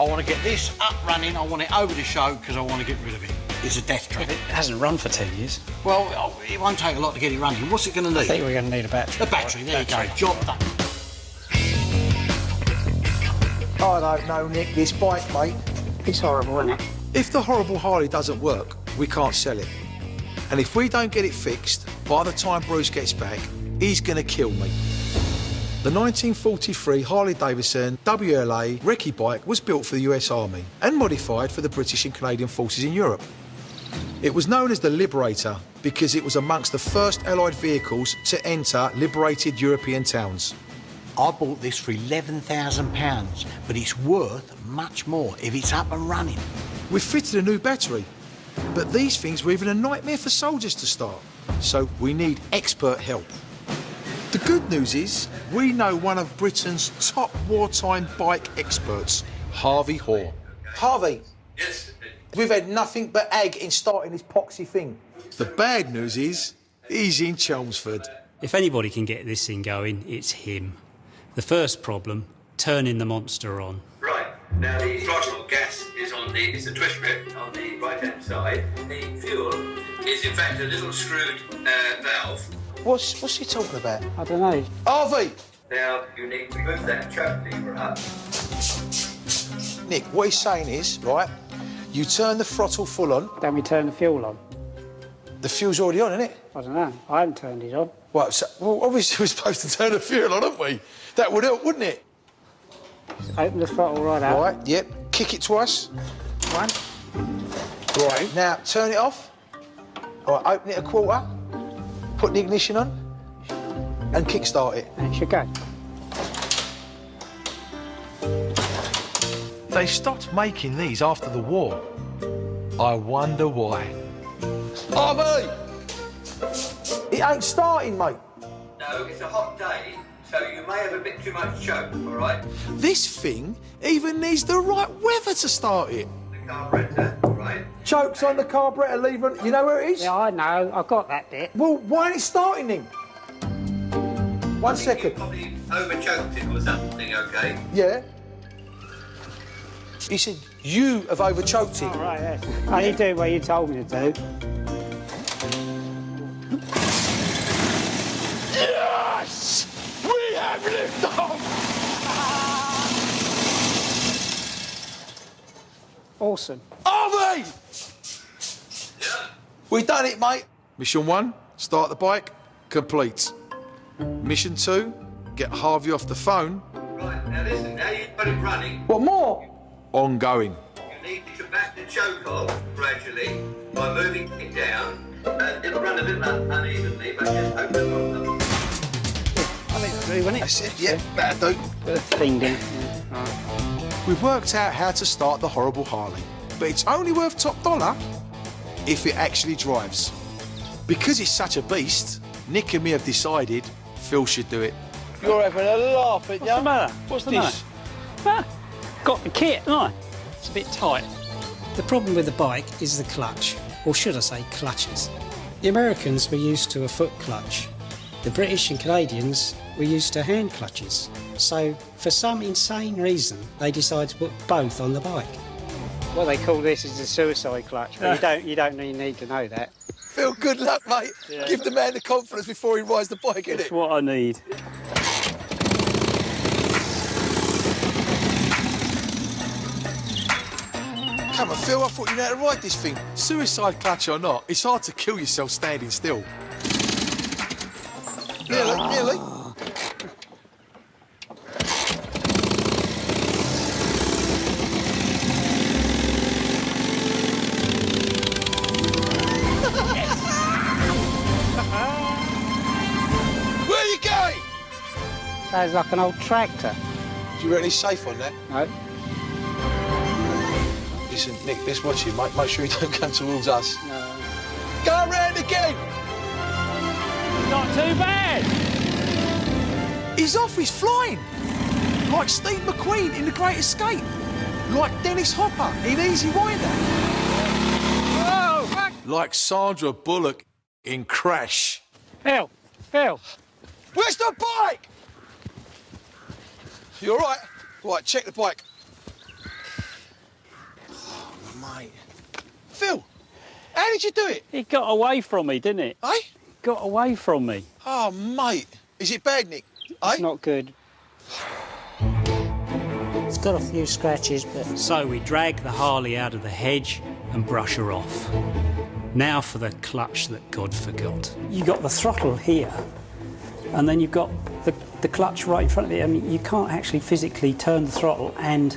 I want to get this up running, I want it over the show because I want to get rid of it. It's a death trap. It hasn't run for 10 years. Well, it won't take a lot to get it running. What's it going to need? I think we're going to need a battery. A battery, there you go. Job done. I don't know, Nick, this bike, mate. It's horrible, isn't it? If the horrible Harley doesn't work, we can't sell it. And if we don't get it fixed, by the time Bruce gets back, he's going to kill me. The 1943 Harley-Davidson WLA recce bike was built for the US Army and modified for the British and Canadian forces in Europe. It was known as the Liberator because it was amongst the first Allied vehicles to enter liberated European towns. I bought this for £11,000, but it's worth much more if it's up and running. We've fitted a new battery, but these things were even a nightmare for soldiers to start, so we need expert help. The good news is we know one of Britain's top wartime bike experts, Harvey Hoare. Harvey. Yes. We've had nothing but ag in starting this poxy thing. The bad news is he's in Chelmsford. If anybody can get this thing going, it's him. The first problem, turning the monster on. Right. Now the throttle gas is on it's a twist grip on the right-hand side. The fuel is in fact a little screwed valve. What's he talking about? I don't know. Harvey! Now you need to move that choke lever up. Nick, what he's saying is, right, you turn the throttle full on. Then we turn the fuel on. The fuel's already on, isn't it? I don't know. I haven't turned it on. Well, obviously we're supposed to turn the fuel on, aren't we? That would help, wouldn't it? Open the throttle right out. Right, yep. Kick it twice. One. Right, now turn it off. All right, open it a quarter. Put the ignition on. And kick-start it. And it should go. They stopped making these after the war. I wonder why. Harvey! It ain't starting, mate. No, it's a hot day, so you may have a bit too much choke, all right? This thing even needs the right weather to start it. The carburetor, all right? Chokes on the carburetor lever. You know where it is? Yeah, I know. I've got that bit. Well, why ain't it starting then? 1 You second. probably over-choked it or something, okay? Yeah. He said, you have over-choked it. All right, yes. I need to do what you told me to do. Yes! We have lifted off! Awesome. Harvey! We done it, mate. Mission 1, start the bike, complete. Mission 2, get Harvey off the phone. Right, now listen, now you've got it running, What more? Ongoing. you need to back the choke off gradually by moving it down. It'll run a bit unevenly, but just open it up. I think it's through, isn't it? That's it, yeah, that'll do. Put the thing down. Yeah. Right. We've worked out how to start the horrible Harley, but it's only worth top dollar if it actually drives. Because it's such a beast, Nick and me have decided Phil should do it. You're having a laugh at What's the matter? What's the this? matter? Got the kit, haven't I? It's a bit tight. The problem with the bike is the clutch, or should I say clutches. The Americans were used to a foot clutch. The British and Canadians were used to hand clutches. So, for some insane reason, they decided to put both on the bike. What they call this is a suicide clutch, but you don't really need to know that. Phil, good luck, mate. Yeah. Give the man the confidence before he rides the bike, innit? That's what I need. Come on, Phil, I thought you knew how to ride this thing. Suicide clutch or not, it's hard to kill yourself standing still. Nearly. Where are you going? Sounds like an old tractor. Do you reckon he's safe on that? No. Listen, Nick, let's watch him, mate. Make sure he don't come towards us. No. Go round again! Not too bad. He's off, he's flying! Like Steve McQueen in The Great Escape. Like Dennis Hopper in Easy Rider. Whoa, fuck. Like Sandra Bullock in Crash. Phil. Where's the bike? You all right? Right, check the bike. mate. Phil, how did you do it? It got away from me, didn't it? Eh? Got away from me. Oh, mate. Is it bad, Nick? It's Eh? not good. It's got a few scratches, but So we drag the Harley out of the hedge and brush her off. Now for the clutch that God forgot. You got the throttle here, and then you've got the clutch right in front of it. I mean, you can't actually physically turn the throttle and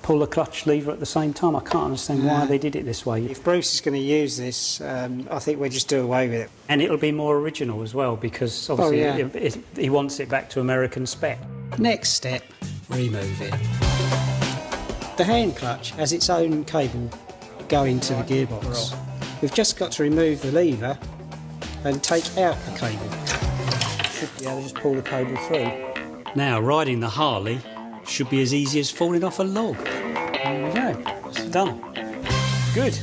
pull the clutch lever at the same time. I can't understand why they did it this way. If Bruce is going to use this, I think we'll just do away with it. And it'll be more original as well, because obviously yeah. he wants it back to American spec. next step, remove it. The hand clutch has its own cable going to the gearbox. We've just got to remove the lever and take out the cable. Should be able to just pull the cable through. Now, riding the Harley should be as easy as falling off a log. There we go. It's done. Good.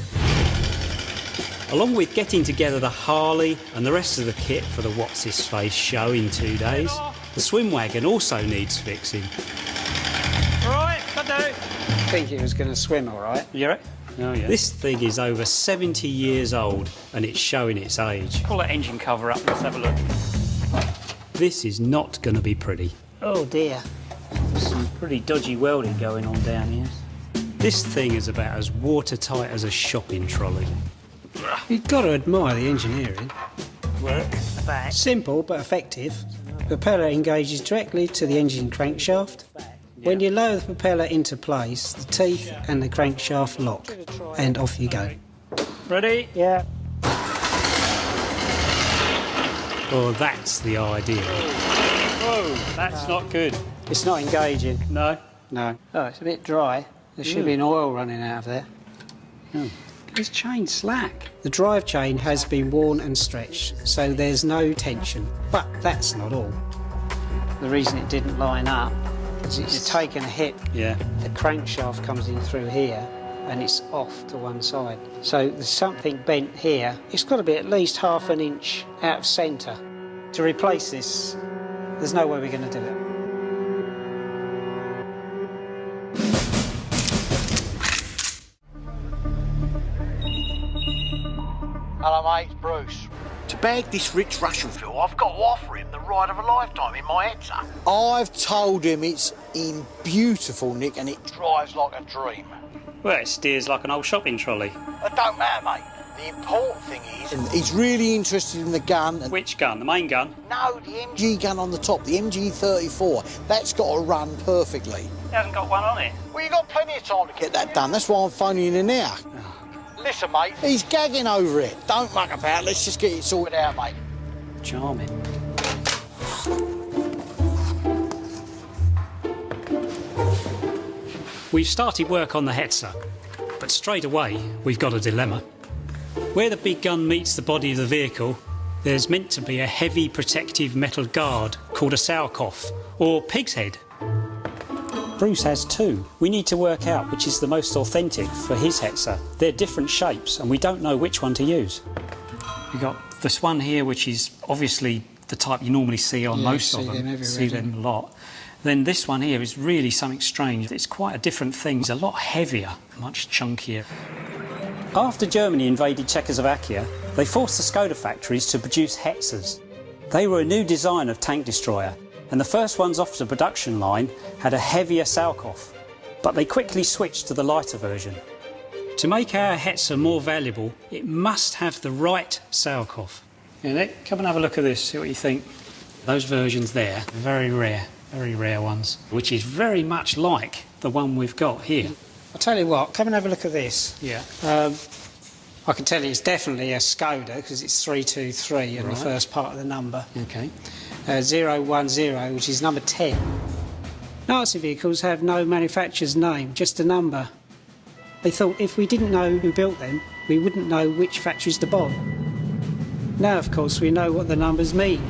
Along with getting together the Harley and the rest of the kit for the What's-His-Face show in 2 days, the swim wagon also needs fixing. Right, I think it was going to swim all right. You right? Oh, yeah. This thing is over 70 years old and it's showing its age. Pull that engine cover up, let's have a look. This is not going to be pretty. Oh dear. Some pretty dodgy welding going on down here. This thing is about as watertight as a shopping trolley. You've got to admire the engineering. Work back. Simple but effective. Propeller engages directly to the engine crankshaft. When you lower the propeller into place, the teeth and the crankshaft lock, and off you go. Ready? Yeah. Oh, that's the idea. Whoa, that's not good. It's not engaging. No? No. Oh, it's a bit dry. There should be an oil running out of there. This chain's slack. The drive chain has been worn and stretched, so there's no tension. But that's not all. The reason it didn't line up is it's taken a hit. Yeah. The crankshaft comes in through here and it's off to one side. So there's something bent here. It's got to be at least ½ an inch out of centre. To replace this, there's no way we're going to do it. Hello, mate, it's Bruce. To bag this Rich Russian Phil, I've got to offer him the ride of a lifetime in my Hetzer. I've told him it's in beautiful nick and it drives like a dream. Well, it steers like an old shopping trolley. It don't matter, mate. The important thing is, he's really interested in the gun. And Which gun? The main gun? no, the MG gun on the top, the MG34, that's got to run perfectly. It hasn't got one on it. Well, you've got plenty of time to get that done. That's why I'm phoning you now. Listen, mate, he's gagging over it. Don't muck about. Let's just get it sorted out, mate. Charming. We've started work on the Hetzer, but straight away we've got a dilemma. Where the big gun meets the body of the vehicle, there's meant to be a heavy protective metal guard called a Salkoff, or pig's head. Bruce has two. We need to work out which is the most authentic for his Hetzer. They're different shapes and we don't know which one to use. We've got this one here, which is obviously the type you normally see on most of them. See them a lot. Then this one here is really something strange. It's quite a different thing. It's a lot heavier, much chunkier. After Germany invaded Czechoslovakia, they forced the Skoda factories to produce Hetzers. They were a new design of tank destroyer, and the first ones off the production line had a heavier Salkoff, but they quickly switched to the lighter version. To make our Hetzer more valuable, it must have the right Salkoff. Yeah, Nick, come and have a look at this, see what you think. Those versions there, very rare ones, which is very much like the one we've got here. I'll tell you what, come and have a look at this. Yeah. I can tell you it's definitely a Skoda because it's 323 and the first part of the number. Okay. 010, which is number 10. Nazi vehicles have no manufacturer's name, just a number. They thought if we didn't know who built them, we wouldn't know which factories to bomb. Now, of course, we know what the numbers mean.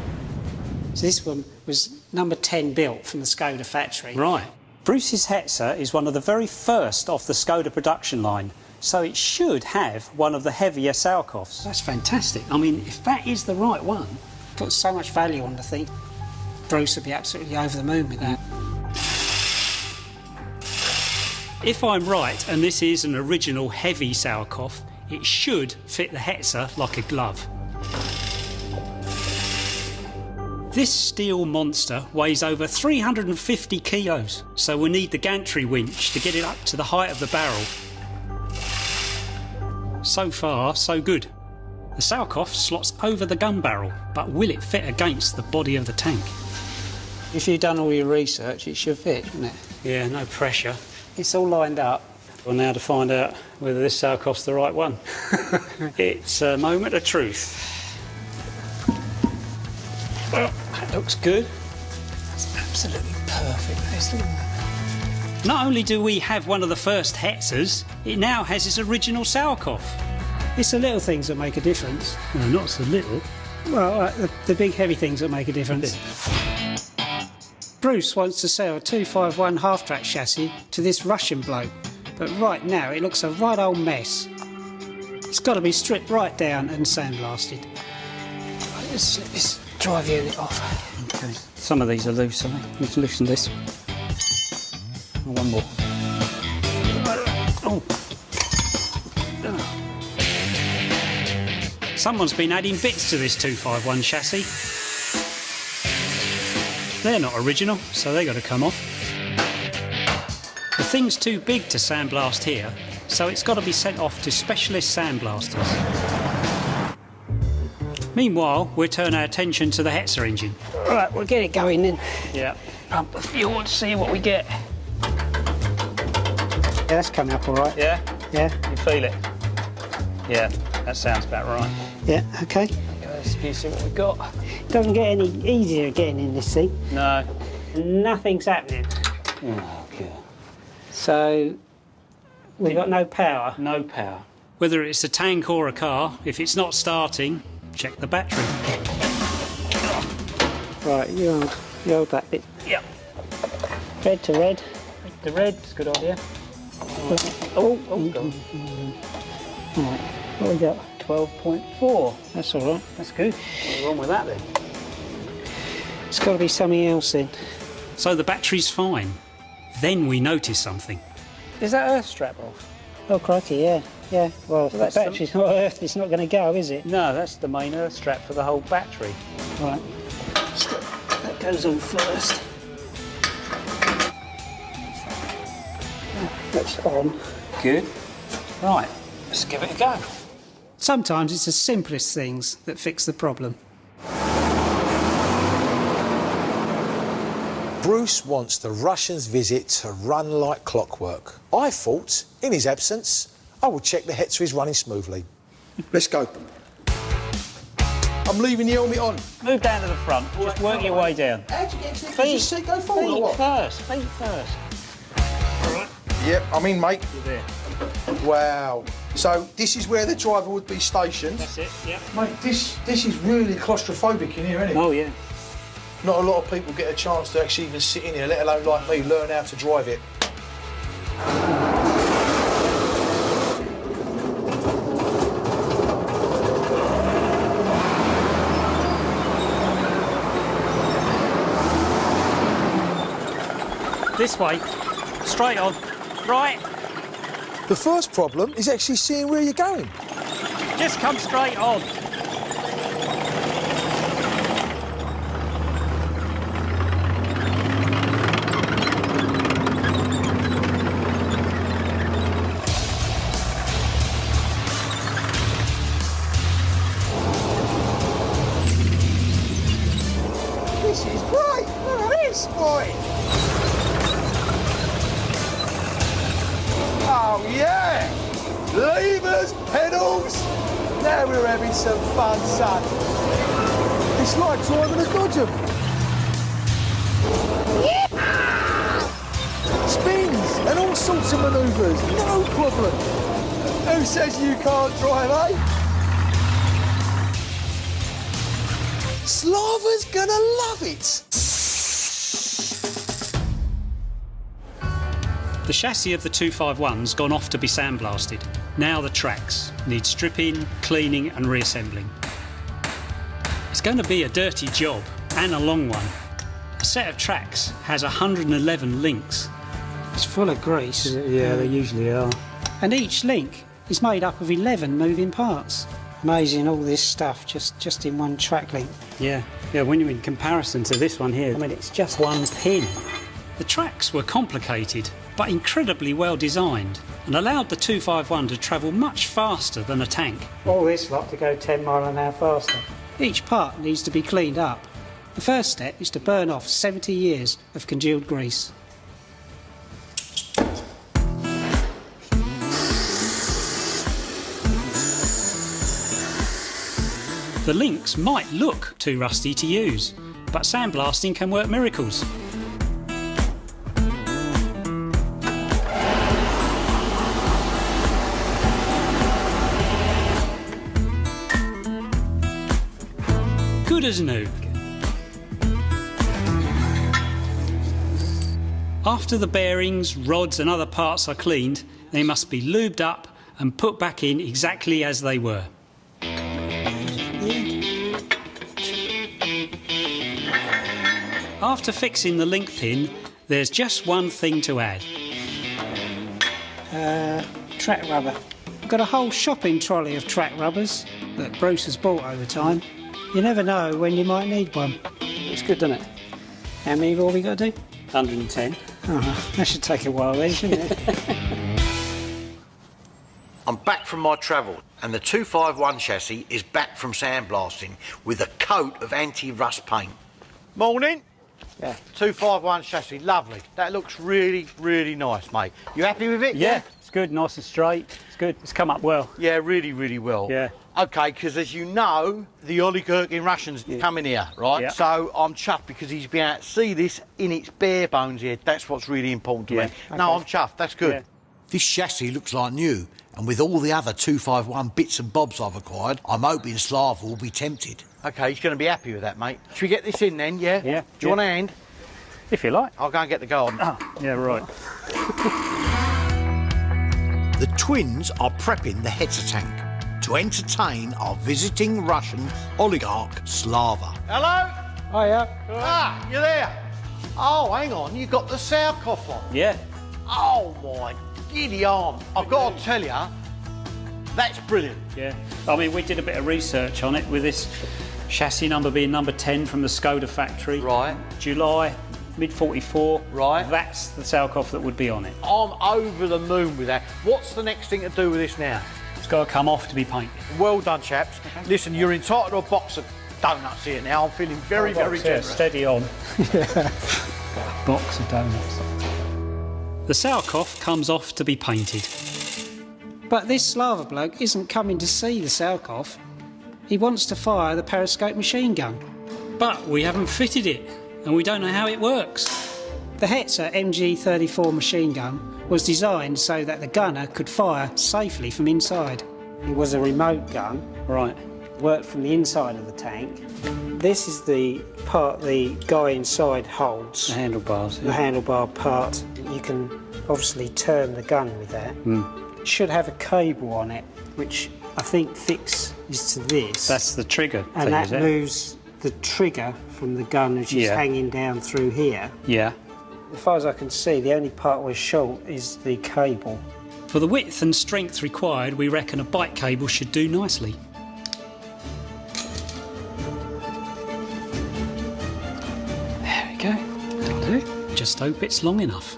So this one was number 10 built from the Skoda factory. Right. Bruce's Hetzer is one of the very first off the Skoda production line, so it should have one of the heavier Salkoffs. That's fantastic. I mean, if that is the right one, Put so much value on the thing. Bruce would be absolutely over the moon with that. If I'm right, and this is an original heavy Sauerkopf, it should fit the Hetzer like a glove. This steel monster weighs over 350 kilos, so we'll need the gantry winch to get it up to the height of the barrel. So far, so good. The Sauerkopf slots over the gun barrel, but will it fit against the body of the tank? If you've done all your research, it should fit, shouldn't it? Yeah, no pressure. It's all lined up. Well, now to find out whether this Sauerkopf's the right one. It's a moment of truth. Well, that looks good. That's absolutely perfect, isn't it? Not only do we have one of the first Hetzers, it now has its original Sauerkopf. It's the little things that make a difference. No, not so little. Well, the big heavy things that make a difference. Bruce wants to sell a 251 half-track chassis to this Russian bloke, but right now it looks a right old mess. It's got to be stripped right down and sandblasted. Right, let's slip this drive unit off. Okay. Some of these are loose, aren't they? Let's loosen this. Oh, one more. Oh. Someone's been adding bits to this 251 chassis. They're not original, so they got to come off. The thing's too big to sandblast here, so it's got to be sent off to specialist sandblasters. Meanwhile, we'll turn our attention to the Hetzer engine. Right, we'll get it going then. Yeah. Pump the fuel and see what we get. Yeah, that's coming up all right. Yeah? Yeah. You feel it? Yeah, that sounds about right. Yeah, okay. Let's see what we've got. Doesn't get any easier getting in this thing. No. Nothing's happening. Oh, God. So, we've got no power. No power. Whether it's a tank or a car, if it's not starting, check the battery. Right, you hold that bit. Yep. Red to red. The red is a good idea. Oh, God. Right, what we got? 12.4. That's all right. That's good. What's wrong with that then? It's got to be something else then. So the battery's fine. Then we notice something. Is that earth strap off? Oh, crikey, yeah. Yeah, well, if that that's the- battery's not earthed, it's not going to go, is it? No, that's the main earth strap for the whole battery. Right. That goes on first. That's on. Good. Right, let's give it a go. Sometimes it's the simplest things that fix the problem. Bruce wants the Russians' visit to run like clockwork. I thought, in his absence, I would check the Hetzer is running smoothly. Let's go. I'm leaving the helmet on. Move down to the front. Just work your way down. How'd you get to the seat go forward or what? Feet first. Yep, I'm in, mate. You're there. Wow. So this is where the driver would be stationed. That's it, yeah. Mate, this is really claustrophobic in here, isn't it? Oh, yeah. Not a lot of people get a chance to actually even sit in here, let alone like me, learn how to drive it. This way. Straight on. Right. The first problem is actually seeing where you're going. Just come straight on. This is great! Look at this, boy! Oh, yeah! Levers, pedals! Now we're having some fun, son. It's like driving a Dodger. Spins and all sorts of manoeuvres, no problem. Who says you can't drive, eh? Slava's gonna love it. The chassis of the 251's gone off to be sandblasted. Now the tracks need stripping, cleaning and reassembling. It's going to be a dirty job and a long one. A set of tracks has 111 links. It's full of grease. Yeah, they usually are. And each link is made up of 11 moving parts. Amazing, all this stuff just in one track link. Yeah, when you're in comparison to this one here, I mean, it's just one pin. The tracks were complicated, but incredibly well designed, and allowed the 251 to travel much faster than a tank. All this lot to go 10 mile an hour faster. Each part needs to be cleaned up. The first step is to burn off 70 years of congealed grease. The links might look too rusty to use, but sandblasting can work miracles. Good as new. After the bearings, rods and other parts are cleaned, they must be lubed up and put back in exactly as they were. After fixing the link pin, there's just one thing to add. Track rubber. I've got a whole shopping trolley of track rubbers that Bruce has bought over time. You never know when you might need one. It's good, doesn't it? How many have we got to do? 110. Oh, that should take a while then, shouldn't it? I'm back from my travel, and the 251 chassis is back from sandblasting with a coat of anti-rust paint. Morning. Yeah. 251 chassis, lovely. That looks really, really nice, mate. You happy with it? Yeah, it's good, nice and straight. It's good. It's come up well. Yeah, really, really well. Yeah. Okay, because as you know, the oligarchy in Russians coming here, right? Yeah. So I'm chuffed because he's been able to see this in its bare bones here. That's what's really important to me. No, I'm chuffed. That's good. Yeah. This chassis looks like new, and with all the other 251 bits and bobs I've acquired, I'm hoping Slava will be tempted. Okay, he's going to be happy with that, mate. Should we get this in then, yeah? Yeah. Do you want a hand? If you like. I'll go and get the garden. Oh, yeah, right. The twins are prepping the Hetzer tank to entertain our visiting Russian oligarch, Slava. Hello? Hiya. Ah, you're there. Oh, hang on, you got the Salkoff on. Yeah. Oh, my giddy arm. I've got to tell you, that's brilliant. Yeah. I mean, we did a bit of research on it with this chassis number being number 10 from the Skoda factory. Right. July, mid-44. Right. That's the Salkoff that would be on it. I'm over the moon with that. What's the next thing to do with this now? It's got to come off to be painted. Well done, chaps. Listen, you're entitled to a box of donuts here now. I'm feeling very, very generous. Steady on. Box of donuts. The Salkoff comes off to be painted. But this Slava bloke isn't coming to see the Salkoff. He wants to fire the periscope machine gun. But we haven't fitted it, and we don't know how it works. The Hetzer MG34 machine gun was designed so that the gunner could fire safely from inside. It was a remote gun. Right. Worked from the inside of the tank. This is the part the guy inside holds. The handlebars. The handlebar part. You can obviously turn the gun with that. It should have a cable on it, which I think fixes to this. That's the trigger and thing, that is it? moves the trigger from the gun, which is hanging down through here. Yeah. As far as I can see, the only part we're short is the cable. For the width and strength required, we reckon a bike cable should do nicely. There we go. That'll do. Just hope it's long enough.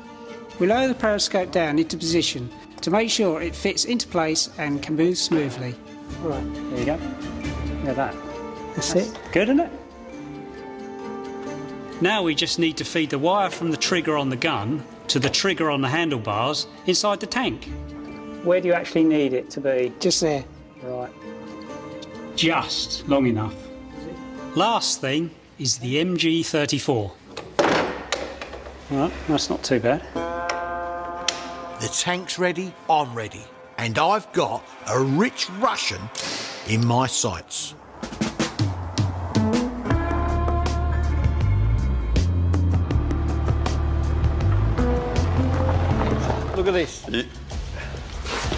We lower the periscope down into position to make sure it fits into place and can move smoothly. Right, There you go. Look at that. that's it. Good, isn't it? Now we just need to feed the wire from the trigger on the gun to the trigger on the handlebars inside the tank. Where do you actually need it to be? Just there. Right. Just long enough. Last thing is the MG34. Right, that's not too bad. The tank's ready, I'm ready. And I've got a rich Russian in my sights. Look at this.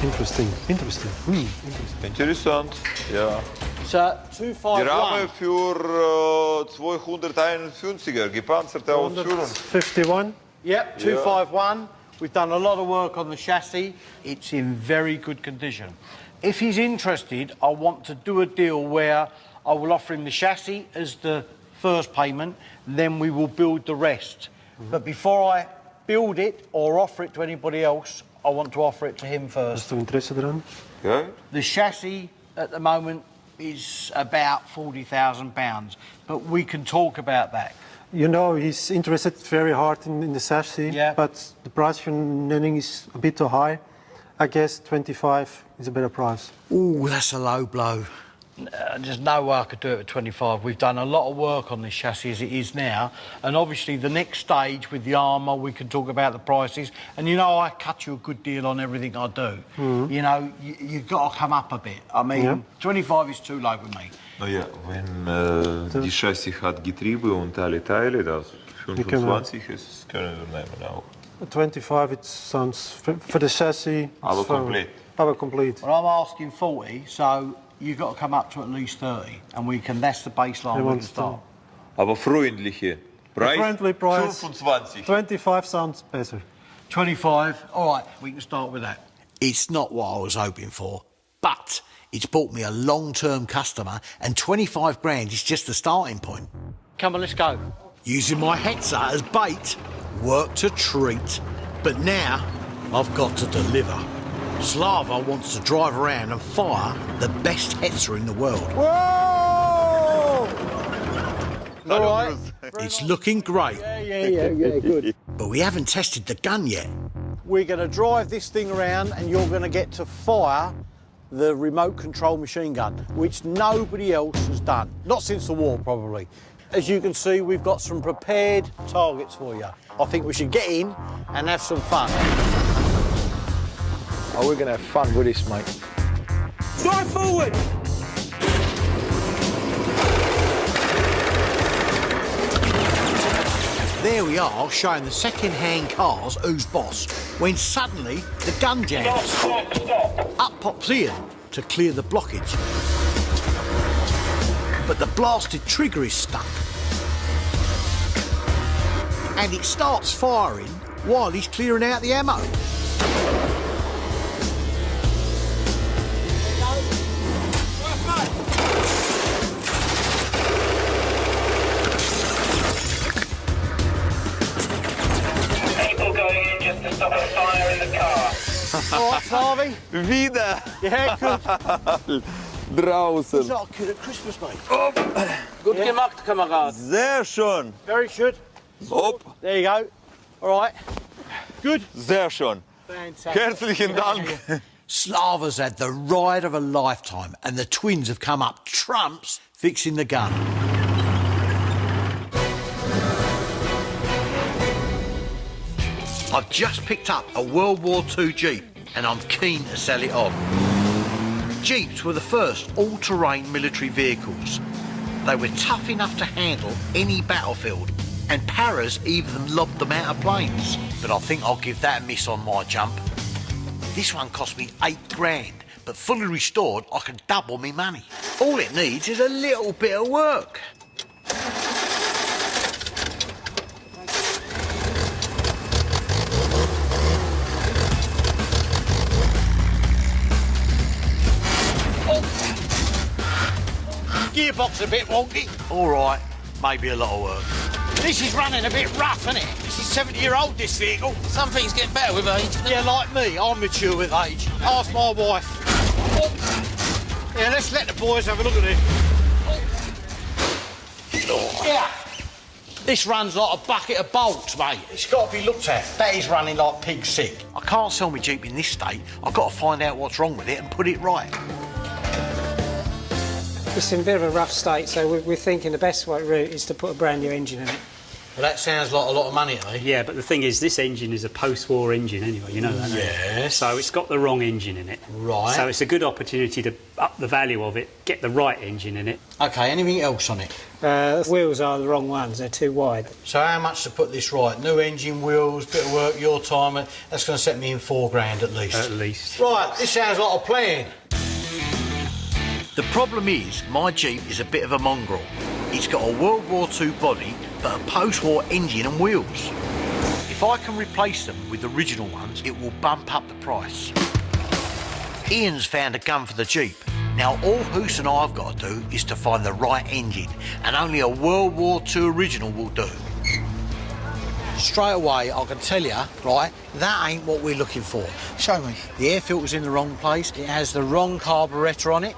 Interesting. Interessant, ja. It's a Die Rahmen 251. für 251er gepanzerte Ausführung. 51. Yep, 251. We've done a lot of work on the chassis. It's in very good condition. If he's interested, I want to do a deal where I will offer him the chassis as the first payment, then we will build the rest. But before I build it or offer it to anybody else, I want to offer it to him first. Ja? The chassis at the moment is about £40,000, but we can talk about that. You know, he's interested very hard in the chassis, Yeah. but the price from Nenning is a bit too high. I guess 25 is a better price. Ooh, that's a low blow. There's no way I could do it at 25. We've done a lot of work on this chassis as it is now, and obviously the next stage with the armour, we can talk about the prices. And you know, I cut you a good deal on everything I do. You know, you've got to come up a bit. I mean, 25 is too low with me. Nou ja, wenn die Chassis hat Getriebe und alle Teile, das 25 ist, können wir nehmen auch. 25, it sounds for the chassis. Aber it's complete. Aber complete. Well, I'm asking 40, so you've got to come up to at least 30, and we can. That's the baseline we can start. Aber freundliche Preis, Friendly price. 25. 25 sounds better. 25. All right, we can start with that. It's not what I was hoping for, but it's bought me a long-term customer, and 25 grand is just the starting point. Come on, let's go. Using my Hetzer as bait, worked a treat. But now, I've got to deliver. Slava wants to drive around and fire the best Hetzer in the world. Whoa! All right. It's looking great. Yeah, good. But we haven't tested the gun yet. We're going to drive this thing around and you're going to get to fire the remote control machine gun, which nobody else has done. Not since the war, probably. As you can see, we've got some prepared targets for you. I think we should get in and have some fun. Oh, we're going to have fun with this, mate. Drive forward! There we are, showing the second-hand cars who's boss, when suddenly the gun jams. Stop. Up pops Ian to clear the blockage. But the blasted trigger is stuck. And it starts firing while he's clearing out the ammo. People going in just to stop a fire in the car. All right, Harvey? Wieder! Yeah, good. Draußen. He's not good at Christmas, mate. Gut gemacht, Kamerad. Sehr schön. Very good. Hopp. There you go. All right. Good. Sehr schön. Fantastic. Herzlichen Dank. Slava's had the ride of a lifetime, and the twins have come up trumps fixing the gun. I've just picked up a World War II Jeep, and I'm keen to sell it on. Jeeps were the first all-terrain military vehicles. They were tough enough to handle any battlefield, and Paras even lobbed them out of planes. But I think I'll give that a miss on my jump. This one cost me 8 grand, but fully restored, I can double me money. All it needs is a little bit of work. Gearbox a bit wonky. All right, maybe a lot of work. This is running a bit rough, isn't it? This is 70-year-old, this vehicle. Some things get better with age. Yeah, like me, I'm mature with age. Ask my wife. Yeah, let's let the boys have a look at it. Yeah. This runs like a bucket of bolts, mate. It's got to be looked at. That is running like pig sick. I can't sell my Jeep in this state. I've got to find out what's wrong with it and put it right. It's in a bit of a rough state, so we're thinking the best route is to put a brand new engine in it. Well, that sounds like a lot of money to me. Yeah, but the thing is, this engine is a post-war engine anyway, you know that, don't you? Yes. So it's got the wrong engine in it. Right. So it's a good opportunity to up the value of it, get the right engine in it. OK, anything else on it? The wheels are the wrong ones, they're too wide. So how much to put this right? New engine, wheels, bit of work, your time, that's going to set me in 4 grand at least. At least. Right, this sounds like a plan. The problem is, my Jeep is a bit of a mongrel. It's got a World War II body, but a post-war engine and wheels. If If I can replace them with original ones, it will bump up the price. Ian's found a gun for the Jeep. Now all Hoos and I've got to do is to find the right engine, and only a World War II original will do. Straight away, I can tell you, right, that ain't what we're looking for. Show me. The air filter's in the wrong place. It has the wrong carburettor on it.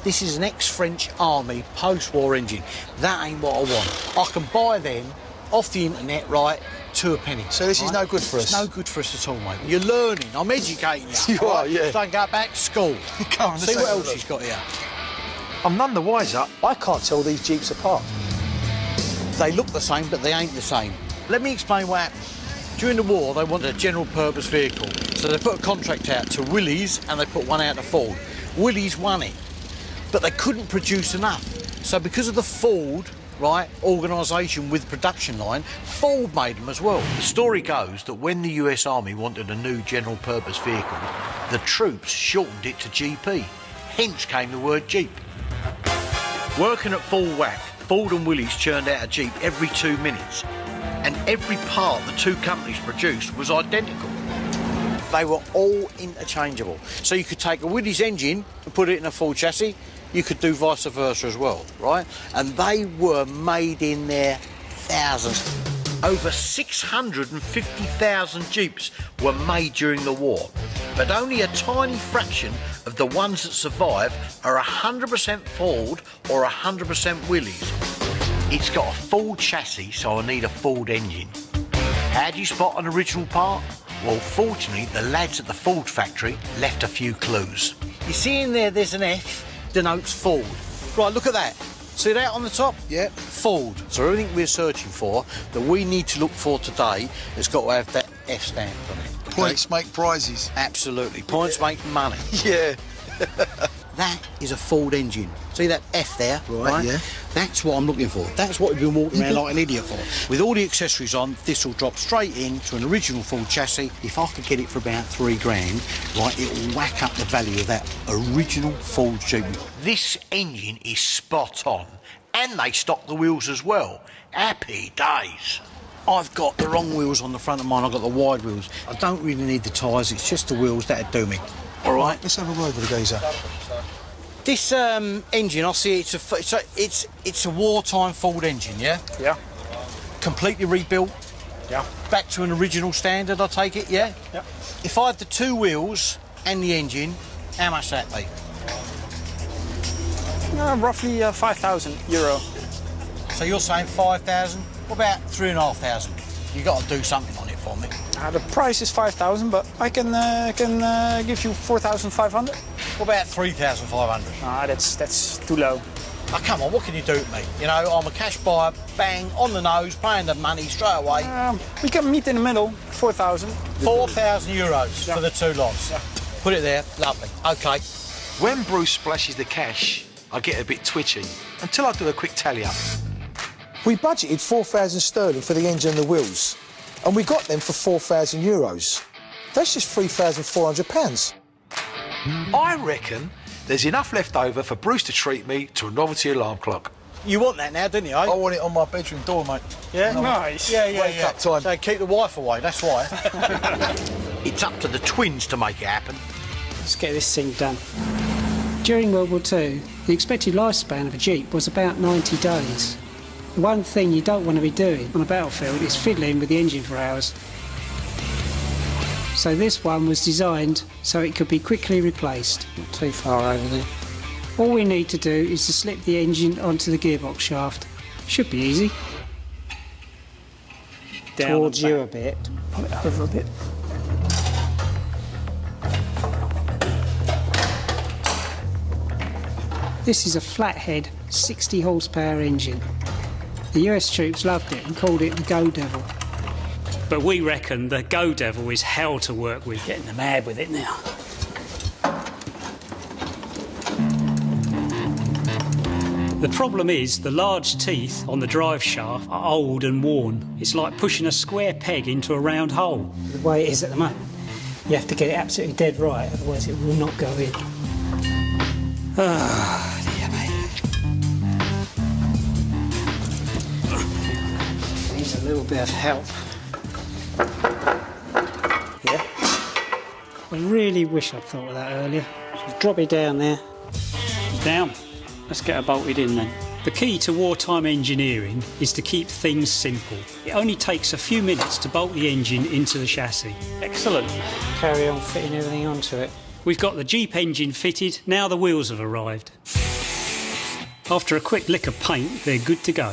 This is an ex-French Army post-war engine. That ain't what I want. I can buy them off the internet, right, to a penny. So this is no good for us? It's no good for us at all, mate. You're learning. I'm educating you. You are, yeah. Don't go back to school. Come on, see what else she's got here. I'm none the wiser. I can't tell these Jeeps apart. They look the same, but they ain't the same. Let me explain what happened. During the war, they wanted a general purpose vehicle. So they put a contract out to Willys and they put one out to Ford. Willys won it, but they couldn't produce enough. So because of the Ford, right, organisation with production line, Ford made them as well. The story goes that when the US Army wanted a new general purpose vehicle, the troops shortened it to GP. Hence came the word Jeep. Working at full whack, Ford and Willys churned out a Jeep every 2 minutes, and every part the two companies produced was identical. They were all interchangeable. So you could take a Willys engine and put it in a Ford chassis. You could do vice versa as well, right? And they were made in their thousands. Over 650,000 Jeeps were made during the war, but only a tiny fraction of the ones that survive are 100% Ford or 100% Willys. It's got a Ford chassis, so I need a Ford engine. How do you spot an original part? Well, fortunately, the lads at the Ford factory left a few clues. You see in there, there's an F, denotes Ford. Right, look at that. See that on the top? Yeah. Ford. So everything we're searching for, that we need to look for today, has got to have that F stamp on it. Points make prizes. Absolutely. Points make money. Yeah. That is a Ford engine. See that F there? Right, yeah. That's what I'm looking for. That's what we've been walking around like an idiot for. With all the accessories on, this will drop straight into an original Ford chassis. If I could get it for about £3,000, right, it will whack up the value of that original Ford Jeep. This engine is spot on, and they stock the wheels as well. Happy days. I've got the wrong wheels on the front of mine. I've got the wide wheels. I don't really need the tyres. It's just the wheels that'd do me. All right. Let's have a word with the geezer. This engine, I see it's a wartime Ford engine, yeah? Yeah. Completely rebuilt? Yeah. Back to an original standard, I take it, yeah? Yeah. If I had the two wheels and the engine, how much that be? Roughly €5,000. So you're saying 5,000? What about 3,500? You got to do something on it for me. The price is 5,000, but I can give you 4,500. What about 3,500? That's too low. Oh, come on, what can you do to me? You know, I'm a cash buyer, bang, on the nose, paying the money straight away. We can meet in the middle, 4,000. 4,000 euros for the two lots. Yeah. Put it there, lovely. OK. When Bruce splashes the cash, I get a bit twitchy, until I do a quick tally up. We budgeted 4,000 sterling for the engine and the wheels, and we got them for 4,000 euros. That's just £3,400. I reckon there's enough left over for Bruce to treat me to a novelty alarm clock. You want that now, didn't you, eh? I want it on my bedroom door, mate. Yeah? Nice. Yeah. Wake up time. So keep the wife away, that's why. It's up to the twins to make it happen. Let's get this thing done. During World War II, the expected lifespan of a Jeep was about 90 days. The one thing you don't want to be doing on a battlefield is fiddling with the engine for hours. So this one was designed so it could be quickly replaced. Not too far over there. All we need to do is to slip the engine onto the gearbox shaft. Should be easy. Down towards you a bit. Pull it over a bit. This is a flathead 60 horsepower engine. The US troops loved it and called it the Go Devil. But we reckon the Go Devil is hell to work with. Getting the mad with it now. The problem is the large teeth on the drive shaft are old and worn. It's like pushing a square peg into a round hole. The way it is at the moment, you have to get it absolutely dead right, otherwise it will not go in. Ah, dear me. Needs a little bit of help. Yeah. I really wish I'd thought of that earlier. Just drop it down there. Down. Let's get her bolted in then. The key to wartime engineering is to keep things simple. It only takes a few minutes to bolt the engine into the chassis. Excellent. Carry on fitting everything onto it. We've got the Jeep engine fitted, now the wheels have arrived. After a quick lick of paint, they're good to go.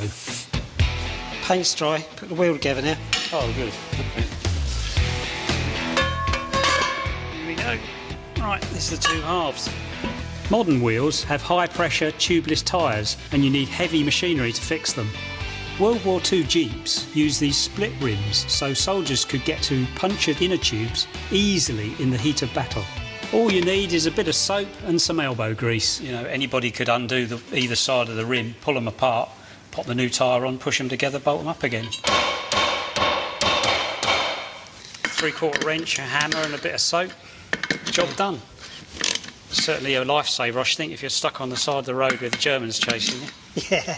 Paint's dry. Put the wheel together now. Oh, good. Here we go. Right, this is the two halves. Modern wheels have high-pressure tubeless tyres and you need heavy machinery to fix them. World War II Jeeps used these split rims so soldiers could get to punctured inner tubes easily in the heat of battle. All you need is a bit of soap and some elbow grease. You know, anybody could undo either side of the rim, pull them apart, pop the new tyre on, push them together, bolt them up again. 3/4 wrench, a hammer and a bit of soap. Job done. Certainly a lifesaver, I should think, if you're stuck on the side of the road with the Germans chasing you. Yeah.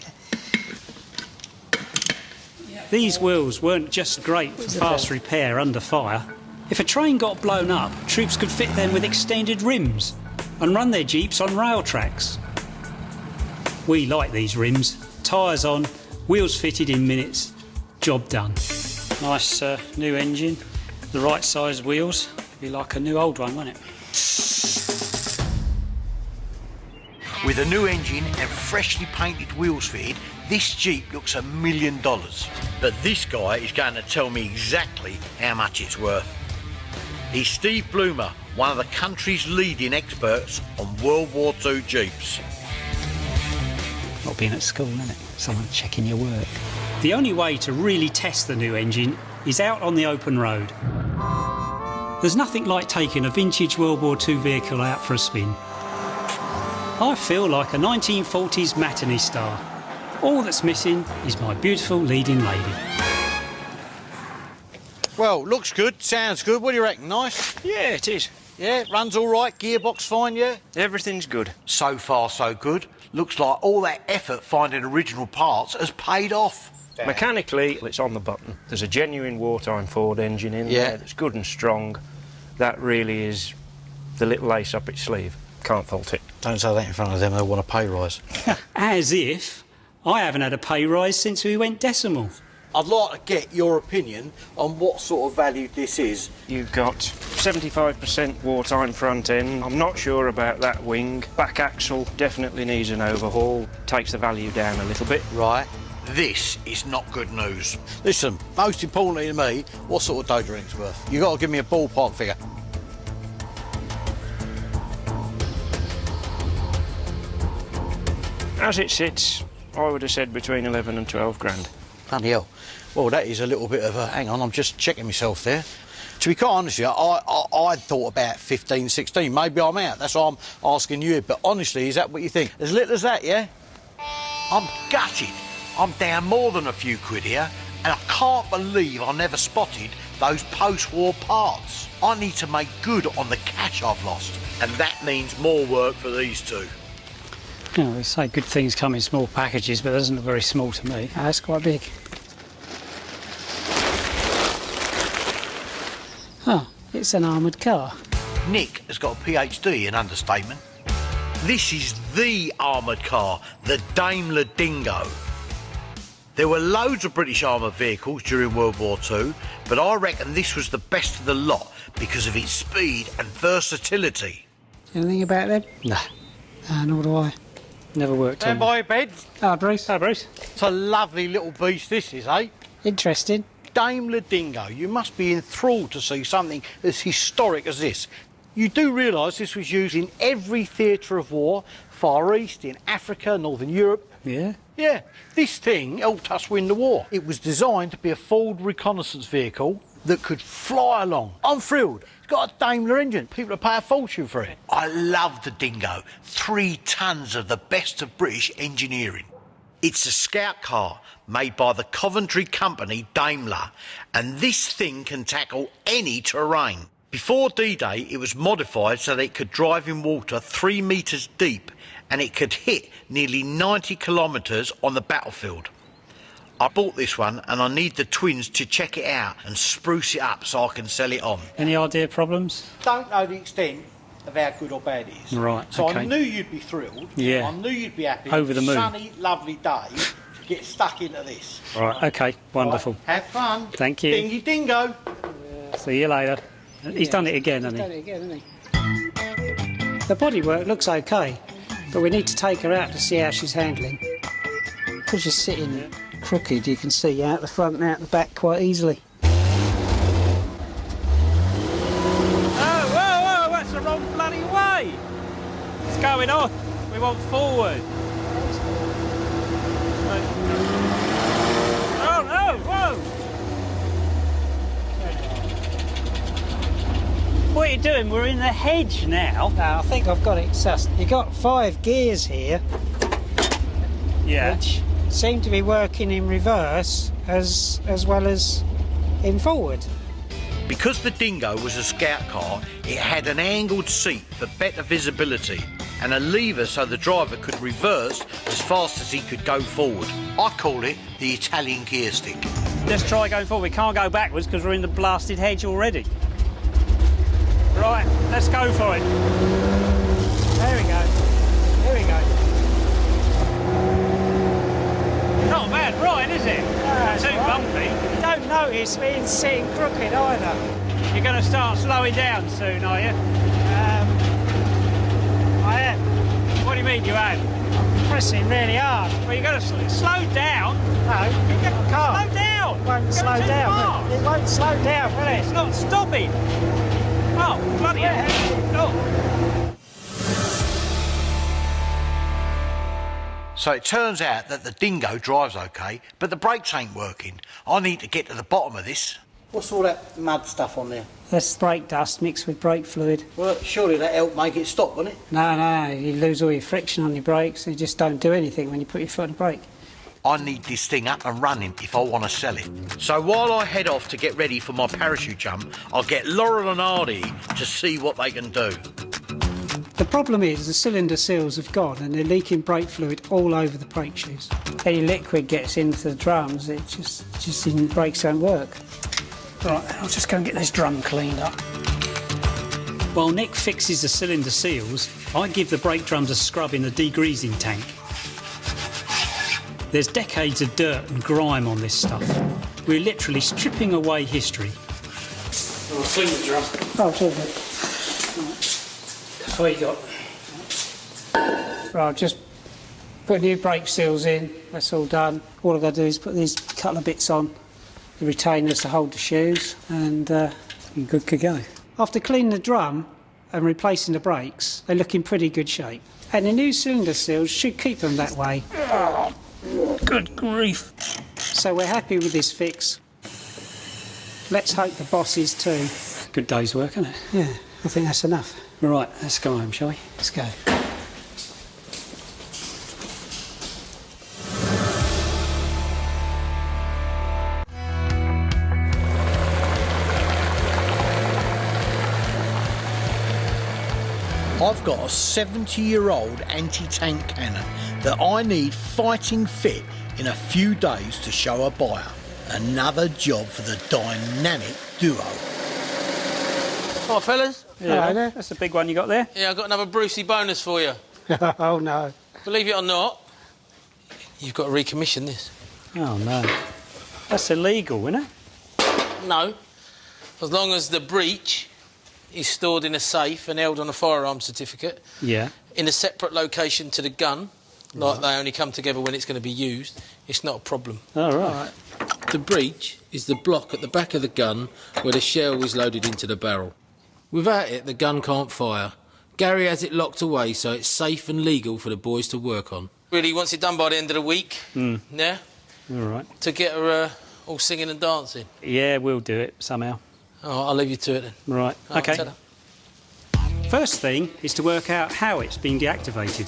These wheels weren't just great for fast repair under fire. If a train got blown up, troops could fit them with extended rims and run their jeeps on rail tracks. We like these rims. Tyres on, wheels fitted in minutes, job done. Nice new engine, the right size wheels. Be like a new old one, wouldn't it? With a new engine and freshly painted wheels fitted, this Jeep looks $1 million. But this guy is going to tell me exactly how much it's worth. He's Steve Bloomer, one of the country's leading experts on World War II Jeeps. Not being at school, isn't it? Someone checking your work. The only way to really test the new engine is out on the open road. There's nothing like taking a vintage World War II vehicle out for a spin. I feel like a 1940s matinee star. All that's missing is my beautiful leading lady. Well, looks good, sounds good. What do you reckon? Nice? Yeah, it is. Yeah, runs all right, gearbox fine, yeah? Everything's good. So far, so good. Looks like all that effort finding original parts has paid off. Mechanically, it's on the button. There's a genuine wartime Ford engine in there that's good and strong. That really is the little ace up its sleeve. Can't fault it. Don't say that in front of them, they'll want a pay rise. As if I haven't had a pay rise since we went decimal. I'd like to get your opinion on what sort of value this is. You've got 75% wartime front end. I'm not sure about that wing. Back axle definitely needs an overhaul. Takes the value down a little bit. Right. This is not good news. Listen, most importantly to me, what sort of dough do you think it's worth? You've got to give me a ballpark figure. As it sits, I would have said between 11 and 12 grand. Bloody hell. Well, that is a little bit of a... Hang on, I'm just checking myself there. To be quite honest with you, I'd thought about 15, 16. Maybe I'm out. That's why I'm asking you. But honestly, is that what you think? As little as that, yeah? I'm gutted. I'm down more than a few quid here, and I can't believe I never spotted those post-war parts. I need to make good on the cash I've lost, and that means more work for these two. You know, they say good things come in small packages, but it doesn't look very small to me. Oh, it's quite big. Oh, it's an armoured car. Nick has got a PhD in understatement. This is the armoured car, the Daimler Dingo. There were loads of British armoured vehicles during World War II, but I reckon this was the best of the lot because of its speed and versatility. Anything about them? Nah. Nor do I. Never worked on Stand by, bed. Oh, Bruce. Hi, Bruce. It's a lovely little beast this is, eh? Interesting. Daimler Dingo. You must be enthralled to see something as historic as this. You do realise this was used in every theatre of war, Far East, in Africa, Northern Europe. Yeah? Yeah, this thing helped us win the war. It was designed to be a forward reconnaissance vehicle that could fly along. I'm thrilled. It's got a Daimler engine. People will pay a fortune for it. I love the Dingo. 3 tons of the best of British engineering. It's a scout car made by the Coventry company Daimler, and this thing can tackle any terrain. Before D-Day, it was modified so that it could drive in water 3 metres deep, and it could hit nearly 90 kilometres on the battlefield. I bought this one and I need the twins to check it out and spruce it up so I can sell it on. Any idea problems? Don't know the extent of how good or bad it is. Right, So okay. I knew you'd be thrilled. Yeah. I knew you'd be happy. Over the moon. Sunny, lovely day to get stuck into this. Right, okay, wonderful. Right, have fun. Thank you. Dingy dingo. See you later. He's done it again, hasn't Done it again, hasn't he? The bodywork looks okay, but we need to take her out to see how she's handling. Because she's sitting crooked, you can see out the front and out the back quite easily. Oh, whoa, whoa, that's the wrong bloody way. What's going on? We want forward. Oh, no, whoa. What are you doing? We're in the hedge now. No, I think I've got it sussed. You've got 5 gears here, Yeah. which seem to be working in reverse as well as in forward. Because the Dingo was a scout car, it had an angled seat for better visibility and a lever so the driver could reverse as fast as he could go forward. I call it the Italian gear stick. Let's try going forward. We can't go backwards because we're in the blasted hedge already. Right, let's go for it. There we go. There we go. Not a bad ride, is it? Too bumpy. You don't notice being sitting crooked either. You're going to start slowing down soon, are you? I am What do you mean you have? pressing really hard. Well, you're going to slow down. No, I can't. Slow down. It won't You're slow too down. fast. It won't slow down, will It's it? not stopping. Oh, bloody hell. Oh. So it turns out that the Dingo drives okay, but the brakes ain't working. I need to get to the bottom of this. What's all that mud stuff on there? That's brake dust mixed with brake fluid. Well, surely that helped make it stop, wouldn't it? No, you lose all your friction on your brakes. You just don't do anything when you put your foot on the brake. I need this thing up and running if I want to sell it. So while I head off to get ready for my parachute jump, I'll get Laurel and Hardy to see what they can do. The problem is the cylinder seals have gone and they're leaking brake fluid all over the brake shoes. Any liquid gets into the drums, it just the brakes don't work. Right, I'll just go and get this drum cleaned up. While Nick fixes the cylinder seals, I give the brake drums a scrub in the degreasing tank. There's decades of dirt and grime on this stuff. We're literally stripping away history. I'll clean the drum. Oh, terrific. What you got? Right, just put new brake seals in, that's all done. All I've got to do is put these couple of bits on, the retainers to hold the shoes, and you're good to go. After cleaning the drum and replacing the brakes, they look in pretty good shape. And the new cylinder seals should keep them that way. Good grief. So we're happy with this fix. Let's hope the boss is too. Good day's work, isn't it? Yeah, I think that's enough. Right, let's go home, shall we? Let's go. I've got a 70-year-old anti-tank cannon that I need fighting fit in a few days to show a buyer. Another job for the dynamic duo. Hi, fellas. Yeah, that's a big one you got there. Yeah, I've got another Brucey bonus for you. Oh, no. Believe it or not, you've got to recommission this. Oh, no. That's illegal, isn't it? No. As long as the breech is stored in a safe and held on a firearms certificate Yeah. in a separate location to the gun, like they only come together when it's going to be used, it's not a problem. Oh, right. The breech is the block at the back of the gun where the shell is loaded into the barrel. Without it, the gun can't fire. Gary has it locked away so it's safe and legal for the boys to work on. Really wants it done by the end of the week, yeah? All right. To get her all singing and dancing. Yeah, we'll do it somehow. Oh, I'll leave you to it then. Right, All right, OK. ta-da. First thing is to work out how it's been deactivated.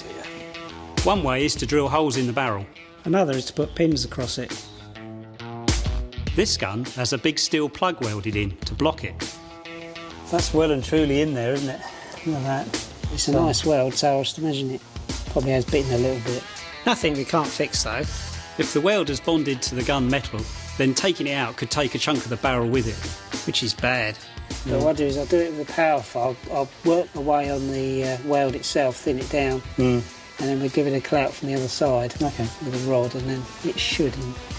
One way is to drill holes in the barrel. Another is to put pins across it. This gun has a big steel plug welded in to block it. That's well and truly in there, isn't it? Look at that. It's a nice weld, so I was to imagine it probably has bitten a little bit. Nothing we can't fix, though. If the welder's bonded to the gun metal, then taking it out could take a chunk of the barrel with it, which is bad. So what I do is I do it with a power file. I'll work my way on the weld itself, thin it down, and then we give it a clout from the other side with a rod, and then it should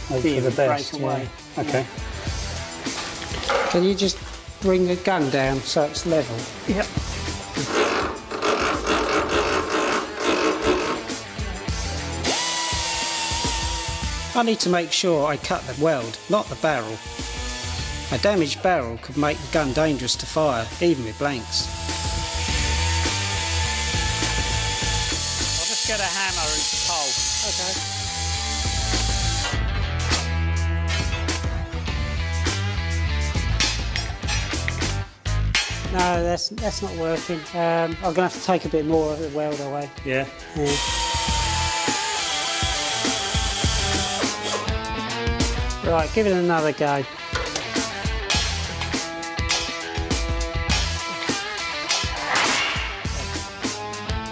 hopefully break away. Yeah. Okay. Can you just bring the gun down so it's level? Yep. I need to make sure I cut the weld, not the barrel. A damaged barrel could make the gun dangerous to fire, even with blanks. I'll just get a hammer and pole. Okay. No, that's not working. I'm going to have to take a bit more of the weld away. Yeah. Right, give it another go.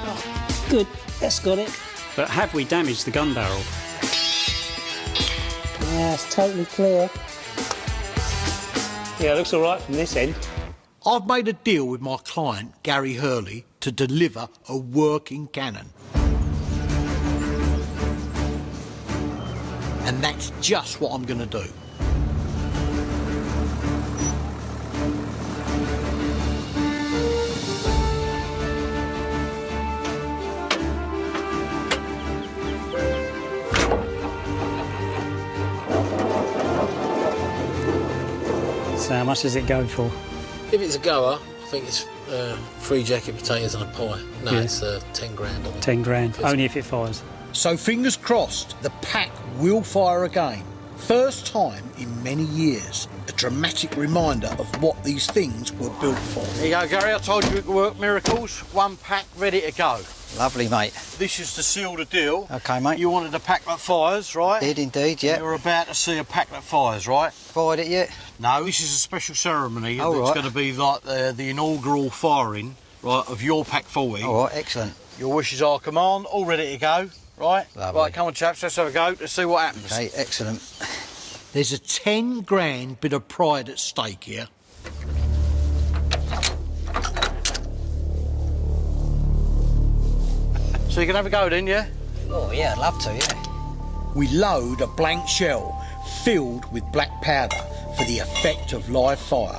Oh, good, that's got it. But have we damaged the gun barrel? Yeah, it's totally clear. Yeah, it looks all right from this end. I've made a deal with my client, Gary Hurley, to deliver a working cannon. And that's just what I'm going to do. So how much does it go for? If it's a goer, I think it's 3 jacket potatoes and a pie. No, it's 10 grand. 10 grand, only if it fires. So fingers crossed, the pack will fire again. First time in many years. A dramatic reminder of what these things were built for. There you go, Gary. I told you it could work miracles. One pack ready to go. Lovely, mate. This is to seal the deal. OK, mate. You wanted a pack that fires, right? Did indeed, yeah. You're about to see a pack that fires, right? Fired it yet? No, this is a special ceremony. Oh, it's right. going to be like the inaugural firing, right, of your pack 40. All right, excellent. Your wishes are command, all ready to go, right? Lovely. Right, come on, chaps, let's have a go. Let's see what happens. OK, excellent. There's a 10 grand bit of pride at stake here. So you can have a go then, yeah? Oh, yeah, I'd love to, yeah. We load a blank shell filled with black powder for the effect of live fire.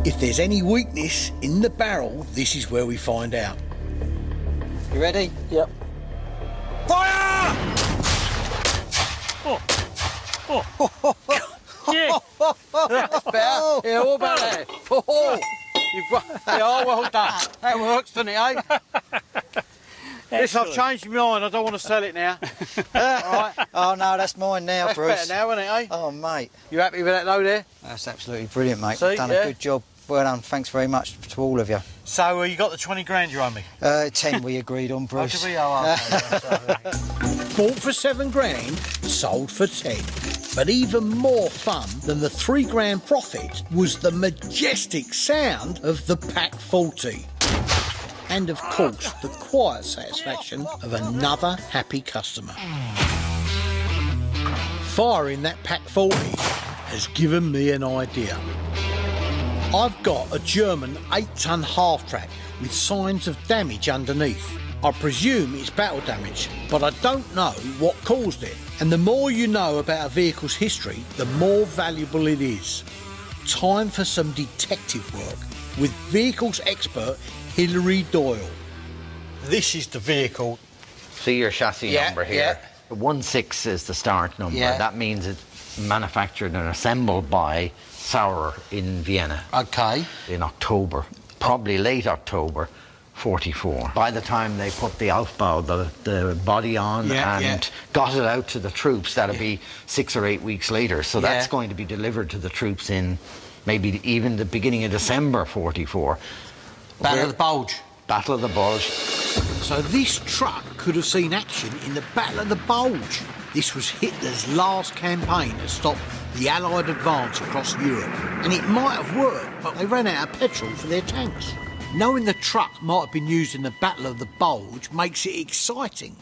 If there's any weakness in the barrel, this is where we find out. You ready? Yep. Fire! Yeah. That's better. Yeah, all about that. Oh, yeah, well done. That works, doesn't it, eh? Listen, I've changed my mind. I don't want to sell it now. All right. Oh, no, that's mine now, That's Bruce. better now, isn't it, eh? Oh, mate. You happy with that load there? That's absolutely brilliant, mate. See, Done yeah. a good job. Well done. Thanks very much to all of you. So you got the 20 grand you owe me? 10 we agreed on, Bruce. Oh, did we? Oh, okay. Bought for 7 grand, sold for 10. But even more fun than the 3 grand profit was the majestic sound of the Pack 40. And of course, the quiet satisfaction of another happy customer. Firing that Pack 40 has given me an idea. I've got a German 8-ton half-track with signs of damage underneath. I presume it's battle damage, but I don't know what caused it. And the more you know about a vehicle's history, the more valuable it is. Time for some detective work with vehicles expert Hilary Doyle. This is the vehicle. See your chassis number here. Yeah. 16 is the start number. Yeah. That means it's manufactured and assembled by Sauer in Vienna. Okay. In October, probably late October 44. By the time they put the Aufbau, the body on, got it out to the troops, that'll be 6 or 8 weeks later. So that's going to be delivered to the troops in maybe even the beginning of December 44. Battle of the Bulge. Battle of the Bulge. So this truck could have seen action in the Battle of the Bulge. This was Hitler's last campaign to stop the Allied advance across Europe. And it might have worked, but they ran out of petrol for their tanks. Knowing the truck might have been used in the Battle of the Bulge makes it exciting.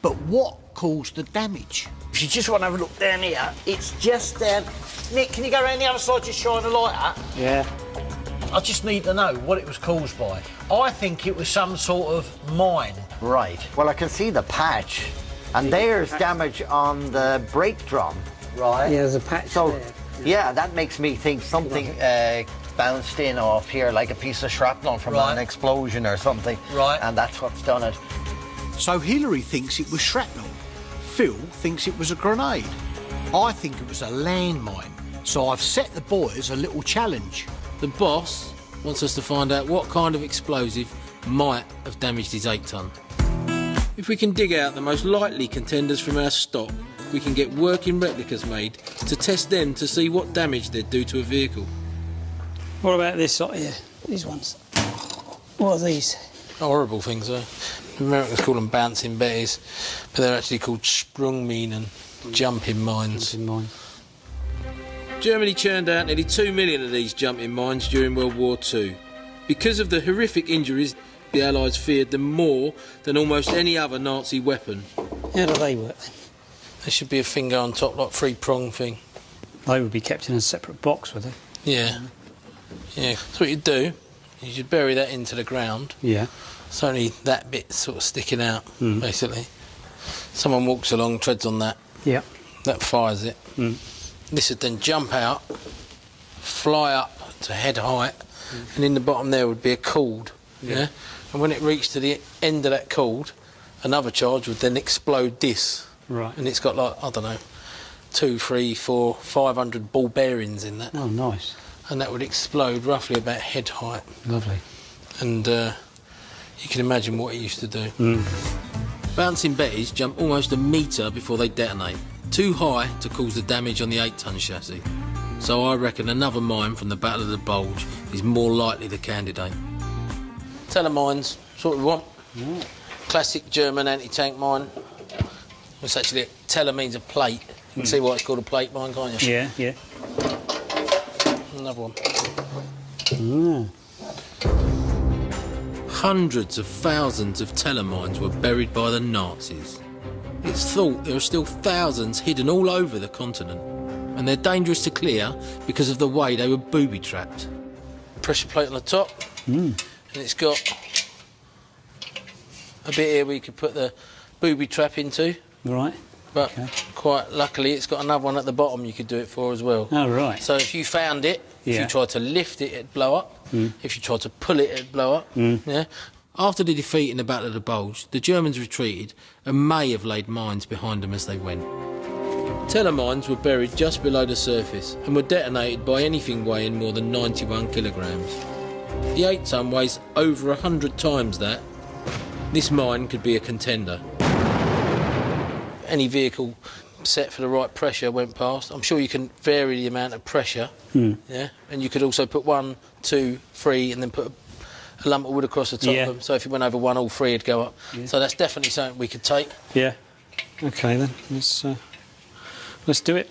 But what caused the damage. If you just want to have a look down here, it's just down. Nick, can you go around the other side, just shine a light up? Yeah. I just need to know what it was caused by. I think it was some sort of mine. Right. Well, I can see the patch, and there's damage on the brake drum. Right. Yeah, there's a patch there. Yeah, that makes me think something bounced in off here, like a piece of shrapnel from an explosion or something. Right. And that's what's done it. So Hillary thinks it was shrapnel. Phil thinks it was a grenade. I think it was a landmine. So I've set the boys a little challenge. The boss wants us to find out what kind of explosive might have damaged his 8-ton. If we can dig out the most likely contenders from our stock, we can get working replicas made to test them to see what damage they'd do to a vehicle. What about this side here? These ones. What are these? Horrible things, though. The Americans call them bouncing betties, but they're actually called Sprungminen and jumping mines. Germany churned out nearly 2 million of these jumping mines during World War II. Because of the horrific injuries, the Allies feared them more than almost any other Nazi weapon. How do they work then? There should be a finger on top, like three-prong thing. They would be kept in a separate box, would they? Yeah. Yeah, so what you'd do is you'd bury that into the ground. Yeah. It's only that bit sort of sticking out, basically. Someone walks along, treads on that. Yeah. That fires it. This would then jump out, fly up to head height, and in the bottom there would be a cord. Yeah. And when it reached to the end of that cord, another charge would then explode this. Right. And it's got like, I don't know, 2, 3, 4, 500 ball bearings in that. Oh, nice. And that would explode roughly about head height. Lovely. And you can imagine what it used to do. Bouncing betties jump almost a metre before they detonate, too high to cause the damage on the 8-ton chassis. So I reckon another mine from the Battle of the Bulge is more likely the candidate. Telemines, that's what we want. Classic German anti-tank mine. It's actually, tele means a plate. You can see why it's called a plate mine, can't you? Yeah, yeah. Another one. Hundreds of thousands of telemines were buried by the Nazis. It's thought there are still thousands hidden all over the continent, and they're dangerous to clear because of the way they were booby-trapped. Pressure plate on the top, and it's got a bit here where you could put the booby trap into. Right. But quite luckily, it's got another one at the bottom you could do it for as well. Oh, right. So if you found it, if you tried to lift it, it'd blow up. If you tried to pull it, it'd blow up. Yeah. After the defeat in the Battle of the Bulge, the Germans retreated and may have laid mines behind them as they went. Telemines were buried just below the surface and were detonated by anything weighing more than 91 kilograms. The 8-ton weighs over 100 times that. This mine could be a contender. Any vehicle set for the right pressure went past. I'm sure you can vary the amount of pressure. Yeah, and you could also put 1, 2, 3, and then put a lump of wood across the top of them. So if you went over 1, all 3 would go up. So that's definitely something we could take. Yeah. Okay then. Let's do it.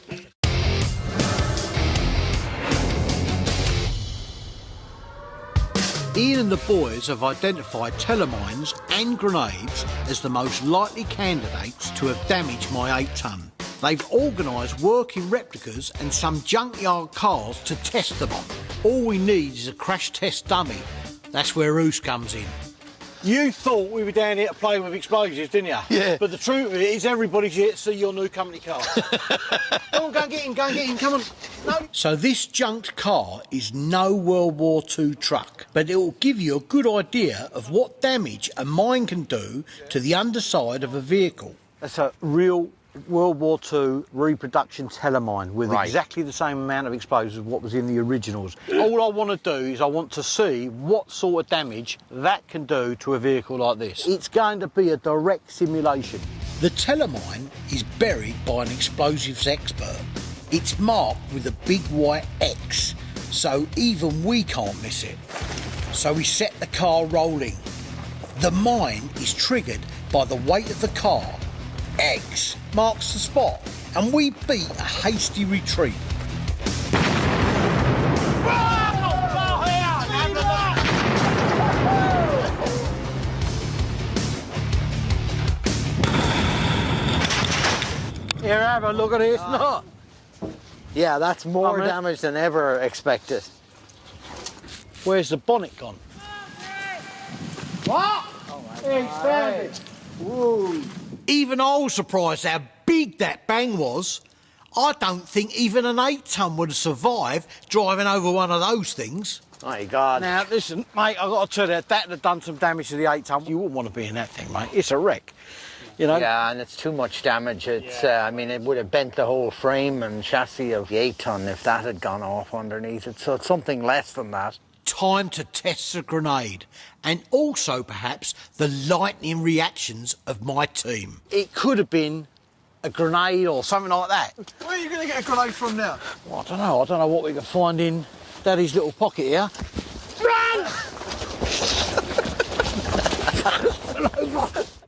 Ian and the boys have identified telemines and grenades as the most likely candidates to have damaged my 8-ton. They've organised working replicas and some junkyard cars to test them on. All we need is a crash test dummy. That's where Oos comes in. You thought we were down here to play with explosives, didn't you? Yeah. But the truth of it is everybody's here to see your new company car. Go on, go and get in, come on. No. So this junked car is no World War II truck, but it will give you a good idea of what damage a mine can do to the underside of a vehicle. That's a real World War II reproduction telemine with exactly the same amount of explosives as what was in the originals. All I want to do is I want to see what sort of damage that can do to a vehicle like this. It's going to be a direct simulation. The telemine is buried by an explosives expert. It's marked with a big white X, so even we can't miss it. So we set the car rolling. The mine is triggered by the weight of the car. X marks the spot, and we beat a hasty retreat. have a look at this, not. Yeah, that's more damage than ever expected. Where's the bonnet gone? What? Even I was surprised how big that bang was. I don't think even an 8-ton would have survived driving over one of those things. My God. Now, listen, mate, I've got to tell you, that'd have done some damage to the 8-ton. You wouldn't want to be in that thing, mate. It's a wreck, you know? Yeah, and it's too much damage. It's, I mean, it would have bent the whole frame and chassis of the 8-ton if that had gone off underneath it. So it's something less than that. Time to test the grenade, and also, perhaps, the lightning reactions of my team. It could have been a grenade or something like that. Where are you going to get a grenade from now? Well, I don't know. I don't know what we can find in Daddy's little pocket here. Run!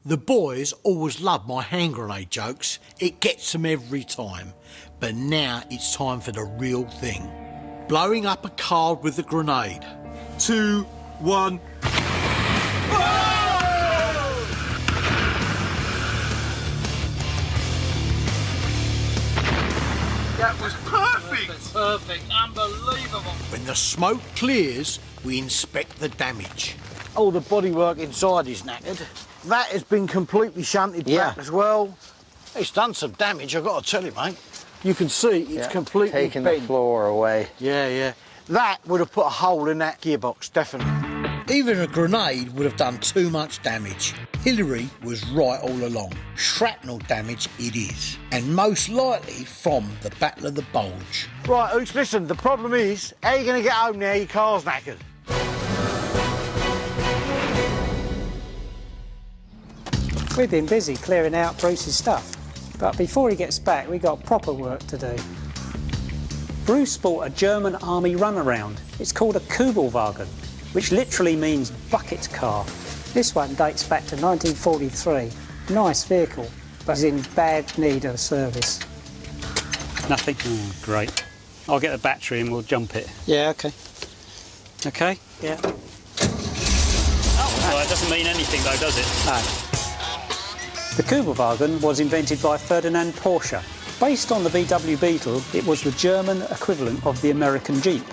The boys always love my hand grenade jokes. It gets them every time. But now it's time for the real thing. Blowing up a card with a grenade. 2, 1. That was perfect! Perfect, unbelievable. When the smoke clears, we inspect the damage. All the bodywork inside is knackered. That has been completely shunted back as well. It's done some damage, I've got to tell you, mate. You can see it's completely taking bent. the floor away. Yeah. That would have put a hole in that gearbox, definitely. Even a grenade would have done too much damage. Hillary was right all along. Shrapnel damage it is. And most likely from the Battle of the Bulge. Right, Ooch, listen, the problem is, how are you going to get home now? Your car's knackered. We've been busy clearing out Bruce's stuff, but before he gets back, we got proper work to do. Bruce bought a German army runaround. It's called a Kubelwagen, which literally means bucket car. This one dates back to 1943. Nice vehicle, but is in bad need of service. Nothing? Oh, great. I'll get the battery and we'll jump it. Yeah, OK. OK? Yeah. Oh, well, that doesn't mean anything though, does it? No. The Kubelwagen was invented by Ferdinand Porsche. Based on the VW Beetle, it was the German equivalent of the American Jeep.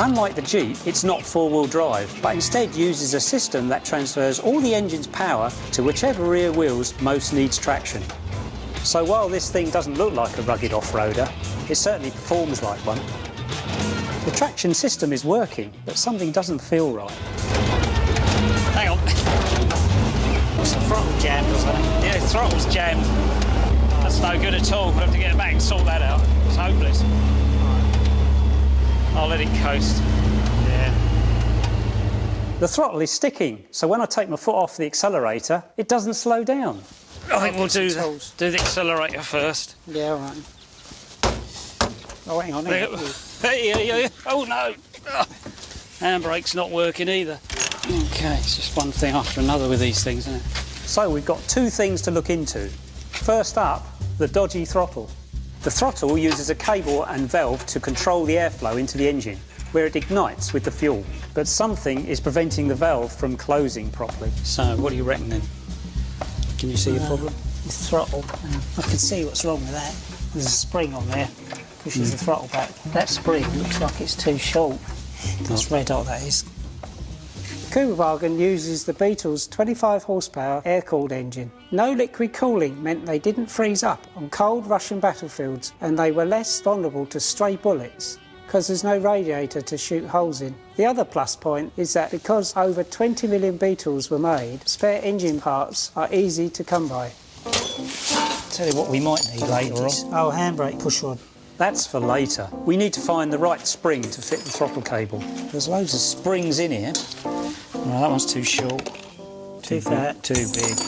Unlike the Jeep, it's not four-wheel drive, but instead uses a system that transfers all the engine's power to whichever rear wheels most needs traction. So while this thing doesn't look like a rugged off-roader, it certainly performs like one. The traction system is working, but something doesn't feel right. Hang on. What's the throttle jammed or something? Yeah, the throttle's jammed. That's no good at all. We'll have to get back and sort that out. It's hopeless. I'll let it coast. Yeah. The throttle is sticking, so when I take my foot off the accelerator, it doesn't slow down. I think we'll do the accelerator first. Yeah, all right. Oh, hang on. Hey. Oh, no. Handbrake's not working either. OK, it's just one thing after another with these things, isn't it? So we've got two things to look into. First up, the dodgy throttle. The throttle uses a cable and valve to control the airflow into the engine, where it ignites with the fuel. But something is preventing the valve from closing properly. So, what do you reckon then? Can you see a problem? The throttle. I can see what's wrong with that. There's a spring on there, pushes the throttle back. That spring looks like it's too short. That's red hot, that is. The Kubelwagen uses the Beetle's 25 horsepower air-cooled engine. No liquid cooling meant they didn't freeze up on cold Russian battlefields, and they were less vulnerable to stray bullets because there's no radiator to shoot holes in. The other plus point is that because over 20 million Beetles were made, spare engine parts are easy to come by. Tell you what we might need later on. Oh, handbrake push rod. That's for later. We need to find the right spring to fit the throttle cable. There's loads of springs in here. No, that one's too short. Too fat. Too big.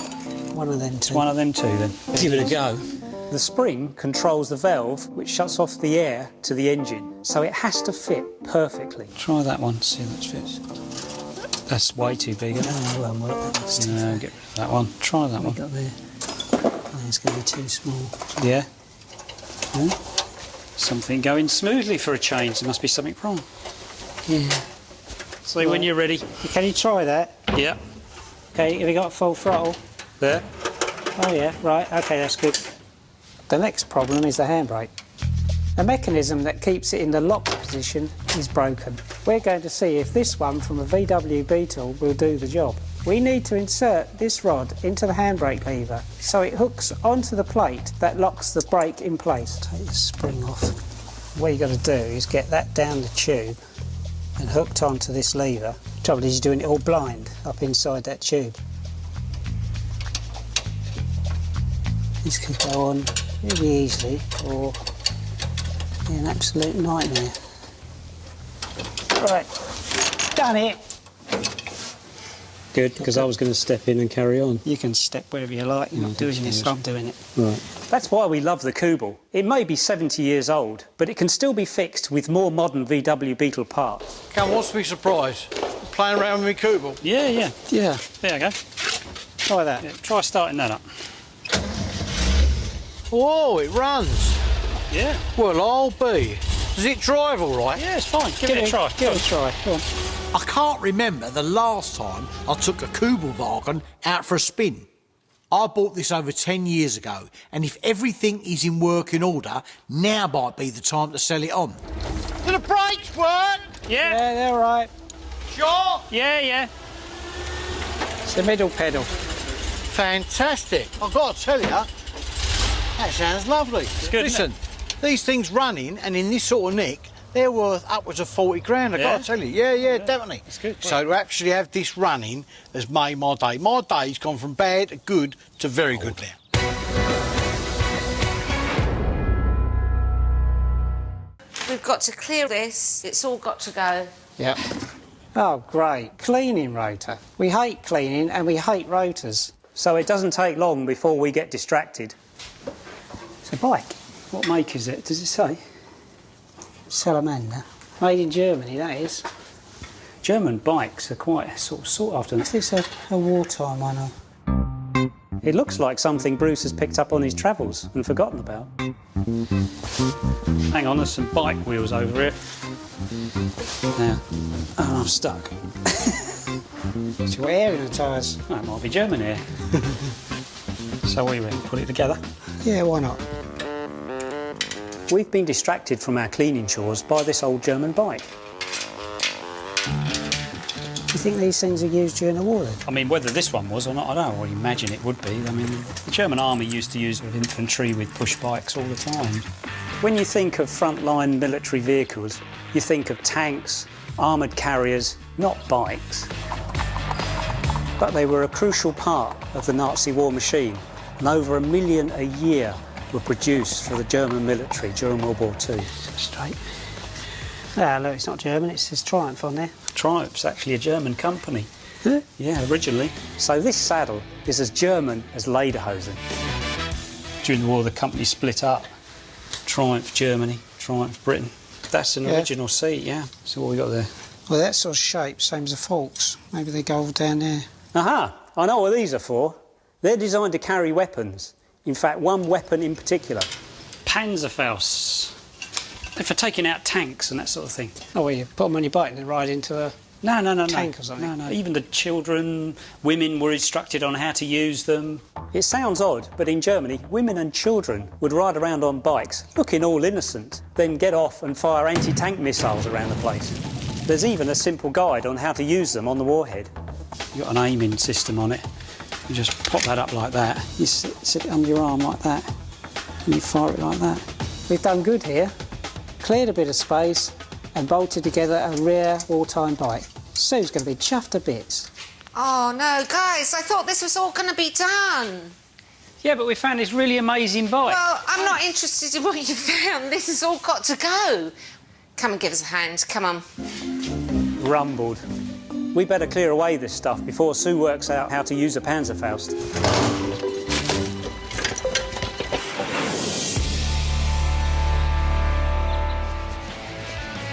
One of them two. One of them two then. Give it a go. The spring controls the valve which shuts off the air to the engine, so it has to fit perfectly. Try that one, see if that fits. That's way too big, isn't it? No, it won't work. That's too no, get rid of that one. Try that one. Got there. Oh, it's going to be too small. Yeah. Something going smoothly for a change. There must be something wrong. Yeah. See when you're ready. Can you try that? Yeah. Okay, have you got full throttle? There. Oh yeah, right, okay, that's good. The next problem is the handbrake. The mechanism that keeps it in the locked position is broken. We're going to see if this one from a VW Beetle will do the job. We need to insert this rod into the handbrake lever so it hooks onto the plate that locks the brake in place. Take the spring off. What you've got to do is get that down the tube and hooked onto this lever. The trouble is you're doing it all blind up inside that tube. This could go on really easily or be an absolute nightmare. Right, done it. Good, because I was going to step in and carry on. You can step wherever you like. You're not doing this, I'm doing it. Right. That's why we love the Kubel. It may be 70 years old, but it can still be fixed with more modern VW Beetle parts. Come, what's to be surprised? Playing around with me Kubel? Yeah. Yeah. There you go. Try that. Yeah, try starting that up. Whoa, it runs. Yeah. Well, I'll be. Does it drive all right? Yeah, it's fine. Give it a try. Give it a try. Go on. I can't remember the last time I took a Kubelwagen out for a spin. I bought this over 10 years ago, and if everything is in working order, now might be the time to sell it on. Do the brakes work? Yeah, they're right. Sure? Yeah. It's the middle pedal. Fantastic. I've got to tell you, that sounds lovely. It's good, Listen, these things running and in this sort of nick, they're worth upwards of 40 grand, I've got to tell you. Yeah, definitely. It's good. So to actually have this running has made my day. My day's gone from bad to good to very good now. We've got to clear this. It's all got to go. Yep. Oh, great. Cleaning rotor. We hate cleaning and we hate rotors. So it doesn't take long before we get distracted. It's a bike. What make is it? Does it say? Salamander. Made in Germany, that is. German bikes are quite sought after. Is this a wartime one? Or? It looks like something Bruce has picked up on his travels and forgotten about. Hang on, there's some bike wheels over here. Now, oh, I'm stuck. It's your air in the tyres. Oh, it might be German air. So we put it together. Yeah, why not? We've been distracted from our cleaning chores by this old German bike. Do you think these things are used during the war then? I mean, whether this one was or not, I don't know. I imagine it would be. I mean, the German army used to use infantry with push bikes all the time. When you think of frontline military vehicles, you think of tanks, armoured carriers, not bikes. But they were a crucial part of the Nazi war machine, and over 1 million a year were produced for the German military during World War II. Straight. Ah, look, it's not German, it says Triumph on there. Triumph's actually a German company. Huh? Yeah, originally. So this saddle is as German as Lederhosen. During the war, the company split up. Triumph Germany, Triumph Britain. That's an original seat, yeah. So what we got there? Well, that sort of shape, same as the forks. Maybe they go all down there. Aha! I know what these are for. They're designed to carry weapons. In fact, one weapon in particular. Panzerfaust. They're for taking out tanks and that sort of thing. Oh, well, you put them on your bike and then ride into a tank or something? No. Even the children, women were instructed on how to use them. It sounds odd, but in Germany, women and children would ride around on bikes, looking all innocent, then get off and fire anti-tank missiles around the place. There's even a simple guide on how to use them on the warhead. You've got an aiming system on it. You just pop that up like that. You sit it under your arm like that, and you fire it like that. We've done good here. Cleared a bit of space and bolted together a rare wartime bike. Sue's going to be chuffed to bits. Oh, no, guys, I thought this was all going to be done. Yeah, but we found this really amazing bike. Well, I'm not interested in what you found. This has all got to go. Come and give us a hand. Come on. Rumbled. We better clear away this stuff before Sue works out how to use a Panzerfaust.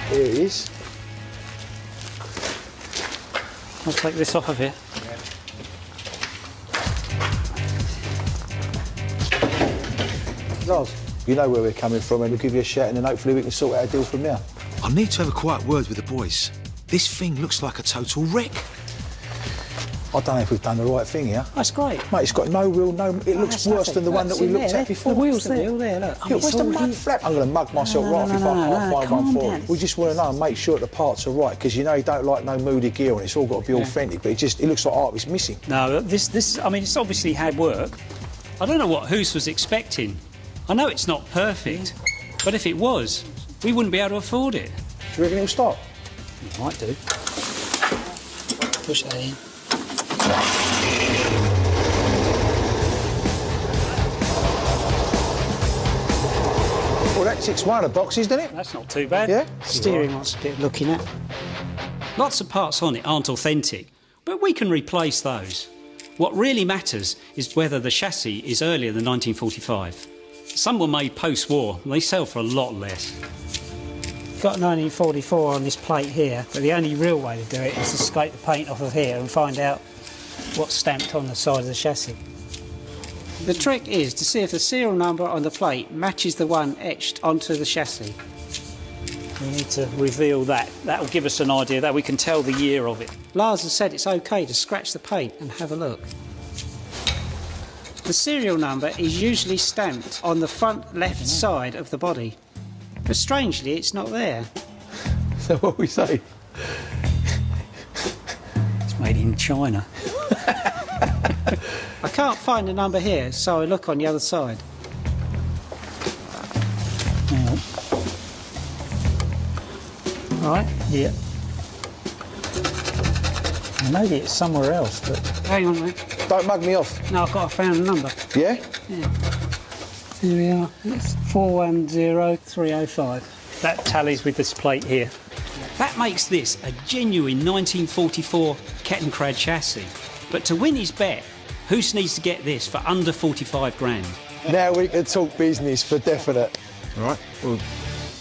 Here it is. I'll take this off of here. Lars, you know where we're coming from and we'll give you a shout and then hopefully we can sort out a deal from there. I need to have a quiet word with the boys. This thing looks like a total wreck. I don't know if we've done the right thing here. That's great. Mate, it's got no wheel, it looks worse than the one that we looked at before. The wheel's there, look. Where's the mud flap? I'm going to mug myself right off if I can't find one for it. We just want to know and make sure that the parts are right, because you know you don't like no moody gear and it's all got to be authentic, but it looks like art is missing. No, this I mean, it's obviously hard work. I don't know what Hoos was expecting. I know it's not perfect, but if it was, we wouldn't be able to afford it. Do you reckon it'll stop? It might do. Push that in. Well, that ticks one of the boxes, doesn't it? That's not too bad. Yeah? Steering wants a bit looking at. Lots of parts on it aren't authentic, but we can replace those. What really matters is whether the chassis is earlier than 1945. Some were made post-war, and they sell for a lot less. Got 1944 on this plate here, but the only real way to do it is to scrape the paint off of here and find out what's stamped on the side of the chassis. The trick is to see if the serial number on the plate matches the one etched onto the chassis. We need to reveal that. That'll give us an idea that we can tell the year of it. Lars has said it's OK to scratch the paint and have a look. The serial number is usually stamped on the front left side of the body, but strangely it's not there. So what we say? It's made in China. I can't find the number here, so I look on the other side. Right, yeah. Maybe it's somewhere else, but... Hang on a minute. Don't mug me off. No, I found a number. Yeah? Yeah. Here we are. It's 410305. That tallies with this plate here. That makes this a genuine 1944 Kettenkrad chassis. But to win his bet, Hoos needs to get this for under 45 grand. Now we can talk business for definite. Right, well,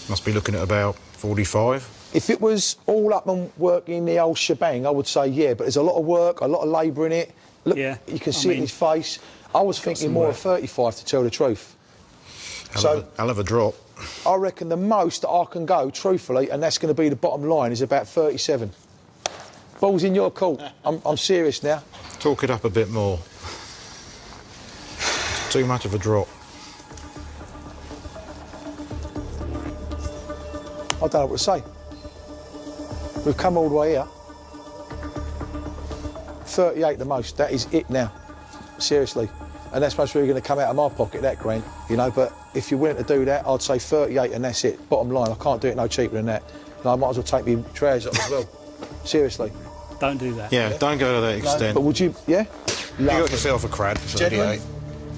must be looking at about 45. If it was all up and working the old shebang, I would say yeah, but there's a lot of work, a lot of labour in it. Look, yeah, you can see it in his face. I was thinking more of 35 to tell the truth. Hell of a drop. I reckon the most that I can go, truthfully, and that's going to be the bottom line, is about 37. Ball's in your court. I'm serious now. Talk it up a bit more. Too much of a drop. I don't know what to say. We've come all the way here. 38 the most, that is it now. Seriously. And that's most really going to come out of my pocket, that grand, you know, but if you're willing to do that, I'd say 38 and that's it. Bottom line, I can't do it no cheaper than that. And I might as well take me trousers off as well. Seriously. Don't do that. Yeah, don't go to that extent. No, but would you, yeah? You got yourself a crad for 38.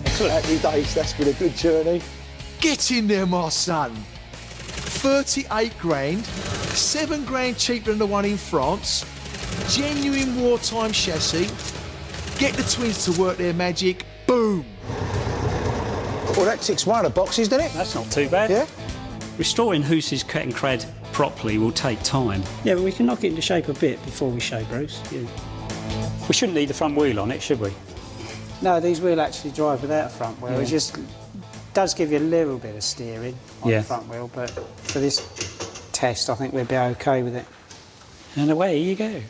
Happy days, that's been a good journey. Get in there, my son. 38 grand, 7 grand cheaper than the one in France, genuine wartime chassis, get the twins to work their magic, boom! Well, that ticks one of the boxes, doesn't it? That's not too bad. Yeah? Restoring Hoos's Kettenkrad properly will take time. Yeah, but we can knock it into shape a bit before we show Bruce. Yeah. We shouldn't need the front wheel on it, should we? No, these will actually drive without a front wheel. Yeah. It just does give you a little bit of steering on the front wheel, but for this test, I think we'll be OK with it. And away you go.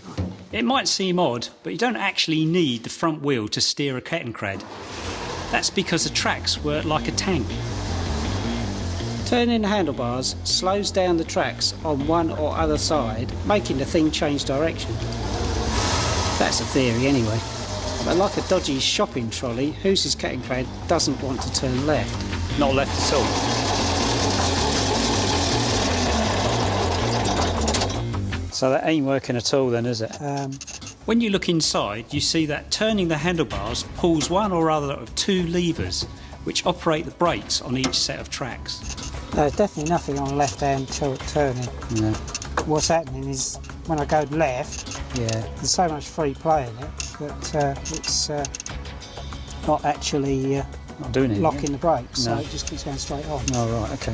It might seem odd, but you don't actually need the front wheel to steer a Kettenkrad. That's because the tracks work like a tank. Turning the handlebars slows down the tracks on one or other side, making the thing change direction. That's a theory anyway. But like a dodgy shopping trolley, Hoos's Kettenkrad doesn't want to turn left. Not left at all. So that ain't working at all then, is it? When you look inside, you see that turning the handlebars pulls one or other of 2 levers, which operate the brakes on each set of tracks. There's definitely nothing on left-hand turning. No. What's happening is when I go left, there's so much free play in it that it's not actually not doing it, locking the brakes, No. so it just keeps going straight on. Oh, right, OK.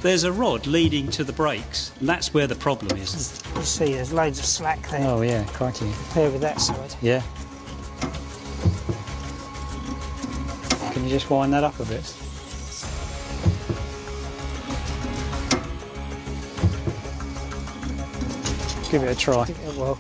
There's a rod leading to the brakes, and that's where the problem is. You see, there's loads of slack there. Oh, yeah, crikey. Compare with that side. Yeah. Can you just wind that up a bit? Give it a try. Well,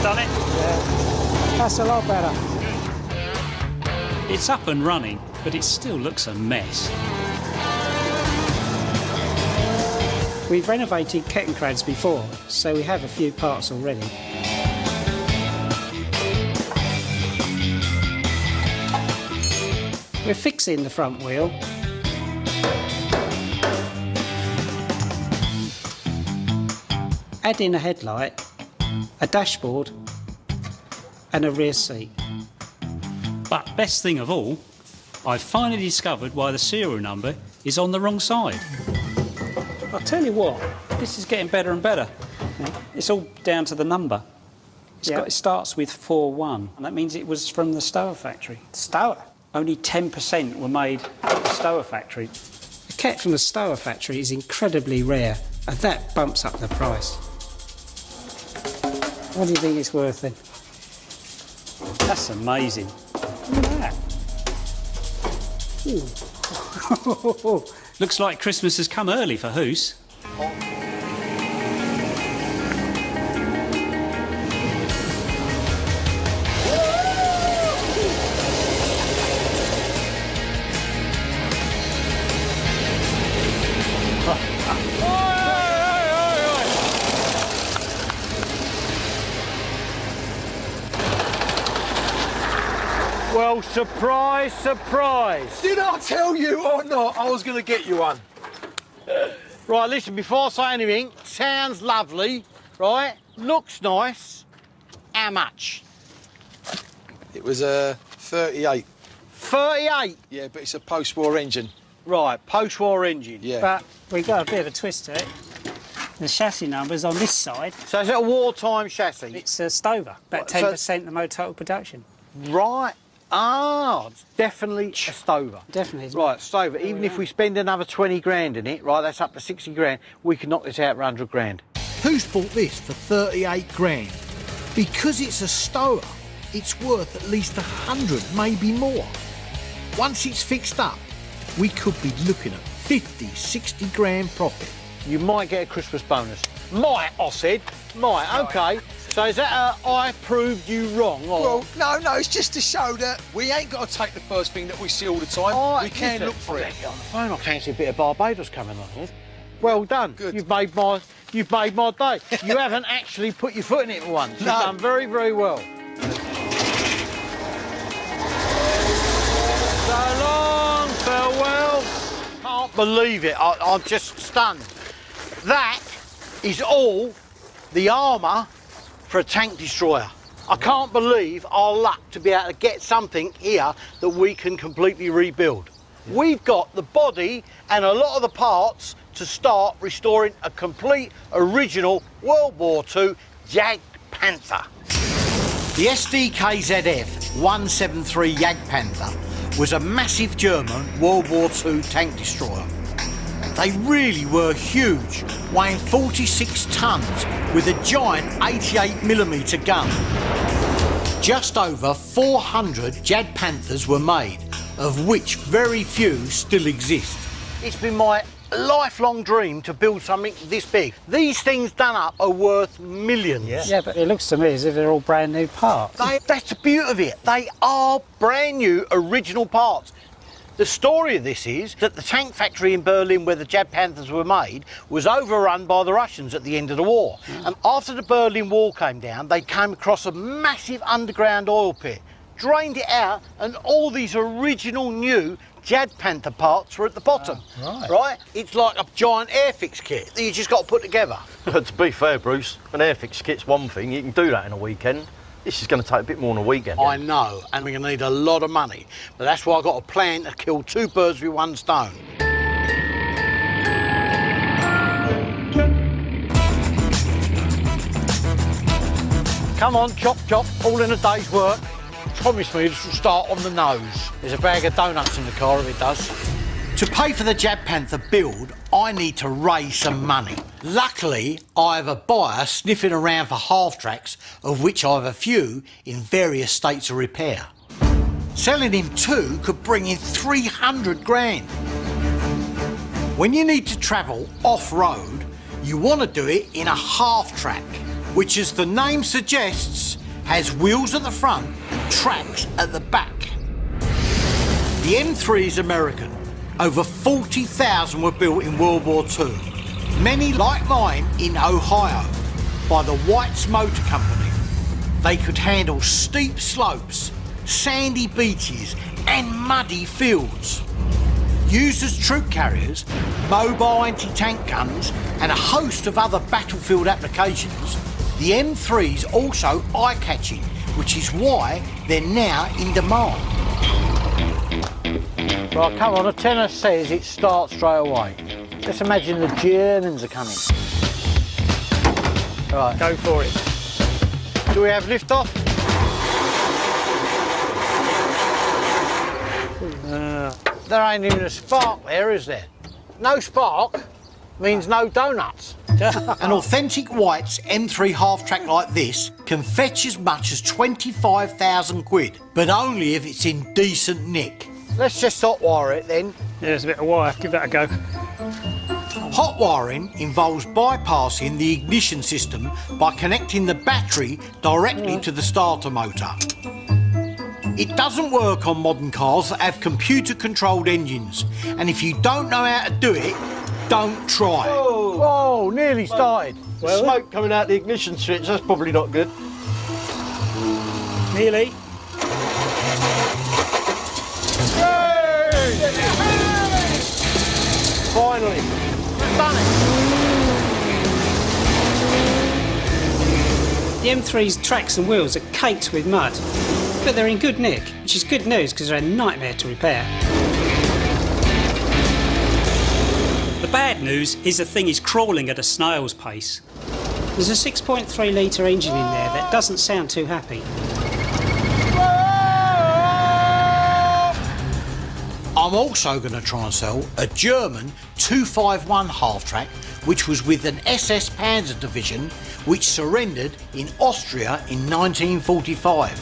done it? Yeah. That's a lot better. It's up and running, but it still looks a mess. We've renovated Kettenkrads before, so we have a few parts already. We're fixing the front wheel. Adding a headlight, a dashboard and a rear seat. But best thing of all, I've finally discovered why the serial number is on the wrong side. I'll tell you what, this is getting better and better. It's all down to the number. It starts with 41, and that means it was from the Stower factory. Stower? Only 10% were made at the Stower factory. A cat from the Stower factory is incredibly rare, and that bumps up the price. What do you think it's worth then? That's amazing. Look at that. Looks like Christmas has come early for Hoos. Well, surprise, surprise. Did I tell you or not I was going to get you one? Right, listen, before I say anything, sounds lovely, right? Looks nice. How much? It was a 38. 38? Yeah, but it's a post-war engine. Right, post-war engine. Yeah. But we got a bit of a twist to it. The chassis number's on this side. So is it a wartime chassis? It's a Stover, about 10% of the motor total production. Right. Ah, it's definitely a Stover. Definitely. Isn't Right, Stover. Even if we spend another 20 grand in it, right, that's up to 60 grand, we can knock this out for 100 grand. Who's bought this for 38 grand? Because it's a Stower, it's worth at least 100, maybe more. Once it's fixed up, we could be looking at 50, 60 grand profit. You might get a Christmas bonus. Might, I said. Might, OK. So is that I proved you wrong? Or? Well, no, it's just to show that we ain't got to take the first thing that we see all the time. We can look for it. On the phone, I fancy a bit of Barbados coming on here. Well done. Good. You've made my day. You haven't actually put your foot in it for once. You've done very, very well. So long, farewell. Can't believe it. I'm just stunned. That is all the armour for a tank destroyer. I can't believe our luck to be able to get something here that we can completely rebuild. We've got the body and a lot of the parts to start restoring a complete original World War II Jagdpanther. The SDKZF 173 Jagdpanther was a massive German World War II tank destroyer. They really were huge, weighing 46 tonnes with a giant 88mm gun. Just over 400 Jagdpanthers were made, of which very few still exist. It's been my lifelong dream to build something this big. These things done up are worth millions. Yeah, but it looks to me as if they're all brand new parts. That's the beauty of it. They are brand new original parts. The story of this is that the tank factory in Berlin where the Jagdpanthers were made was overrun by the Russians at the end of the war. And after the Berlin Wall came down, they came across a massive underground oil pit, drained it out, and all these original new Jagdpanther parts were at the bottom. Right? It's like a giant airfix kit that you just got to put together. To be fair, Bruce, an airfix kit's one thing. You can do that in a weekend. This is going to take a bit more than a weekend. I know, and we're going to need a lot of money. But that's why I've got a plan to kill two birds with one stone. Come on, chop, chop, all in a day's work. Promise me this will start on the nose. There's a bag of donuts in the car if it does. To pay for the Jagdpanther build, I need to raise some money. Luckily, I have a buyer sniffing around for half-tracks, of which I have a few in various states of repair. Selling him two could bring in 300 grand. When you need to travel off-road, you want to do it in a half-track. which, as the name suggests, has wheels at the front and tracks at the back. The M3 is American. Over 40,000 were built in World War II. Many, like mine, in Ohio, by the White's Motor Company. They could handle steep slopes, sandy beaches and muddy fields. Used as troop carriers, mobile anti-tank guns and a host of other battlefield applications, the M3 is also eye-catching, which is why they're now in demand. Right, come on, a tenor says it starts straight away. Let's imagine the Germans are coming. Right. Go for it. Do we have lift off? There ain't even a spark there, is there? No spark means no donuts. An authentic White's M3 half-track like this can fetch as much as 25,000 quid, but only if it's in decent nick. Let's just hot wire it then. Yeah, there's a bit of wire. Give that a go. Hot wiring involves bypassing the ignition system by connecting the battery directly to the starter motor. It doesn't work on modern cars that have computer-controlled engines, and if you don't know how to do it, don't try. Whoa, nearly started. Well, smoke coming out the ignition switch, that's probably not good. Nearly. Finally, we've done it. The M3's tracks and wheels are caked with mud, but they're in good nick, which is good news because they're a nightmare to repair. The bad news is the thing is crawling at a snail's pace. There's a 6.3 litre engine in there that doesn't sound too happy. I'm also going to try and sell a German 251 half-track, which was with an SS Panzer division, which surrendered in Austria in 1945.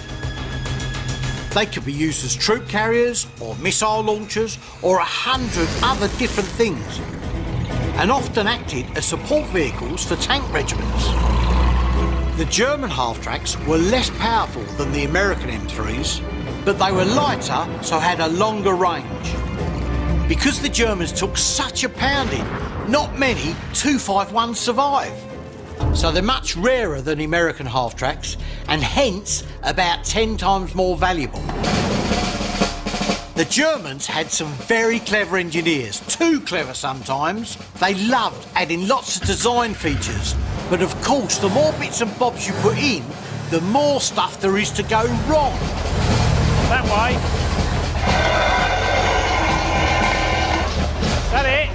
They could be used as troop carriers or missile launchers or 100 other different things, and often acted as support vehicles for tank regiments. The German half-tracks were less powerful than the American M3s, but they were lighter, so had a longer range. Because the Germans took such a pounding, not many 251s survive. So they're much rarer than American half-tracks, and hence about 10 times more valuable. The Germans had some very clever engineers, too clever sometimes. They loved adding lots of design features, but of course the more bits and bobs you put in, the more stuff there is to go wrong. That way. That it?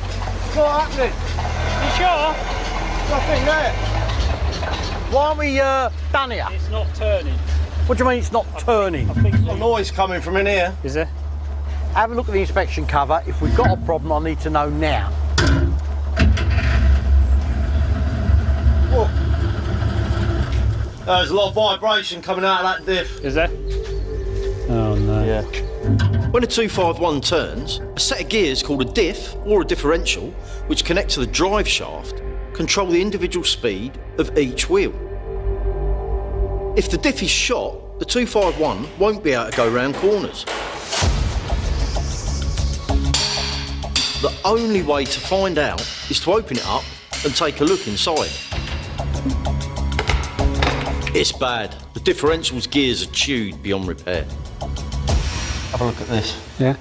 What's happening? You sure? Nothing there. Why aren't we done here? It's not turning. What do you mean it's not turning? I think A noise coming from in here. Is there? Have a look at the inspection cover. If we've got a problem, I need to know now. Whoa. There's a lot of vibration coming out of that diff. Is there? Oh no. Yeah. When a 251 turns, a set of gears called a diff or a differential, which connect to the drive shaft, control the individual speed of each wheel. If the diff is shot, the 251 won't be able to go round corners. The only way to find out is to open it up and take a look inside. It's bad. The differential's gears are chewed beyond repair. Have a look at this. Yeah.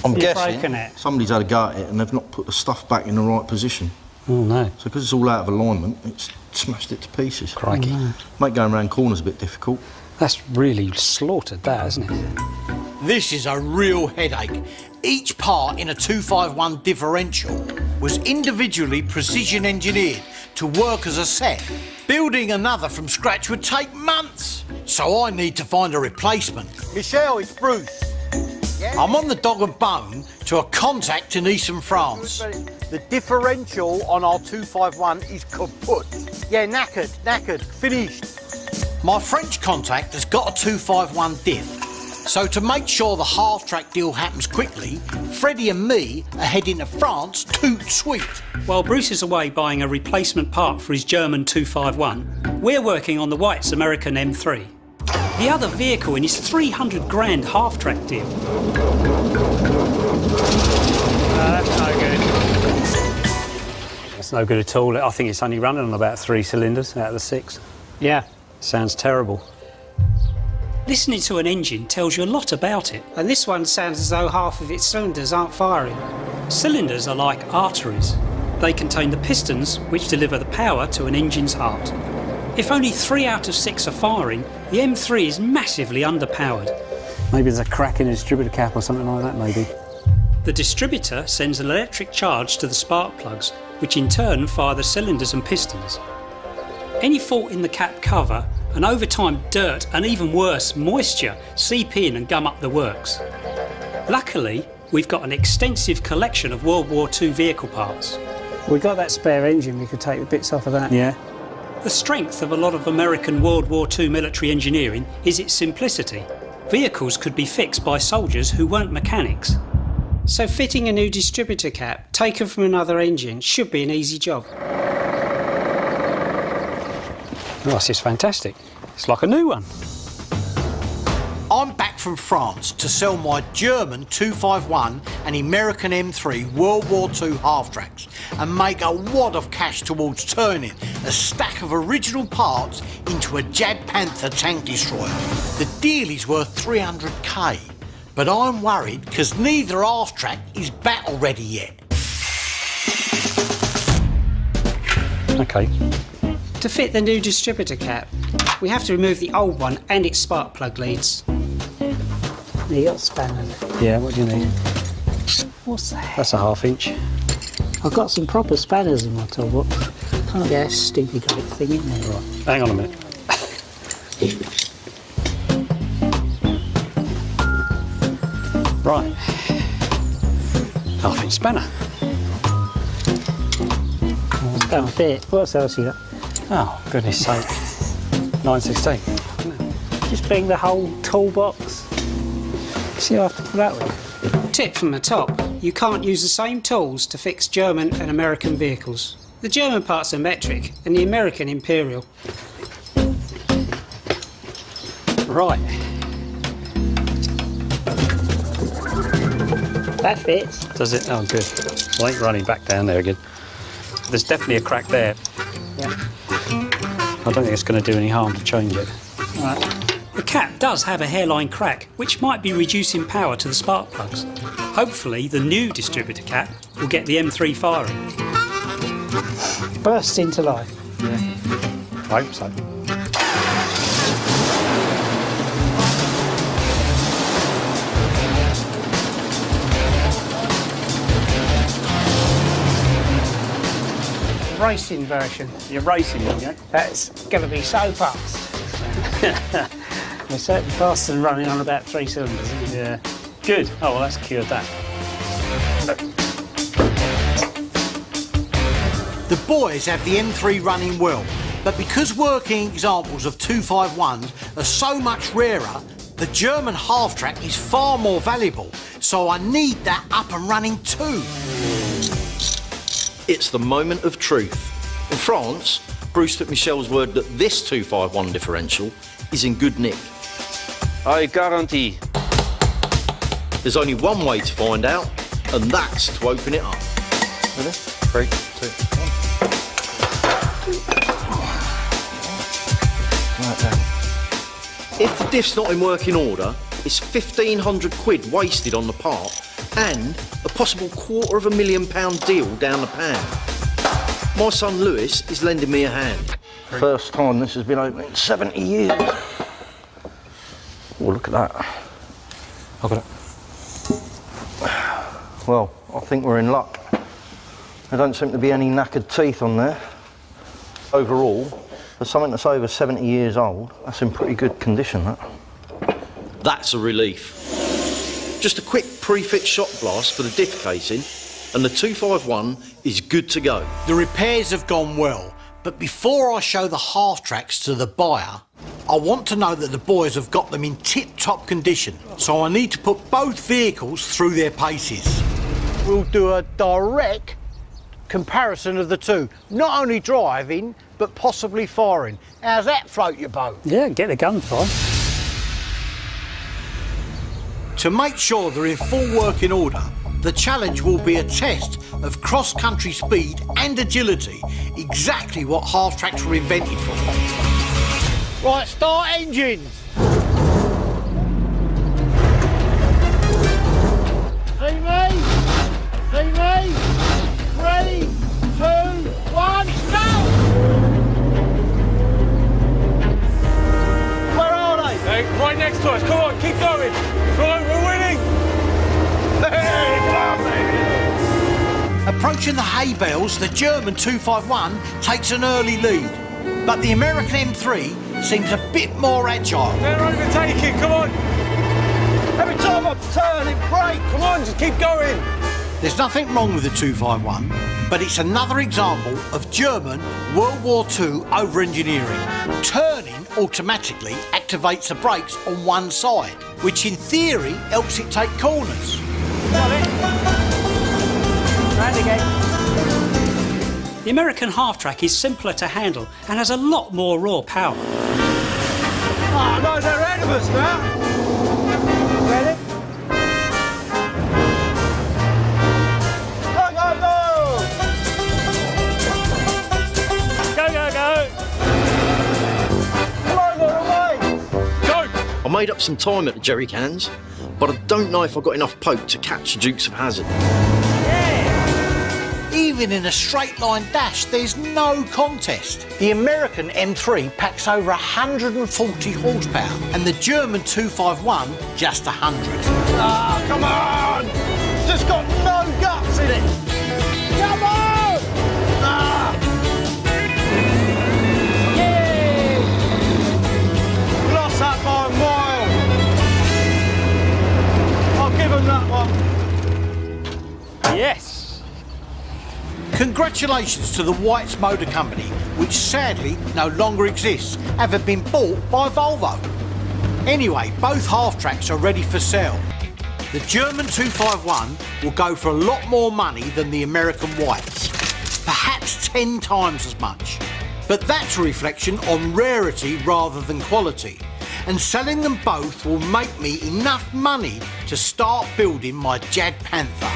I'm You've guessing broken it. somebody's had a go at it and they've not put the stuff back in the right position. Oh no. So because it's all out of alignment, it's smashed it to pieces. Crikey. Oh, no. Make going around corners a bit difficult. That's really slaughtered that, isn't it? This is a real headache. Each part in a 251 differential was individually precision engineered to work as a set. Building another from scratch would take months, so I need to find a replacement. Michelle, it's Bruce. Yeah? I'm on the dog and bone to a contact in Eastern France. The differential on our 251 is kaput. Yeah, knackered, finished. My French contact has got a 251 diff, So to make sure the half-track deal happens quickly, Freddie and me are heading to France toot sweet. While Bruce is away buying a replacement part for his German 251, we're working on the White's American M3. The other vehicle in his 300 grand half-track deal. That's no good. It's no good at all. I think it's only running on about 3 cylinders out of the 6. Yeah. Sounds terrible. Listening to an engine tells you a lot about it. And this one sounds as though half of its cylinders aren't firing. Cylinders are like arteries. They contain the pistons which deliver the power to an engine's heart. If only 3 out of 6 are firing, the M3 is massively underpowered. Maybe there's a crack in the distributor cap or something like that, maybe. The distributor sends an electric charge to the spark plugs, which in turn fire the cylinders and pistons. Any fault in the cap cover, and over time dirt and even worse, moisture, seep in and gum up the works. Luckily, we've got an extensive collection of World War II vehicle parts. We got that spare engine, we could take the bits off of that. Yeah. The strength of a lot of American World War II military engineering is its simplicity. Vehicles could be fixed by soldiers who weren't mechanics. So fitting a new distributor cap, taken from another engine, should be an easy job. Oh, this is fantastic. It's like a new one. I'm back from France to sell my German 251 and American M3 World War II half-tracks and make a wad of cash towards turning a stack of original parts into a Jad Panther tank destroyer. The deal is worth 300k, but I'm worried because neither half-track is battle ready yet. Okay. To fit the new distributor cap, we have to remove the old one and its spark plug leads. You got spanners. Yeah, what do you need? What's that? That's a 1/2 inch. I've got some proper spanners in my toolbox. Can't get a stupid great thing in there. Right. Hang on a minute. Right. 1/2 inch spanner. Don't fit. What else you got? Oh, goodness sake. 9/16. Just bring the whole toolbox. See what I have to put up with. Tip from the top. You can't use the same tools to fix German and American vehicles. The German parts are metric and the American imperial. Right. That fits. Does it? Oh, good. I ain't running back down there again. There's definitely a crack there. Yeah. I don't think it's going to do any harm to change it. Right. The cap does have a hairline crack, which might be reducing power to the spark plugs. Hopefully, the new distributor cap will get the M3 firing. Burst into life. Yeah. I hope so. Racing version. You're racing, okay? That's going to be so fast. We're certainly faster than running on about 3 cylinders, isn't it? Yeah. Good. Oh, well, that's cured that. The boys have the M3 running well, but because working examples of 251s are so much rarer, the German half-track is far more valuable, so I need that up and running too. It's the moment of truth. In France, Bruce took Michel's word that this 251 differential is in good nick. I guarantee. There's only one way to find out, and that's to open it up. Ready? 3, 2, 1. Right down. If the diff's not in working order, it's 1,500 quid wasted on the part and a possible £250,000 deal down the pan. My son Lewis is lending me a hand. First time this has been open in 70 years. Oh, look at that. I've got it. Well, I think we're in luck. There don't seem to be any knackered teeth on there. Overall, for something that's over 70 years old, that's in pretty good condition, that. That's a relief. Just a quick pre-fit shot blast for the diff casing, and the 251 is good to go. The repairs have gone well, but before I show the half-tracks to the buyer, I want to know that the boys have got them in tip-top condition, so I need to put both vehicles through their paces. We'll do a direct comparison of the two, not only driving, but possibly firing. How's that float your boat? Yeah, get the gun fired. To make sure they're in full working order, the challenge will be a test of cross-country speed and agility, exactly what half-tracks were invented for. Right, start engines! See me? See me? 3, 2, 1, stop! Where are they? Hey, right next to us. Come on, keep going. Come on, we're winning. Hey, come on, baby. Approaching the hay bales, the German 251 takes an early lead, but the American M3 seems a bit more agile. They're overtaking, come on. Every time I turn, it brake. Come on, just keep going. There's nothing wrong with the 251, but it's another example of German World War II over-engineering. Turning automatically activates the brakes on one side, which in theory helps it take corners. Round again. The American half-track is simpler to handle and has a lot more raw power. Oh no, they're ahead of us now. Ready? Go, go, go! Come on, away! Go! I made up some time at the jerry cans, but I don't know if I got enough poke to catch the Dukes of Hazzard. Even in a straight line dash, there's no contest. The American M3 packs over 140 horsepower and the German 251 just 100. Ah, come on! It's just got no guts in it. Come on! Ah! Yay! Lost that by a mile. I'll give him that one. Yes. Congratulations to the Whites Motor Company, which sadly no longer exists, having been bought by Volvo. Anyway, both half-tracks are ready for sale. The German 251 will go for a lot more money than the American Whites, perhaps 10 times as much. But that's a reflection on rarity rather than quality, and selling them both will make me enough money to start building my Jad Panther.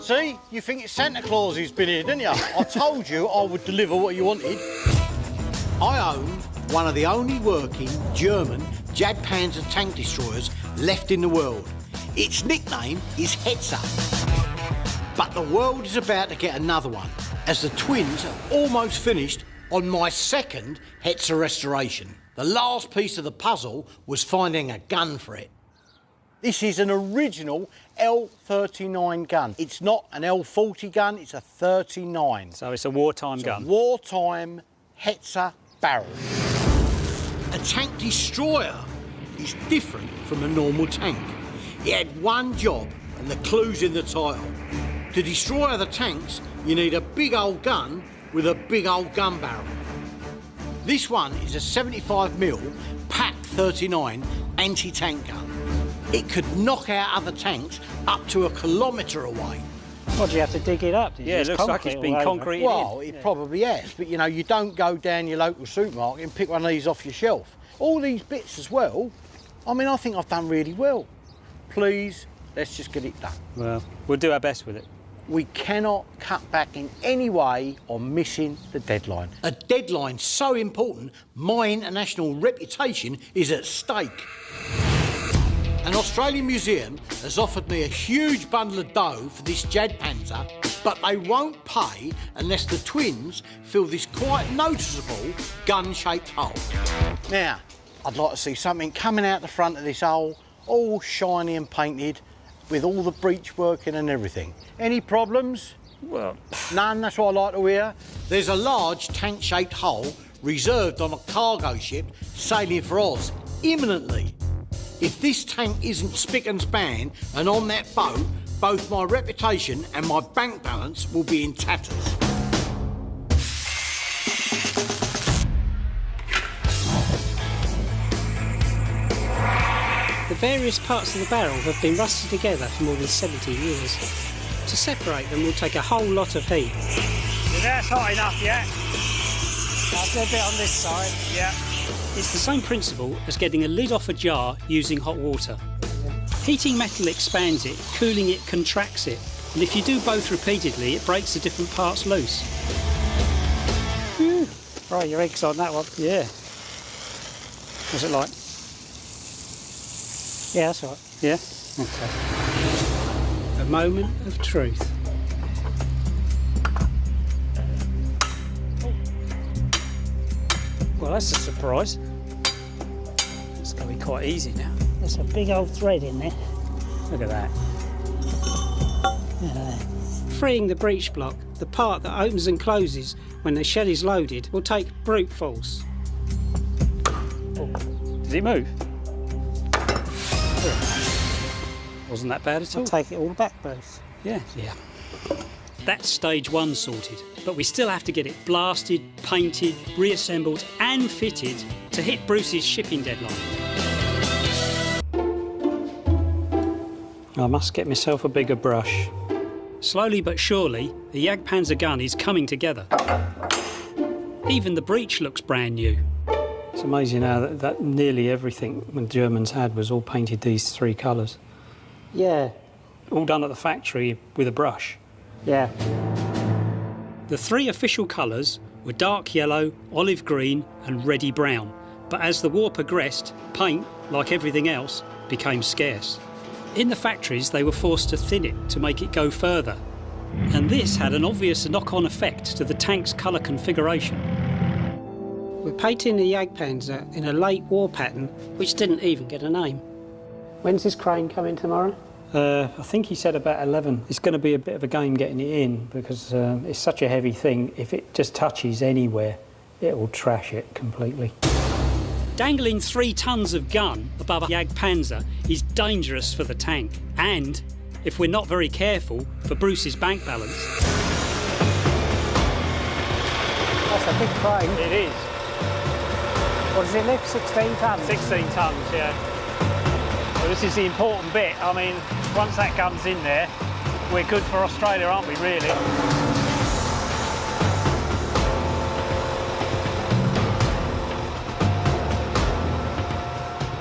See, you think it's Santa Claus who's been here, didn't you? I told you I would deliver what you wanted. I own one of the only working German Jad Panzer tank destroyers left in the world. Its nickname is Hetzer. But the world is about to get another one, as the twins are almost finished on my second Hetzer restoration. The last piece of the puzzle was finding a gun for it. This is an original L39 gun. It's not an L40 gun, it's a 39. So it's a wartime gun. Wartime Hetzer barrel. A tank destroyer is different from a normal tank. It had one job, and the clue's in the title. To destroy other tanks, you need a big old gun with a big old gun barrel. This one is a 75mm PaK 39 anti-tank gun. It could knock out other tanks up to 1 kilometre away. What, do you have to dig it up? Yeah, it looks like it's been concreted Well, it probably has, but you know, you don't go down your local supermarket and pick one of these off your shelf. All these bits as well, I mean, I think I've done really well. Please, let's just get it done. Well, we'll do our best with it. We cannot cut back in any way on missing the deadline. A deadline so important, my international reputation is at stake. An Australian museum has offered me a huge bundle of dough for this Jad Panther, but they won't pay unless the twins fill this quite noticeable gun-shaped hole. Now, I'd like to see something coming out the front of this hole, all shiny and painted, with all the breech working and everything. Any problems? Well, none, that's what I like to hear. There's a large tank-shaped hole reserved on a cargo ship sailing for Oz imminently. If this tank isn't spick and span and on that boat, both my reputation and my bank balance will be in tatters. Various parts of the barrel have been rusted together for more than 70 years. To separate them will take a whole lot of heat. That's hot enough, yeah? I'll do a bit on this side. Yeah. It's the same principle as getting a lid off a jar using hot water. Heating metal expands it, cooling it contracts it, and if you do both repeatedly, it breaks the different parts loose. Right, your egg's on that one. Yeah. What's it like? Yeah, that's right. Yeah? Okay. A moment of truth. Well, that's a surprise. It's going to be quite easy now. There's a big old thread in there. Look at that. Look at that. Freeing the breech block, the part that opens and closes when the shell is loaded, will take brute force. Does it move? Wasn't that bad at all. I'll take it all back, Bruce. Yeah. That's stage one sorted, but we still have to get it blasted, painted, reassembled and fitted to hit Bruce's shipping deadline. I must get myself a bigger brush. Slowly but surely, the Jagdpanzer gun is coming together. Even the breech looks brand new. It's amazing how that nearly everything the Germans had was all painted these three colours. Yeah. All done at the factory with a brush. Yeah. The three official colours were dark yellow, olive green and reddy brown. But as the war progressed, paint, like everything else, became scarce. In the factories, they were forced to thin it to make it go further. And this had an obvious knock-on effect to the tank's colour configuration. We're painting the Jagdpanzer in a late war pattern, which didn't even get a name. When's this crane coming tomorrow? I think he said about 11. It's going to be a bit of a game getting it in because it's such a heavy thing. If it just touches anywhere, it will trash it completely. Dangling 3 tons of gun above a Jagdpanzer is dangerous for the tank and, if we're not very careful, for Bruce's bank balance. That's a big crane. It is. What does it lift? 16 tons? 16 tons, yeah. Well, this is the important bit. I mean, once that gun's in there, we're good for Australia, aren't we, really?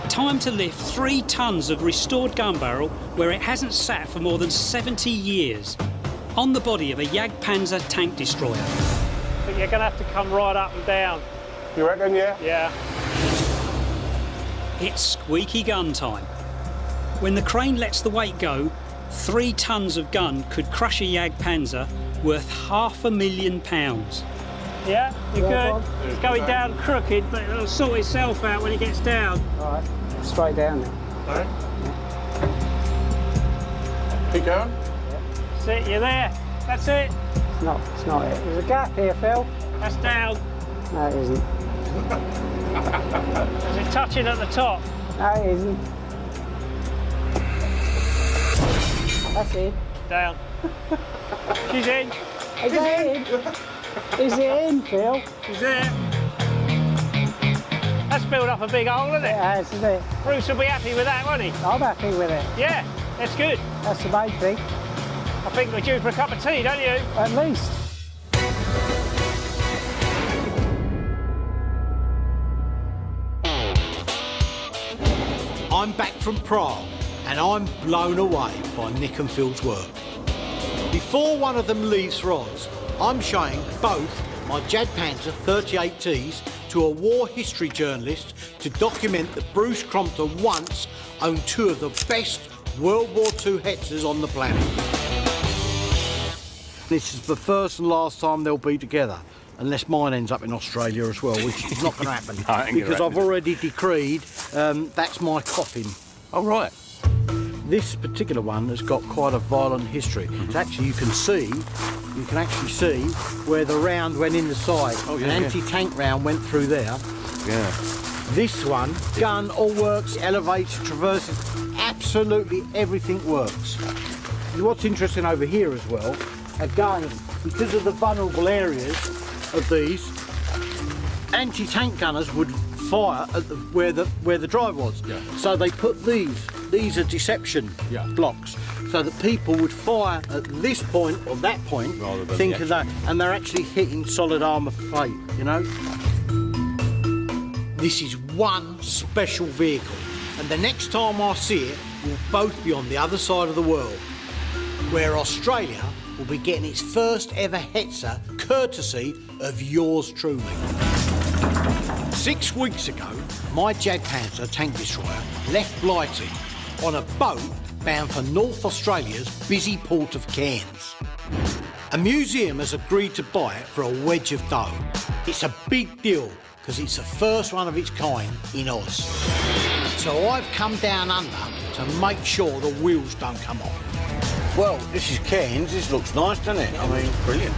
Time to lift 3 tons of restored gun barrel where it hasn't sat for more than 70 years on the body of a Jagdpanzer tank destroyer. But you're going to have to come right up and down. You reckon, yeah? Yeah. It's squeaky gun time. When the crane lets the weight go, 3 tons of gun could crush a Jagdpanzer worth £500,000. Yeah, you're good. It's going down crooked, but it'll sort itself out when it gets down. All right, straight down then. All right. Keep going. That's it, you're there. That's it. It's not it. There's a gap here, Phil. That's down. No, it isn't. Is it touching at the top? No, it isn't. That's it. Down. She's in. Is it in? Is it in, Phil? She's there. That's filled up a big hole, isn't it? It has, isn't it? Bruce will be happy with that, won't he? I'm happy with it. Yeah, that's good. That's the main thing. I think we're due for a cup of tea, don't you? At least. I'm back from Prague and I'm blown away by Nick and Phil's work. Before one of them leaves for Oz, I'm showing both my Jagdpanzer 38Ts to a war history journalist to document that Bruce Crompton once owned 2 of the best World War II Hetzers on the planet. This is the first and last time they'll be together, unless mine ends up in Australia as well, which is not going to happen. Because I've already decreed that's my coffin. Oh, right. This particular one has got quite a violent history. It's actually, you can actually see where the round went in the side. Oh, yeah, An anti-tank round went through there. Yeah. This one, gun all works, elevates, traverses, absolutely everything works. What's interesting over here as well, again, because of the vulnerable areas of these, anti-tank gunners would fire at where the drive was. Yeah. So they put these are deception blocks, so that people would fire at this point or that point, rather than thinking that, and they're actually hitting solid armour plate, you know? This is one special vehicle, and the next time I see it, we'll both be on the other side of the world, where Australia will be getting its first ever Hetzer, courtesy of yours truly. 6 weeks ago, my Jagdpanzer tank destroyer left Blighty on a boat bound for North Australia's busy port of Cairns. A museum has agreed to buy it for a wedge of dough. It's a big deal because it's the first one of its kind in Oz. So I've come down under to make sure the wheels don't come off. Well, this is Cairns. This looks nice, doesn't it? I mean, brilliant.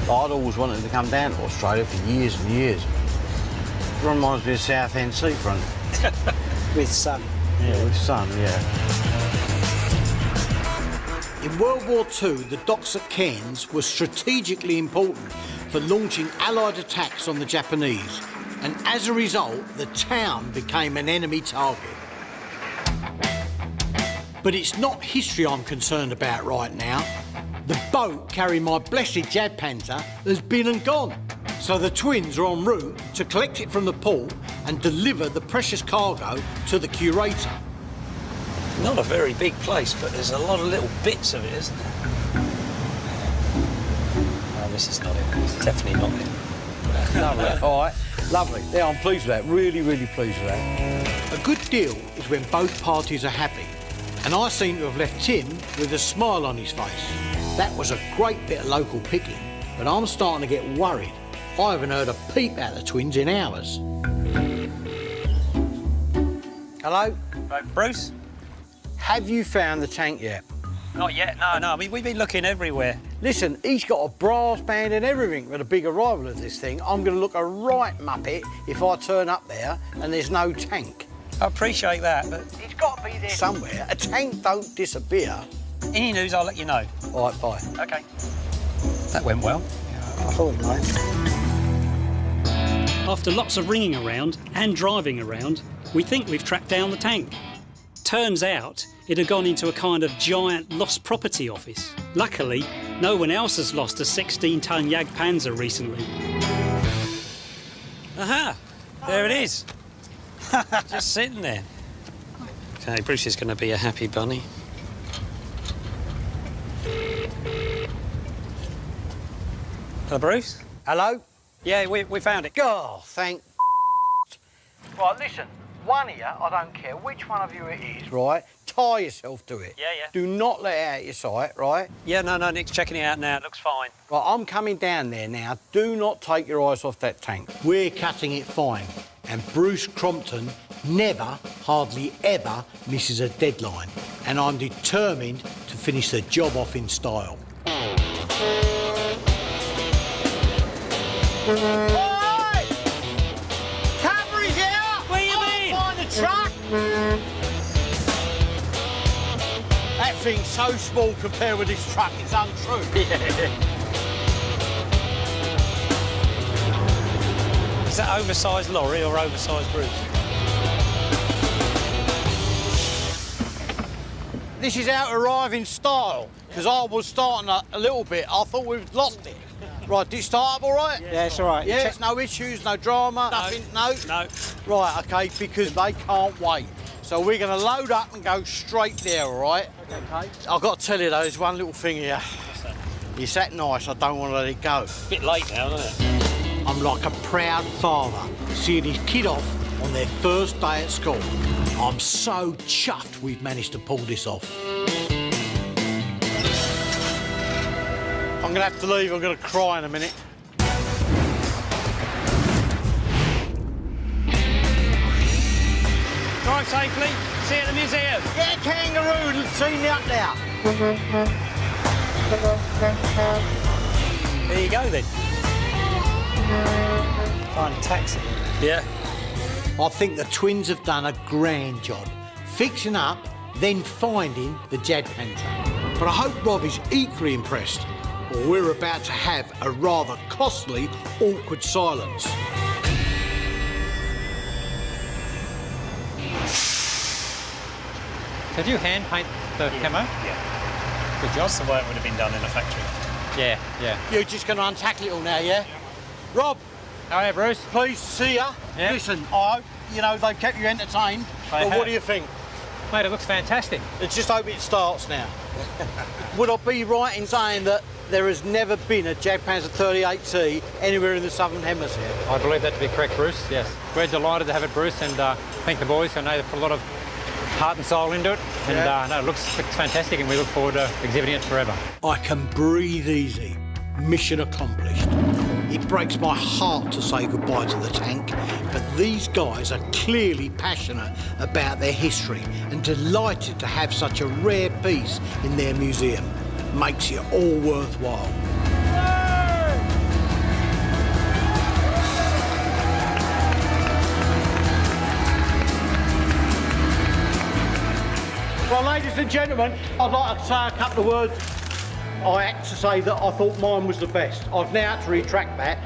I'd always wanted to come down to Australia for years and years. It reminds me of Southend seafront. With sun. Yeah, with sun, yeah. In World War II, the docks at Cairns were strategically important for launching Allied attacks on the Japanese, and as a result, the town became an enemy target. But it's not history I'm concerned about right now. The boat carrying my blessed Jagdpanzer has been and gone. So the twins are en route to collect it from the port and deliver the precious cargo to the curator. Not a very big place, but there's a lot of little bits of it, isn't there? No, this is not it. It's definitely not it. Lovely. All right. Lovely. Yeah, I'm pleased with that. Really, really pleased with that. A good deal is when both parties are happy. And I seem to have left Tim with a smile on his face. That was a great bit of local picking, but I'm starting to get worried. I haven't heard a peep out of the twins in hours. Hello? Bruce? Have you found the tank yet? Not yet, no. I mean, we've been looking everywhere. Listen, he's got a brass band and everything with a big arrival of this thing. I'm going to look a right muppet if I turn up there and there's no tank. I appreciate that, but... It's got to be there somewhere. A tank don't disappear. Any news, I'll let you know. All right, bye. OK. That went well. I thought it might. After lots of ringing around and driving around, we think we've tracked down the tank. Turns out it had gone into a kind of giant lost property office. Luckily, no one else has lost a 16-ton Jagdpanzer recently. Aha! There it is. Just sitting there. OK, Bruce is going to be a happy bunny. Hello, Bruce? Hello? Yeah, we found it. Oh, thank Right, listen, one here, I don't care which one of you it is, right? Tie yourself to it. Yeah, yeah. Do not let it out your sight, right? Yeah, no, Nick's checking it out now. It looks fine. Right, I'm coming down there now. Do not take your eyes off that tank. We're cutting it fine. And Bruce Crompton never, hardly ever, misses a deadline. And I'm determined to finish the job off in style. Oi! Cavalry's out! Where you been? Find the truck! That thing's so small compared with this truck, it's untrue. Is that oversized lorry or oversized Bruce? This is how to arrive in style, because I was starting a little bit. I thought we'd lost it. Right, did it start up all right? Yeah, it's all right. Yeah, it's no issues, no drama, nothing, no? No. Right, OK, because they can't wait. So we're going to load up and go straight there, all right? OK. I've got to tell you, though, there's one little thing here. What's that? It's that nice, I don't want to let it go. Bit late now, isn't it? I'm like a proud father seeing his kid off on their first day at school. I'm so chuffed we've managed to pull this off. I'm going to have to leave. I'm going to cry in a minute. Drive safely. See you at the museum. Get a kangaroo and see me up there. There you go, then. Find a taxi. Yeah. I think the twins have done a grand job. Fixing up, then finding the Jagdpanzer. But I hope Rob is equally impressed, or we're about to have a rather costly, awkward silence. So do you hand paint the camo? Yeah. Good job. That's the way it would have been done in a factory. Yeah, yeah. You're just going to untackle it all now, yeah? Rob. Hiya, Bruce. Pleased to see ya. Yeah. Listen, I hope, you know, they've kept you entertained. But what do you think? Mate, it looks fantastic. Let's just hope it starts now. Would I be right in saying that there has never been a Jagdpanzer 38T anywhere in the Southern Hemisphere? I believe that to be correct, Bruce, yes. We're delighted to have it, Bruce, and thank the boys. I know they've put a lot of heart and soul into it, and no, it looks fantastic, and we look forward to exhibiting it forever. I can breathe easy. Mission accomplished. It breaks my heart to say goodbye to the tank, but these guys are clearly passionate about their history and delighted to have such a rare piece in their museum. Makes it all worthwhile. Well, ladies and gentlemen, I'd like to say a couple of words. I had to say that I thought mine was the best. I've now had to retract that.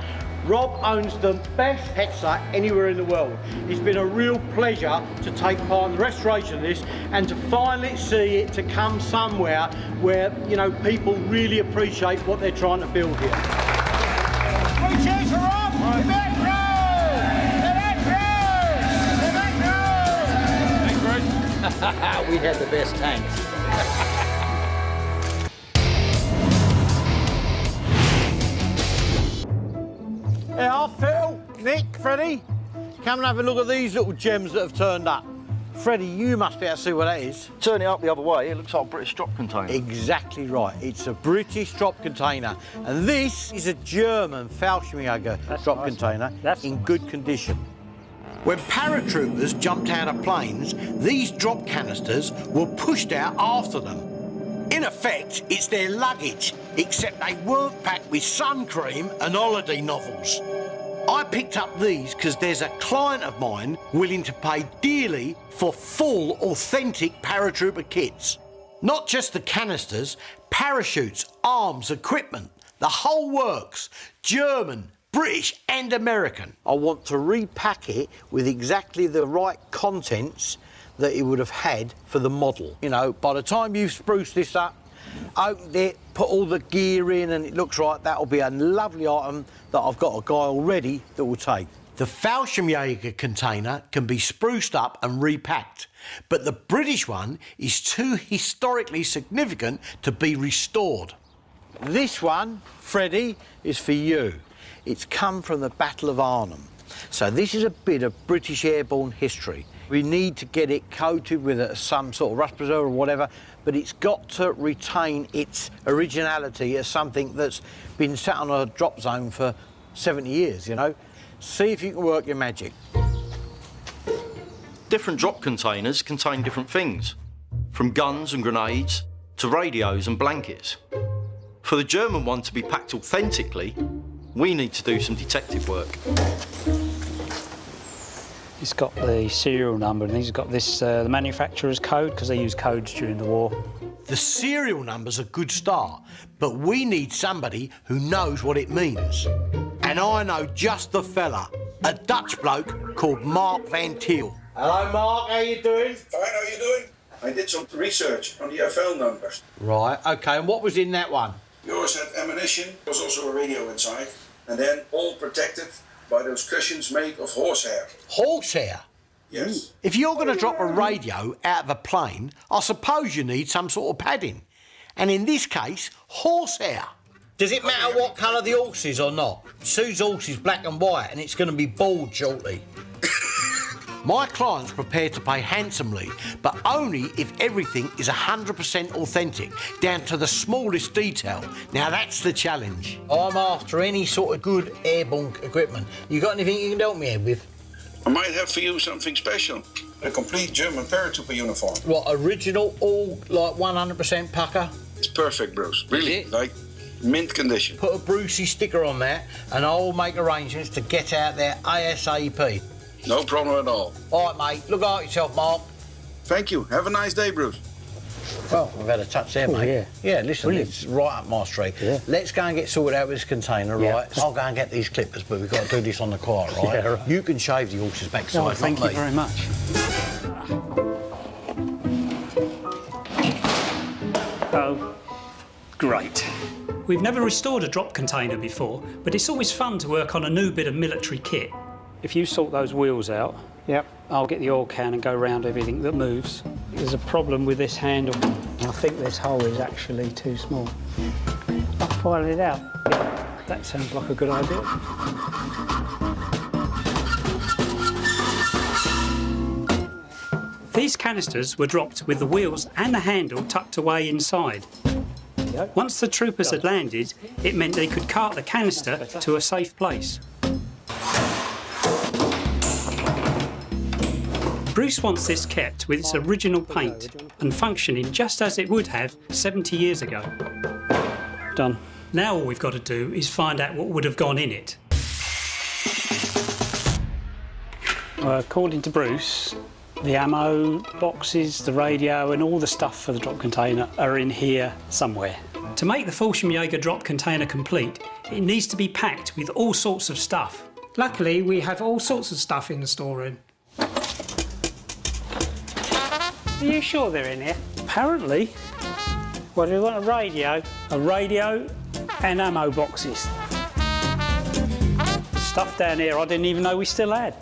Rob owns the best Hetzer anywhere in the world. It's been a real pleasure to take part in the restoration of this and to finally see it to come somewhere where, you know, people really appreciate what they're trying to build here. Three cheers for Rob! The back row! The back row! The back row! Thanks, Bruce. We had the best tanks. Yeah, Phil, Nick, Freddie, come and have a look at these little gems that have turned up. Freddie, you must be able to see what that is. Turn it up the other way, it looks like a British drop container. Exactly right. It's a British drop container. And this is a German Fallschirmjäger drop container in good condition. When paratroopers jumped out of planes, these drop canisters were pushed out after them. In effect, it's their luggage, except they weren't packed with sun cream and holiday novels. I picked up these because there's a client of mine willing to pay dearly for full, authentic paratrooper kits. Not just the canisters, parachutes, arms, equipment, the whole works. German, British and American. I want to repack it with exactly the right contents that it would have had for the model. You know, by the time you've spruced this up, opened it, put all the gear in and it looks right, that'll be a lovely item that I've got a guy already that will take. The Fallschirmjäger container can be spruced up and repacked, but the British one is too historically significant to be restored. This one, Freddie, is for you. It's come from the Battle of Arnhem. So this is a bit of British airborne history. We need to get it coated with some sort of rust preserver or whatever, but it's got to retain its originality as something that's been sat on a drop zone for 70 years, you know. See if you can work your magic. Different drop containers contain different things, from guns and grenades to radios and blankets. For the German one to be packed authentically, we need to do some detective work. It's got the serial number and he's got this, the manufacturer's code, because they used codes during the war. The serial number's a good start, but we need somebody who knows what it means. And I know just the fella, a Dutch bloke called Mark van Tiel. Hello, Mark, how you doing? Fine, how you doing? I did some research on the FL numbers. Right, OK, and what was in that one? Yours had ammunition, there was also a radio inside, and then all protected by those cushions made of horsehair. Horsehair? Yes. If you're going to drop a radio out of a plane, I suppose you need some sort of padding. And in this case, horsehair. Does it matter what colour the horse is or not? Sue's horse is black and white and it's going to be bald shortly. My client's prepared to pay handsomely, but only if everything is 100% authentic, down to the smallest detail. Now that's the challenge. I'm after any sort of good airborne equipment. You got anything you can help me with? I might have for you something special. A complete German paratrooper uniform. What, original, all like 100% pucker? It's perfect, Bruce. Really, like mint condition. Put a Brucey sticker on that and I'll make arrangements to get out there ASAP. No problem at all. All right, mate. Look after yourself, Mark. Thank you. Have a nice day, Bruce. Well, we've had a touch there, mate. Yeah, listen, brilliant. It's right up my street. Yeah. Let's go and get sorted out with this container, right? I'll go and get these clippers, but we've got to do this on the quiet, right? Yeah, right. You can shave the horse's backside, thank not you me. very much. We've never restored a drop container before, but it's always fun to work on a new bit of military kit. If you sort those wheels out, yep, I'll get the oil can and go round everything that moves. There's a problem with this handle. I think this hole is actually too small. I'll file it out. Yeah, that sounds like a good idea. These canisters were dropped with the wheels and the handle tucked away inside. Once the troopers had landed, it meant they could cart the canister to a safe place. Bruce wants this kept with its original paint and functioning just as it would have 70 years ago. Done. Now all we've got to do is find out what would have gone in it. According to Bruce, the ammo boxes, the radio and all the stuff for the drop container are in here somewhere. To make the Fallschirmjäger drop container complete, it needs to be packed with all sorts of stuff. Luckily, we have all sorts of stuff in the storeroom. Are you sure they're in here? Apparently. Well, do we want a radio and ammo boxes. Stuff down here I didn't even know we still had.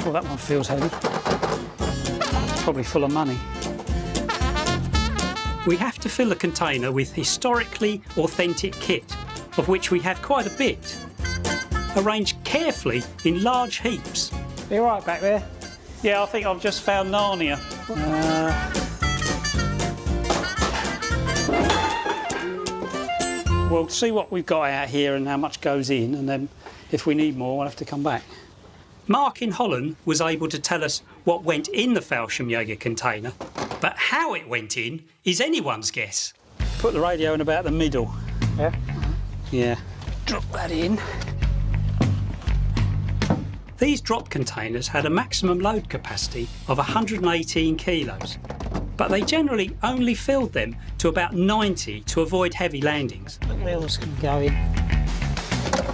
Well, that one feels heavy. Probably full of money. We have to fill the container with historically authentic kit, of which we have quite a bit, arranged carefully in large heaps. Are you all right back there? Yeah, I think I've just found Narnia. We'll see what we've got out here and how much goes in, and then if we need more, we'll have to come back. Mark in Holland was able to tell us what went in the Fallschirmjäger container, but how it went in is anyone's guess. Put the radio in about the middle. Yeah? Yeah. Drop that in. These drop containers had a maximum load capacity of 118 kilos, but they generally only filled them to about 90 to avoid heavy landings. Wheels can go in.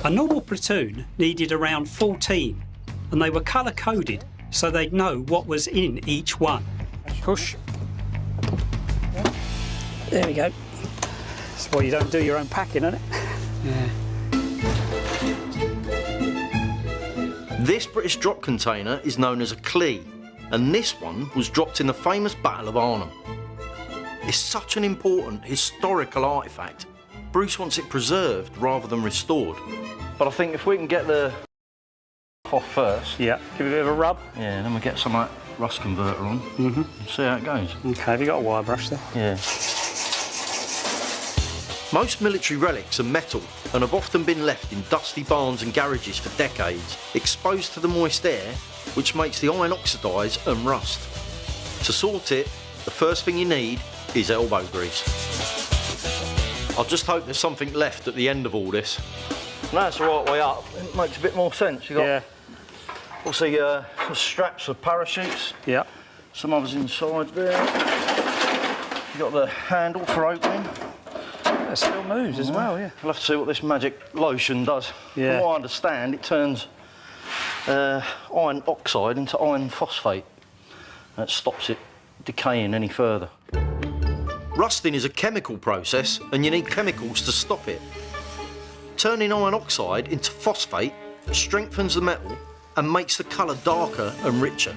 A normal platoon needed around 14, and they were colour-coded so they'd know what was in each one. Push. There we go. That's why you don't do your own packing, isn't it? Yeah. This British drop container is known as a Klee, and this one was dropped in the famous Battle of Arnhem. It's such an important historical artefact. Bruce wants it preserved rather than restored. But I think if we can get the off first. Yeah, give it a bit of a rub. Yeah, and then we'll get some like rust converter on and see how it goes. OK, have you got a wire brush there? Yeah. Most military relics are metal and have often been left in dusty barns and garages for decades, exposed to the moist air, which makes the iron oxidise and rust. To sort it, the first thing you need is elbow grease. I just hope there's something left at the end of all this. No, it's the right way up. It makes a bit more sense. You've got obviously some straps for parachutes. Yeah. Some others inside there. You've got the handle for opening. It still moves as well, yeah. We'll have to see what this magic lotion does. Yeah. From what I understand, it turns iron oxide into iron phosphate. And it stops it decaying any further. Rusting is a chemical process, and you need chemicals to stop it. Turning iron oxide into phosphate strengthens the metal and makes the colour darker and richer.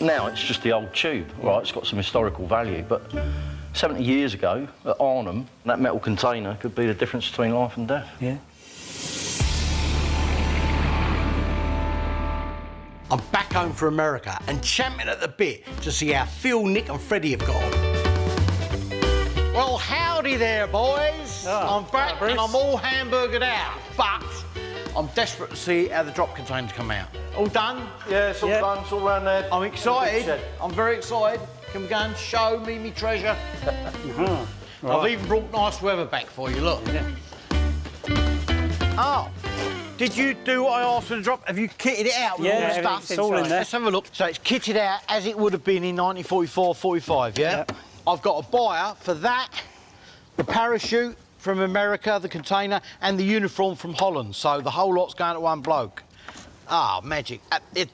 Now it's just the old tube. Right, it's got some historical value, but 70 years ago at Arnhem, that metal container could be the difference between life and death. Yeah. I'm back home for America and champing at the bit to see how Phil, Nick and Freddie have got on. Well, howdy there, boys. I'm back and I'm all hamburgered out, but I'm desperate to see how the drop containers come out. All done? Yeah, it's all done. It's all around there. I'm excited. I'm very excited. Can we go and show me me treasure? Right. I've even brought nice weather back for you, look. Yeah. Oh, did you do what I asked for the drop? Have you kitted it out with all the stuff? It's all in there. Let's have a look. So it's kitted out as it would have been in 1944-45, yeah? I've got a buyer for that, the parachute from America, the container, and the uniform from Holland. So the whole lot's going to one bloke. Ah, magic.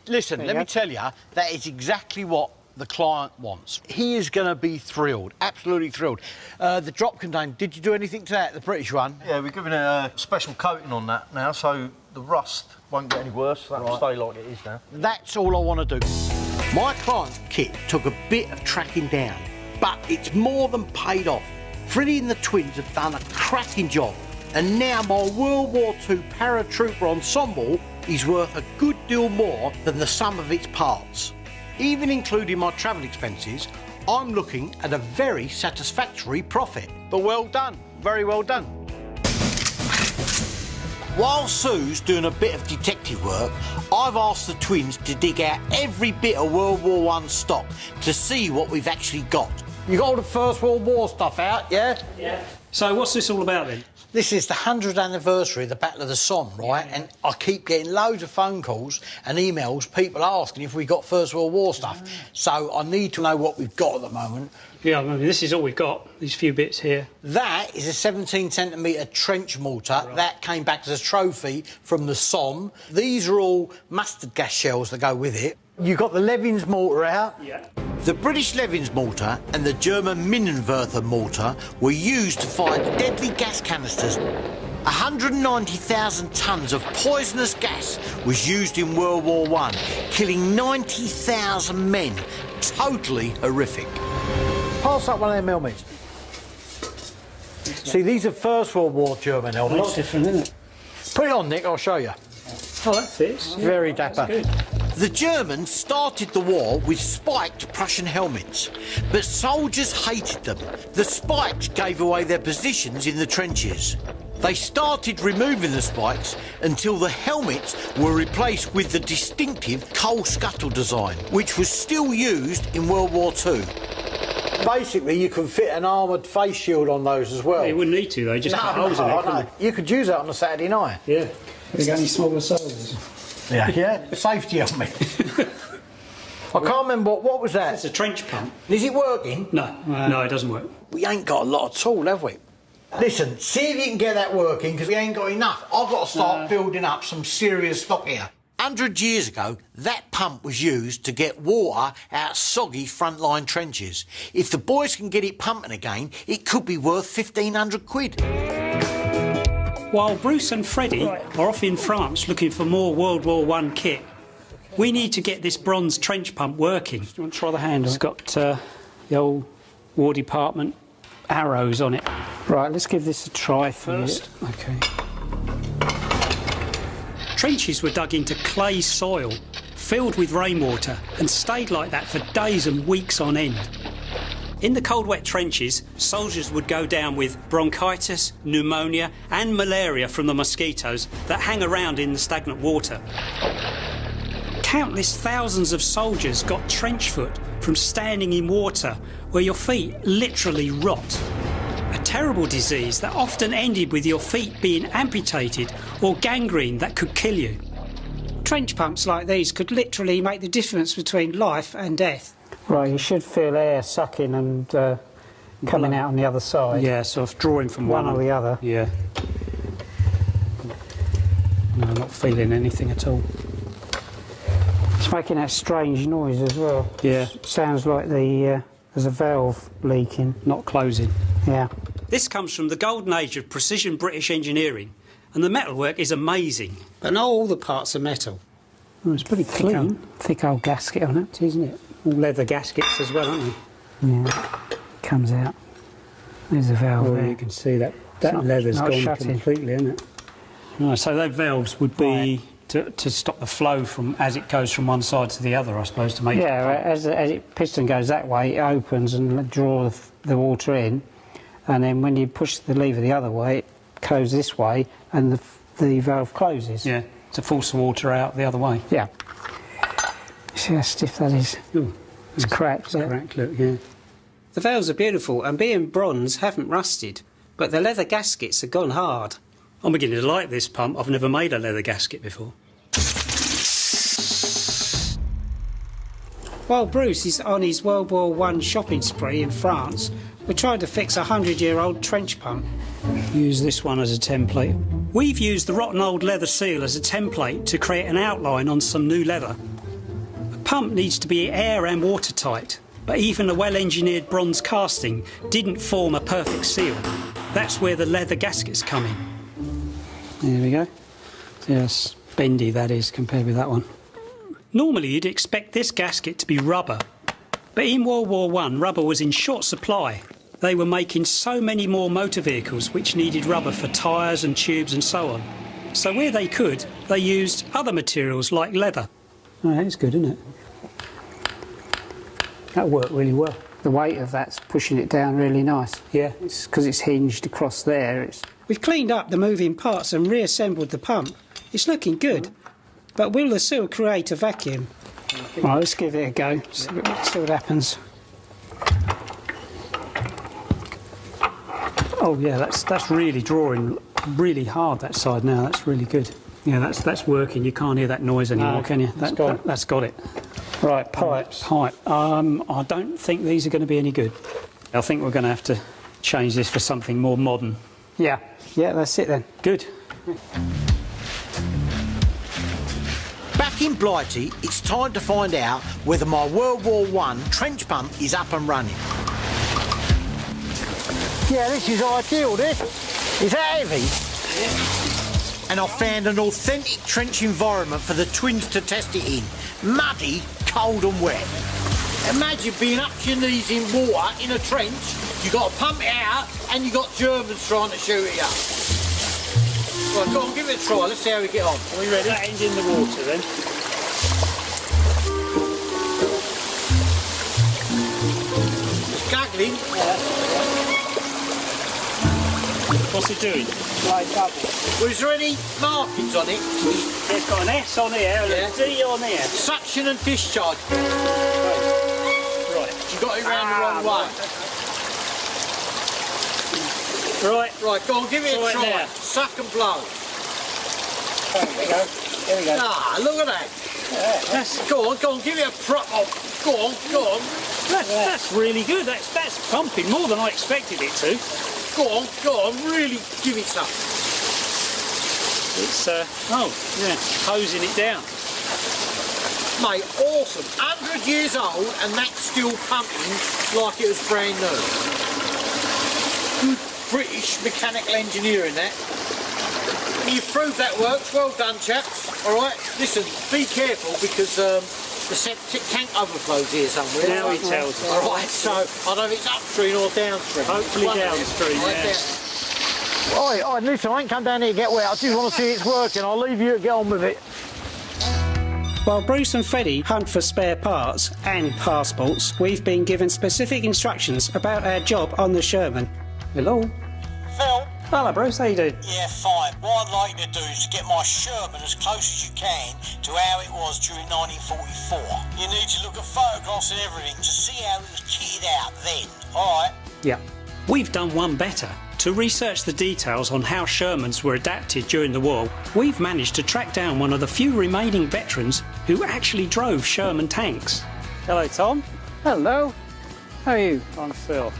Listen, let me tell you, that is exactly what the client wants. He is going to be thrilled, absolutely thrilled. The drop container, did you do anything to that, the British one? Yeah, we're giving it a special coating on that now, so the rust won't get any worse. That'll stay like it is now. That's all I want to do. My client's kit took a bit of tracking down, but it's more than paid off. Freddie and the twins have done a cracking job, and now my World War II paratrooper ensemble is worth a good deal more than the sum of its parts. Even including my travel expenses, I'm looking at a very satisfactory profit. But well done, very well done. While Sue's doing a bit of detective work, I've asked the twins to dig out every bit of World War I stock to see what we've actually got. You got all the First World War stuff out, yeah? Yeah. So what's this all about then? This is the 100th anniversary of the Battle of the Somme, right? Yeah. And I keep getting loads of phone calls and emails, people asking if we got First World War stuff. So I need to know what we've got at the moment. Yeah, I mean, this is all we've got, these few bits here. That is a 17-centimetre trench mortar. Right. That came back as a trophy from the Somme. These are all mustard gas shells that go with it. You've got the Levins mortar out. Yeah. The British Levins mortar and the German Minenwerfer mortar were used to fire deadly gas canisters. 190,000 tonnes of poisonous gas was used in World War I, killing 90,000 men. Totally horrific. Pass up one of them helmets. See, these are First World War German helmets. A lot different, isn't it? Put it on, Nick, I'll show you. Oh, that fits. Yeah. Very dapper. That's good. The Germans started the war with spiked Prussian helmets, but soldiers hated them. The spikes gave away their positions in the trenches. They started removing the spikes until the helmets were replaced with the distinctive coal scuttle design, which was still used in World War II. Basically, you can fit an armoured face shield on those as well. Yeah, you wouldn't need to, though, just cut holes in it. No. You could use that on a Saturday night. Yeah. Have you got any smaller soldiers? Yeah, safety helmet. I can't remember, what was that? It's a trench pump. Is it working? No, no, it doesn't work. We ain't got a lot at all, have we? Listen, see if you can get that working, because we ain't got enough. I've got to start building up some serious stock here. 100 years ago, that pump was used to get water out of soggy frontline trenches. If the boys can get it pumping again, it could be worth 1,500 quid. While Bruce and Freddie are off in France looking for more World War I kit, we need to get this bronze trench pump working. Do you want to try the handle? It's got the old War Department arrows on it. Right, let's give this a try first. Okay. Trenches were dug into clay soil, filled with rainwater, and stayed like that for days and weeks on end. In the cold, wet trenches, soldiers would go down with bronchitis, pneumonia and malaria from the mosquitoes that hang around in the stagnant water. Countless thousands of soldiers got trench foot from standing in water where your feet literally rot. A terrible disease that often ended with your feet being amputated or gangrene that could kill you. Trench pumps like these could literally make the difference between life and death. Right, you should feel air sucking and coming out on the other side. Yeah, sort of drawing from one or the other. Yeah. No, I'm not feeling anything at all. It's making that strange noise as well. Yeah. Sounds like there's a valve leaking. Not closing. Yeah. This comes from the golden age of precision British engineering, and the metalwork is amazing. But not all the parts are metal. Well, it's pretty clean. Thick old gasket on it, isn't it? All leather gaskets as well, aren't they? Yeah. Comes out. There's the valve there. You can see that leather's gone completely, isn't it? Right, so those valves would be to stop the flow from as it goes from one side to the other, I suppose, to make as it piston goes that way, it opens and draws the water in, and then when you push the lever the other way, it goes this way, and the valve closes. Yeah, to force the water out the other way. Yeah. See how stiff that is? Ooh, it's cracked. It's cracked, look, yeah. The valves are beautiful, and being bronze, haven't rusted, but the leather gaskets have gone hard. I'm beginning to like this pump. I've never made a leather gasket before. While Bruce is on his World War I shopping spree in France, we're trying to fix a 100-year-old trench pump. Use this one as a template. We've used the rotten old leather seal as a template to create an outline on some new leather. A pump needs to be air and watertight, but even a well-engineered bronze casting didn't form a perfect seal. That's where the leather gaskets come in. There we go. Yes, bendy that is compared with that one. Normally you'd expect this gasket to be rubber, but in World War I, rubber was in short supply. They were making so many more motor vehicles which needed rubber for tyres and tubes and so on. So where they could, they used other materials like leather. Oh, that's good, isn't it? That worked really well. The weight of that's pushing it down really nice. Yeah. It's because it's hinged across there. We've cleaned up the moving parts and reassembled the pump. It's looking good. But will the seal create a vacuum? Right, let's give it a go. See what happens. Oh yeah, that's really drawing really hard that side now. That's really good. Yeah, that's working. You can't hear that noise anymore, can you? That's got it. Right, pipes. Pipe. I don't think these are going to be any good. I think we're going to have to change this for something more modern. Yeah, that's it then. Good. Back in Blighty, it's time to find out whether my World War I trench pump is up and running. Yeah, this is ideal, this. Is that heavy? And I found an authentic trench environment for the twins to test it in. Muddy, cold and wet. Imagine being up to your knees in water in a trench, you've got to pump it out and you've got Germans trying to shoot at you. Right, go on, give it a try, let's see how we get on. Are we ready? That ends in the water then. It's gaggling. What's it doing? Like bubble. Well, is there any markings on it? It's got an S on here and a D on here. Suction and discharge. Right. You got it round the wrong way. Right, go on, give it a try. Now. Suck and blow. There we go. There we go. Ah, look at that. That's, go on, give it a prop. Oh, go on. That's really good. That's pumping more than I expected it to. Go on, really give it some. It's, hosing it down. Mate, awesome. 100 years old and that's still pumping like it was brand new. Good British mechanical engineering, that. You've proved that works. Well done, chaps. All right, listen, be careful because the septic tank overflows here somewhere. Now he tells us. All right, so I don't know if it's upstream or downstream. Hopefully downstream, Oi, listen, I ain't come down here to get wet. I just want to see it's working. I'll leave you to get on with it. While Bruce and Freddie hunt for spare parts and passports, we've been given specific instructions about our job on the Sherman. Hello. Phil? Hello, Bruce. How you doing? Yeah, fine. What I'd like you to do is to get my Sherman as close as you can to how it was during 1944. You need to look at photographs and everything to see how it was kitted out then. All right? Yeah. We've done one better. To research the details on how Shermans were adapted during the war, we've managed to track down one of the few remaining veterans who actually drove Sherman tanks. Hello, Tom. Hello. How are you? I'm Phil.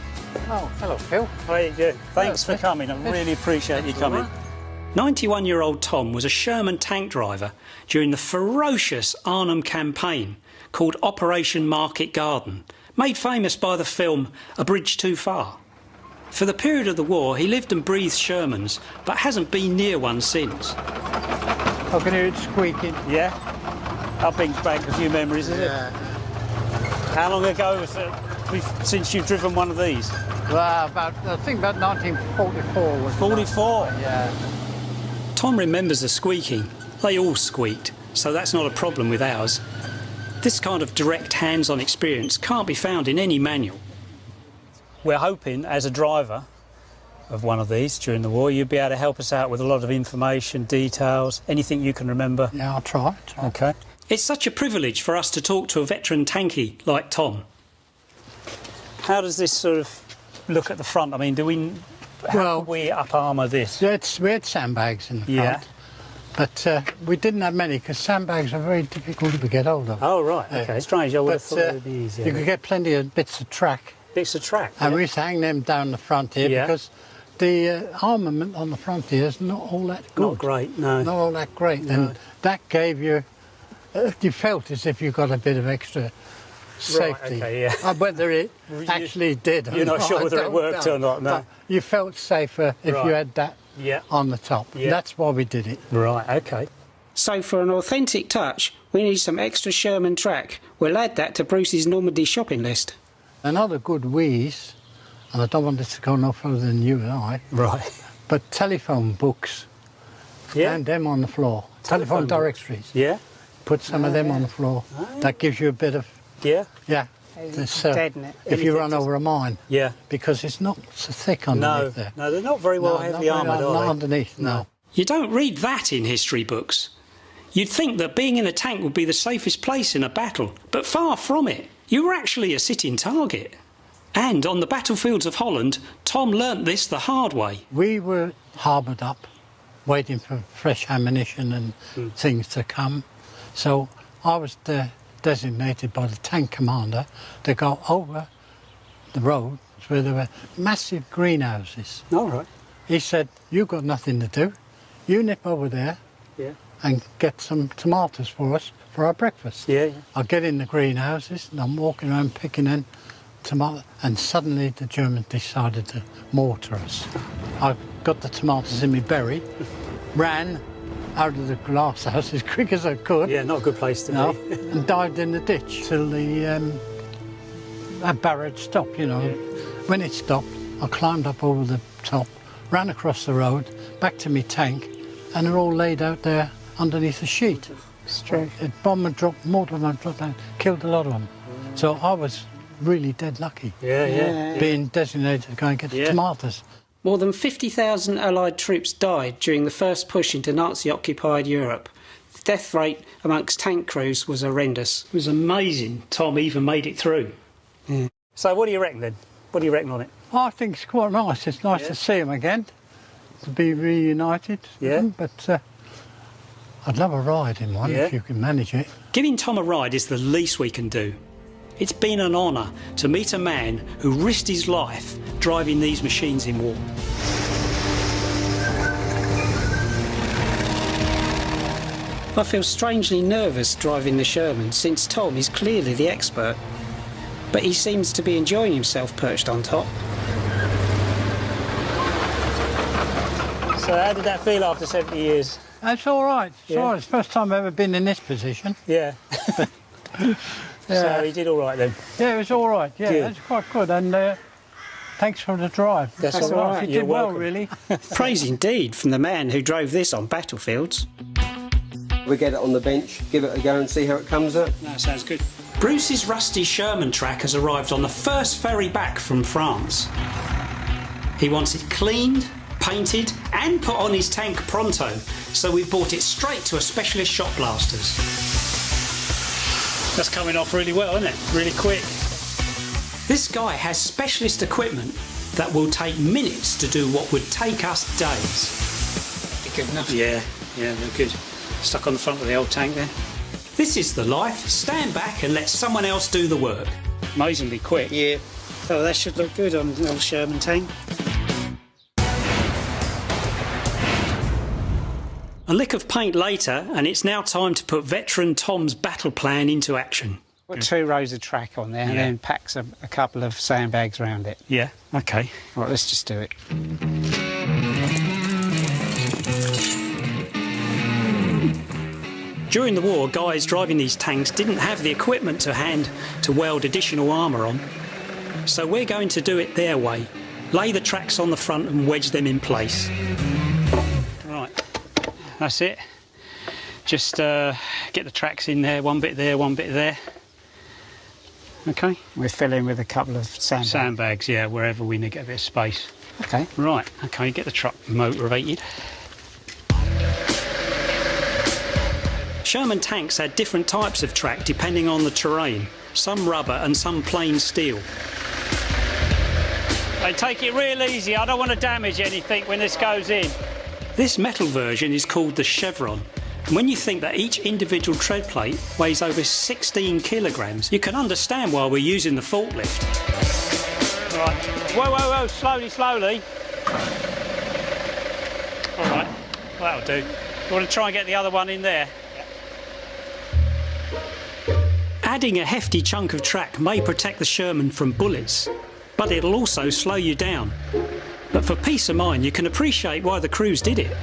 Oh, hello, Phil. How are you doing? Thanks for coming. I really appreciate you coming. 91-year-old Tom was a Sherman tank driver during the ferocious Arnhem campaign called Operation Market Garden, made famous by the film A Bridge Too Far. For the period of the war, he lived and breathed Shermans, but hasn't been near one since. I can hear it squeaking. Yeah? That brings back a few memories, isn't it? How long ago was it since you've driven one of these? Well, I think about 1944. 44? Yeah. Tom remembers the squeaking. They all squeaked, so that's not a problem with ours. This kind of direct hands-on experience can't be found in any manual. We're hoping, as a driver of one of these during the war, you'd be able to help us out with a lot of information, details, anything you can remember. Yeah, I'll try. OK. It's such a privilege for us to talk to a veteran tankie like Tom. How does this sort of look at the front? I mean, how can we up-armour this? We had sandbags in the front. But we didn't have many because sandbags are very difficult to get hold of. Oh, right, OK. Strange, I would have thought it would be easier. You could get plenty of bits of track. Bits of track? And we used to hang them down the front here because the armament on the front here is not all that good. Not great, no. Not all that great. No. And that gave you You felt as if you got a bit of extra safety. Right, okay, yeah. Whether it actually did or You're not not, sure I whether it don't worked know. or not, no. But you felt safer if Right. you had that on the top. Yeah. That's why we did it. Right, okay. So for an authentic touch, we need some extra Sherman track. We'll add that to Bruce's Normandy shopping list. Another good wheeze, and I don't want this to go no further than you and I. Right. But telephone books. Yeah. And them on the floor. Telephone directories. Yeah. Put some of them on the floor. That gives you a bit of... Yeah. Yeah. Deaden it. If you run over a mine. Yeah. Because it's not so thick underneath there. No, they're not very well heavy armoured, are not they? underneath, no. You don't read that in history books. You'd think that being in a tank would be the safest place in a battle, but far from it. You were actually a sitting target. And on the battlefields of Holland, Tom learnt this the hard way. We were harboured up, waiting for fresh ammunition and things to come. So I was designated by the tank commander to go over the road where there were massive greenhouses. All right. He said, "You've got nothing to do. You nip over there and get some tomatoes for us for our breakfast." Yeah. I get in the greenhouses and I'm walking around picking in tomatoes, and suddenly the Germans decided to mortar us. I got the tomatoes in my berry, ran out of the glass house as quick as I could. Yeah, not a good place to be. And dived in the ditch till the barrage stopped, you know. Yeah. When it stopped, I climbed up over the top, ran across the road, back to my tank, and they're all laid out there underneath the sheet. Straight. A bomb had dropped, mortar had dropped down, killed a lot of them. So I was really dead lucky. Yeah. Being designated to go and get the tomatoes. More than 50,000 Allied troops died during the first push into Nazi-occupied Europe. The death rate amongst tank crews was horrendous. It was amazing Tom even made it through. Yeah. So what do you reckon then? What do you reckon on it? I think it's quite nice. It's nice to see them again, to be reunited. Yeah. But I'd love a ride in one if you can manage it. Giving Tom a ride is the least we can do. It's been an honour to meet a man who risked his life driving these machines in war. I feel strangely nervous driving the Sherman since Tom is clearly the expert. But he seems to be enjoying himself perched on top. So how did that feel after 70 years? That's all right. It's all right. It's the first time I've ever been in this position. Yeah. So he did all right then? Yeah, it was all right. Yeah, Good. that's quite good. And thanks for the drive. That's all right. You You're did well, welcome. really. Praise indeed from the man who drove this on battlefields. We get it on the bench, give it a go and see how it comes up. That sounds good. Bruce's rusty Sherman track has arrived on the first ferry back from France. He wants it cleaned, painted and put on his tank pronto, so we've brought it straight to a specialist shop blasters. That's coming off really well, isn't it? Really quick. This guy has specialist equipment that will take minutes to do what would take us days. Good enough. Yeah, they're good. Stuck on the front of the old tank there. This is the life. Stand back and let someone else do the work. Amazingly quick. Yeah. Oh, that should look good on the old Sherman tank. A lick of paint later, and it's now time to put veteran Tom's battle plan into action. Put 2 rows of track on there and then packs a couple of sandbags around it. Yeah, okay. Right, let's just do it. During the war, guys driving these tanks didn't have the equipment to hand to weld additional armour on. So we're going to do it their way. Lay the tracks on the front and wedge them in place. Right, that's it. Just get the tracks in there, one bit there, one bit there. Okay. We'll fill in with a couple of sandbags. Sandbags, yeah, wherever we need to get a bit of space. Okay. Right, okay, get the truck motivated. Sherman tanks had different types of track depending on the terrain. Some rubber and some plain steel. Hey, take it real easy. I don't want to damage anything when this goes in. This metal version is called the Chevron. And when you think that each individual tread plate weighs over 16 kilograms, you can understand why we're using the forklift. Right. Whoa, slowly. All right, that'll do. You want to try and get the other one in there? Adding a hefty chunk of track may protect the Sherman from bullets, but it'll also slow you down. But for peace of mind, you can appreciate why the crews did it.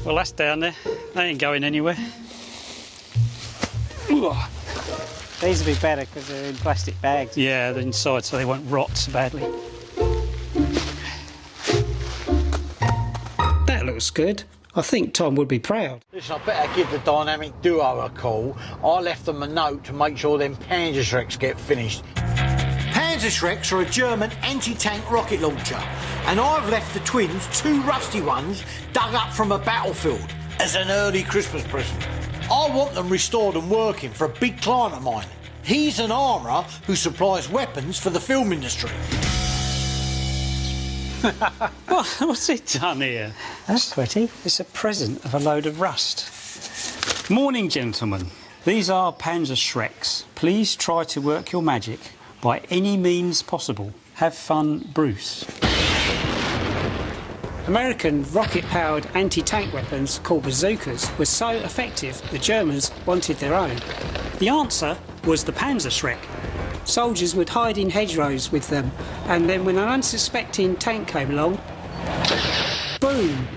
Well, that's down there. They ain't going anywhere. These will be better because they're in plastic bags. Yeah, they're inside so they won't rot so badly. That looks good. I think Tom would be proud. Listen, I better give the Dynamic Duo a call. I left them a note to make sure them Panzerschrecks get finished. Panzerschrecks are a German anti-tank rocket launcher, and I've left the twins 2 rusty ones dug up from a battlefield as an early Christmas present. I want them restored and working for a big client of mine. He's an armourer who supplies weapons for the film industry. What's it done here? That's pretty. It's a present of a load of rust. Morning, gentlemen. These are Panzerschrecks. Please try to work your magic by any means possible. Have fun, Bruce. American rocket-powered anti-tank weapons called bazookas were so effective the Germans wanted their own. The answer was the Panzerschreck. Soldiers would hide in hedgerows with them, and then when an unsuspecting tank came along, boom!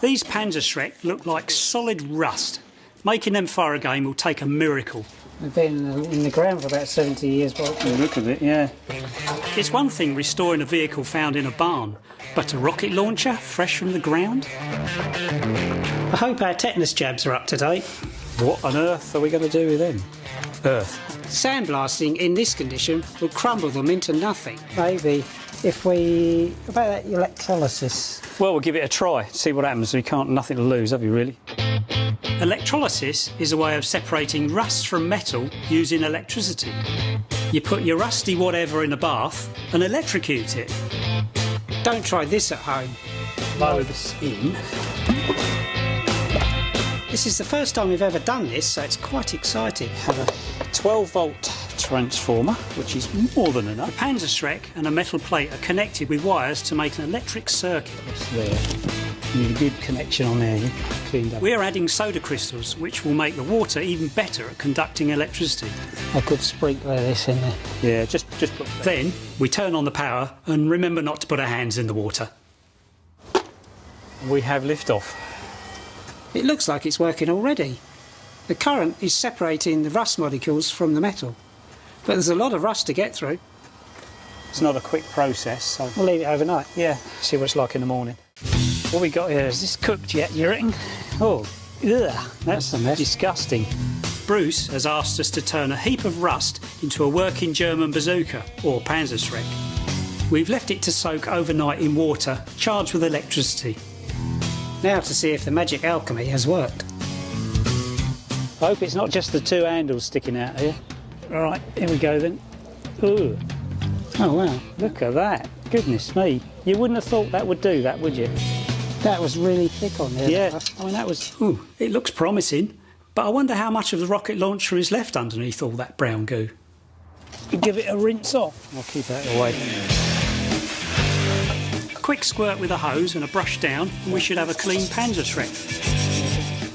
These Panzerschreck look like solid rust. Making them fire again will take a miracle. They've been in the ground for about 70 years. Look at it, yeah. It's one thing restoring a vehicle found in a barn, but a rocket launcher fresh from the ground? I hope our tetanus jabs are up to date. What on earth are we going to do with them? Earth. Sandblasting in this condition would crumble them into nothing. Maybe if we... about that electrolysis. Well, we'll give it a try, see what happens. We can't, nothing to lose, have you really? Electrolysis is a way of separating rust from metal using electricity. You put your rusty whatever in a bath and electrocute it. Don't try this at home. Lower this in. This is the first time we've ever done this, so it's quite exciting. Have a 12-volt transformer, which is more than enough. A Panzerschreck and a metal plate are connected with wires to make an electric circuit. That's there. You need a good connection on there, cleaned up. We're adding soda crystals, which will make the water even better at conducting electricity. I could sprinkler this in there. Yeah, just put that. Then we turn on the power and remember not to put our hands in the water. We have liftoff. It looks like it's working already. The current is separating the rust molecules from the metal. But there's a lot of rust to get through. It's not a quick process, so... We'll leave it overnight. Yeah, see what it's like in the morning. What we got here, is this cooked yet, you reckon? Oh, ugh, that's disgusting. Bruce has asked us to turn a heap of rust into a working German bazooka, or Panzerschreck. We've left it to soak overnight in water, charged with electricity. Now to see if the magic alchemy has worked. I hope it's not just the 2 handles sticking out here. All right, here we go then. Ooh. Oh, wow, look at that. Goodness me. You wouldn't have thought that would do that, would you? That was really thick on there. Yeah, I mean, that was... Ooh, it looks promising, but I wonder how much of the rocket launcher is left underneath all that brown goo. Give it a rinse off. I'll keep that away. A quick squirt with a hose and a brush down, and we should have a clean Panzerschreck.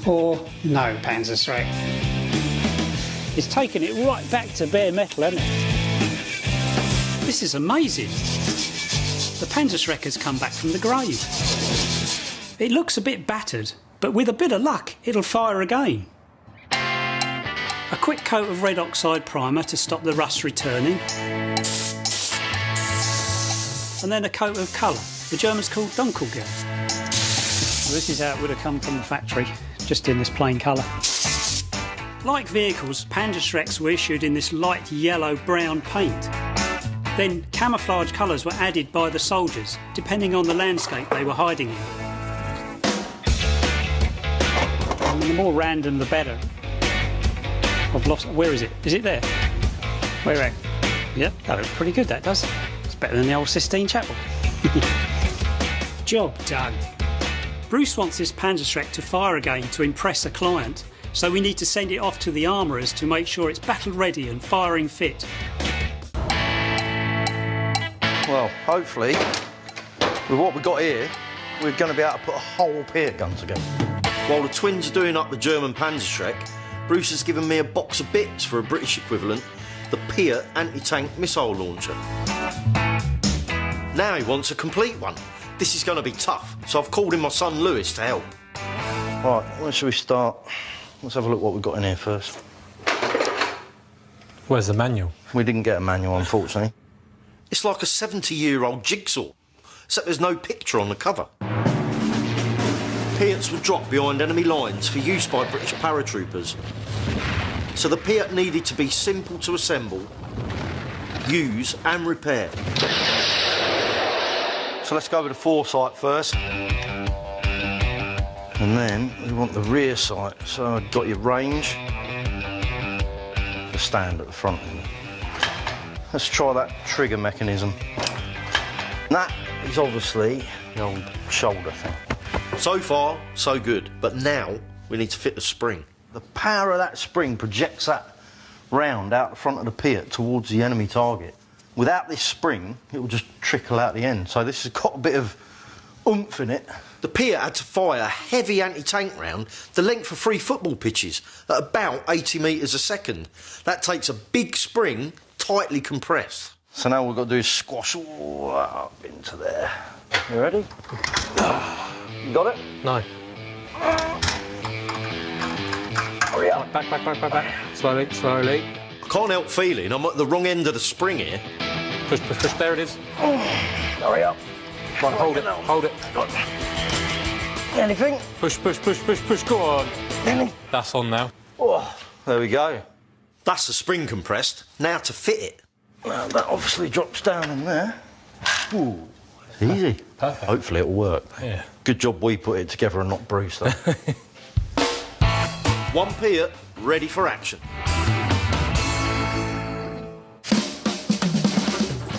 Or no Panzerschreck. It's taken it right back to bare metal, hasn't it? This is amazing. The Panzerschreck has come back from the grave. It looks a bit battered, but with a bit of luck, it'll fire again. A quick coat of red oxide primer to stop the rust returning. And then a coat of colour. The Germans call Dunkelgelb. Well, this is how it would have come from the factory, just in this plain colour. Like vehicles, Panzerschrecks were issued in this light yellow-brown paint. Then camouflage colours were added by the soldiers, depending on the landscape they were hiding in. I mean, the more random, the better. I've lost... Where is it? Is it there? Where at? Yep, that looks pretty good, that does. It's better than the old Sistine Chapel. Job done. Bruce wants this Panzerschreck to fire again to impress a client, so we need to send it off to the armourers to make sure it's battle-ready and firing fit. Well, hopefully, with what we've got here, we're going to be able to put a whole pair of guns together. While the twins are doing up the German Panzerschreck, Bruce has given me a box of bits for a British equivalent, the Piat anti-tank missile launcher. Now he wants a complete one. This is going to be tough, so I've called in my son Lewis to help. Right, where should we start? Let's have a look what we've got in here first. Where's the manual? We didn't get a manual, unfortunately. It's like a 70-year-old jigsaw, except there's no picture on the cover. Piats were dropped behind enemy lines for use by British paratroopers. So the Piat needed to be simple to assemble, use and repair. So let's go with the foresight first. And then we want the rear sight. So I've got your range, the stand at the front. Let's try that trigger mechanism. That is obviously the old shoulder thing. So far, so good. But now we need to fit the spring. The power of that spring projects that round out the front of the Piat towards the enemy target. Without this spring, it will just trickle out the end. So this has got a bit of oomph in it. The Piat had to fire a heavy anti-tank round the length of 3 football pitches at about 80 metres a second. That takes a big spring tightly compressed. So now all we've got to do is squash all up into there. You ready? You got it? No. Hurry up. Back. Slowly, slowly. I can't help feeling I'm at the wrong end of the spring here. Push. There it is. Hurry up. Right, hold it. Anything? Push. Go on. That's on now. Oh, there we go. That's the spring compressed. Now to fit it. Now that obviously drops down in there. Ooh, easy. Perfect. Hopefully it'll work. Yeah. Good job we put it together and not Bruce, though. One Piat ready for action.